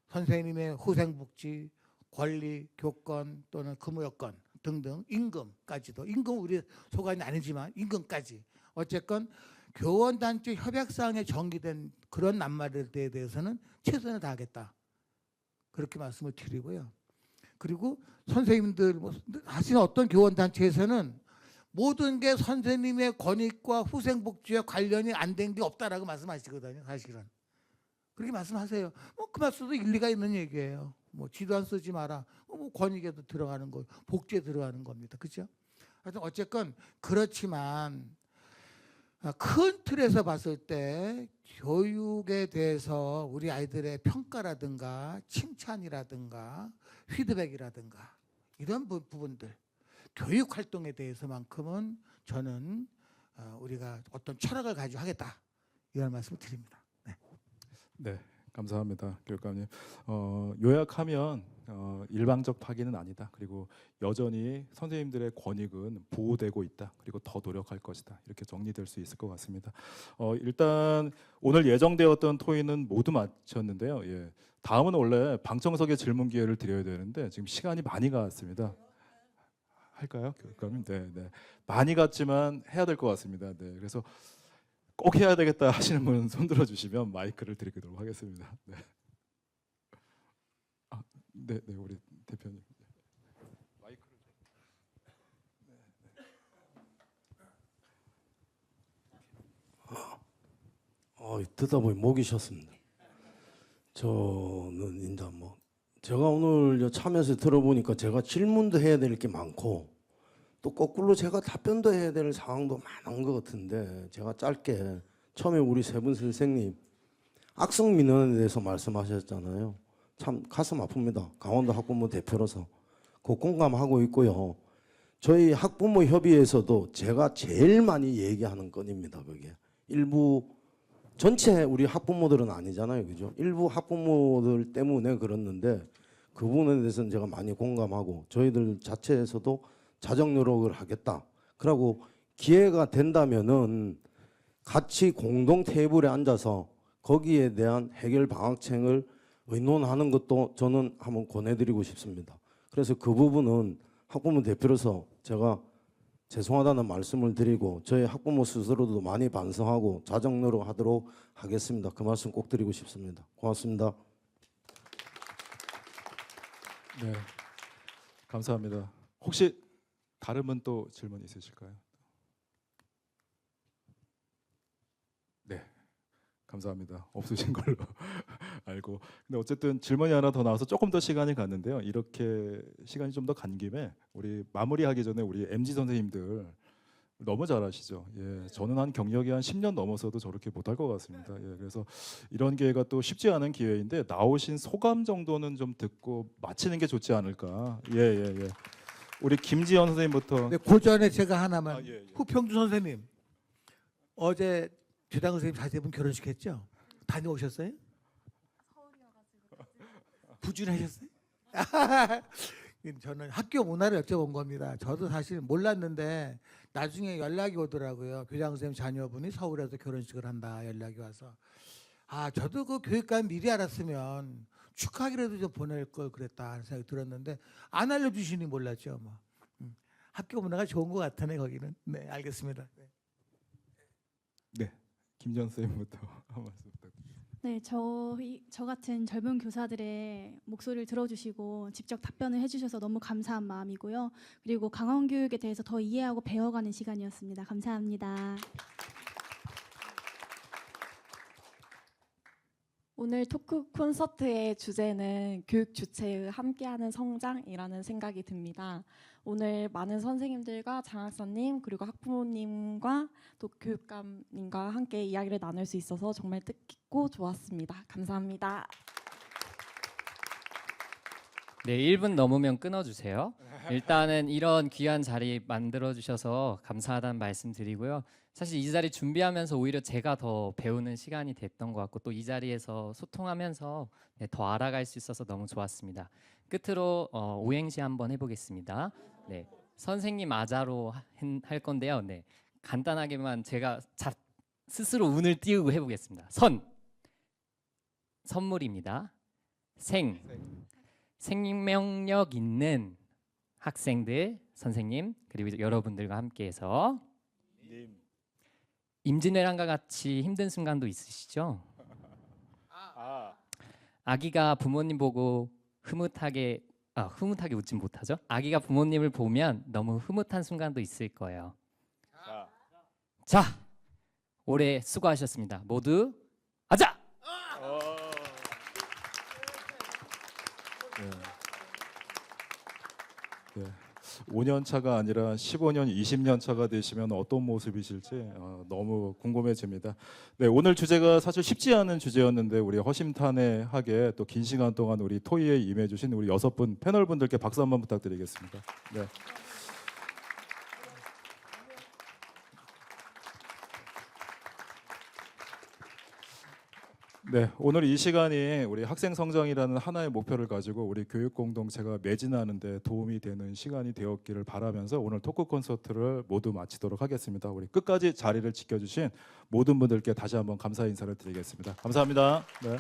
선생님의 후생복지, 권리, 교권 또는 근무 여건 등등 임금까지도 임금 우리 소관이 아니지만 임금까지 어쨌건 교원단체 협약사항에 정기된 그런 낱말들에 대해서는 최선을 다하겠다. 그렇게 말씀을 드리고요. 그리고 선생님들 뭐 하시는 어떤 교원단체에서는 모든 게 선생님의 권익과 후생복지와 관련이 안 된 게 없다라고 말씀하시거든요. 사실은. 그렇게 말씀하세요. 뭐 그 말씀도 일리가 있는 얘기예요. 뭐 지도안 쓰지 마라. 뭐 권익에도 들어가는 거, 복지에 들어가는 겁니다. 그렇죠? 하여튼 어쨌건 그렇지만 큰 틀에서 봤을 때 교육에 대해서 우리 아이들의 평가라든가 칭찬이라든가 피드백이라든가 이런 부분들 교육 활동에 대해서만큼은 저는 우리가 어떤 철학을 가지고 하겠다 이런 말씀을 드립니다. 네. 네, 감사합니다, 교육감님. 요약하면 일방적 파기는 아니다. 그리고 여전히 선생님들의 권익은 보호되고 있다. 그리고 더 노력할 것이다. 이렇게 정리될 수 있을 것 같습니다. 일단 오늘 예정되었던 토의는 모두 마쳤는데요. 예, 다음은 원래 방청석에 질문 기회를 드려야 되는데 지금 시간이 많이 갔습니다. 할까요, 교육감님? 네, 네. 많이 갔지만 해야 될 것 같습니다. 네, 그래서 꼭 해야 되겠다 하시는 분은 손 들어주시면 마이크를 드리도록 하겠습니다. 네, 네, 네, 우리 대표님. 마이크를 듣다 보니 목이 쉬었습니다. 저는 이제 뭐 제가 오늘 참여해서 들어보니까 제가 질문도 해야 될 게 많고 또 거꾸로 제가 답변도 해야 될 상황도 많은 것 같은데 제가 짧게 처음에 우리 세 분 선생님 악성 민원에 대해서 말씀하셨잖아요. 참 가슴 아픕니다. 강원도 학부모 대표로서 그 공감하고 있고요. 저희 학부모 협의회에서도 제가 제일 많이 얘기하는 건입니다. 그게 일부 전체 우리 학부모들은 아니잖아요, 그죠? 일부 학부모들 때문에 그렇는데 그 부분에 대해서는 제가 많이 공감하고 저희들 자체에서도 자정 노력을 하겠다. 그러고 기회가 된다면은 같이 공동 테이블에 앉아서 거기에 대한 해결 방안책을 의논하는 것도 저는 한번 권해드리고 싶습니다. 그래서 그 부분은 학부모 대표로서 제가 죄송하다는 말씀을 드리고 저희 학부모 스스로도 많이 반성하고 자정 노력하도록 하겠습니다. 그 말씀 꼭 드리고 싶습니다. 고맙습니다. 네, 감사합니다. 혹시 다른 분 또 질문 있으실까요? 네, 감사합니다. 없으신 걸로 알고. 근데 어쨌든 질문이 하나 더 나와서 조금 더 시간이 갔는데요. 이렇게 시간이 좀 더 간 김에 우리 마무리하기 전에 우리 MZ 선생님들 너무 잘하시죠. 예, 저는 한 경력이 한 10년 넘어서도 저렇게 못할 것 같습니다. 예, 그래서 이런 기회가 또 쉽지 않은 기회인데 나오신 소감 정도는 좀 듣고 마치는 게 좋지 않을까. 예, 예, 예. 우리 김지현 선생님부터. 네, 그 전에 제가 하나만 예, 예. 후평주 선생님 어제 주당 선생님 자제분 결혼식 했죠? 다녀오셨어요? 부준하셨어요? 저는 학교 문화를 여쭤본 겁니다. 저도 사실 몰랐는데 나중에 연락이 오더라고요. 교장 선생님 자녀분이 서울에서 결혼식을 한다 연락이 와서 저도 그 교육감 미리 알았으면 축하기라도 좀 보낼 걸 그랬다 하는 생각이 들었는데 안 알려주시니 몰랐죠. 뭐. 학교 문화가 좋은 것 같으네 거기는. 네, 알겠습니다. 네, 김지현 선생님부터 한 말씀 부탁드립니다. 네, 저 같은 젊은 교사들의 목소리를 들어주시고 직접 답변을 해주셔서 너무 감사한 마음이고요. 그리고 강원교육에 대해서 더 이해하고 배워가는 시간이었습니다. 감사합니다. 오늘 토크 콘서트의 주제는 교육 주체의 함께하는 성장이라는 생각이 듭니다. 오늘 많은 선생님들과 장학사님 그리고 학부모님과 또 교육감님과 함께 이야기를 나눌 수 있어서 정말 뜻깊고 좋았습니다. 감사합니다. 네, 1분 넘으면 끊어주세요. 일단은 이런 귀한 자리 만들어주셔서 감사하다는 말씀 드리고요. 사실 이 자리 준비하면서 오히려 제가 더 배우는 시간이 됐던 것 같고 또 이 자리에서 소통하면서 더 알아갈 수 있어서 너무 좋았습니다. 끝으로 오행시 한번 해보겠습니다. 네, 선생님 아자로 할 건데요. 네, 간단하게만 제가 스스로 운을 띄우고 해보겠습니다. 선물입니다. 생명력 있는 학생들 선생님 그리고 여러분들과 함께해서 임진왜란과 같이 힘든 순간도 있으시죠? 아기가 부모님 보고 흐뭇하게 웃진 못하죠. 아기가 부모님을 보면 너무 흐뭇한 순간도 있을 거예요. 자, 올해 수고하셨습니다. 모두 아자! 네. 5년 차가 아니라 15년, 20년 차가 되시면 어떤 모습이실지 너무 궁금해집니다. 네, 오늘 주제가 사실 쉽지 않은 주제였는데 우리 허심탄회하게 또 긴 시간 동안 우리 토의에 임해주신 우리 6분 패널 분들께 박수 한번 부탁드리겠습니다. 네. 네, 오늘 이 시간이 우리 학생 성장이라는 하나의 목표를 가지고 우리 교육 공동체가 매진하는 데 도움이 되는 시간이 되었기를 바라면서 오늘 토크 콘서트를 모두 마치도록 하겠습니다. 우리 끝까지 자리를 지켜주신 모든 분들께 다시 한번 감사 인사를 드리겠습니다. 감사합니다. 네.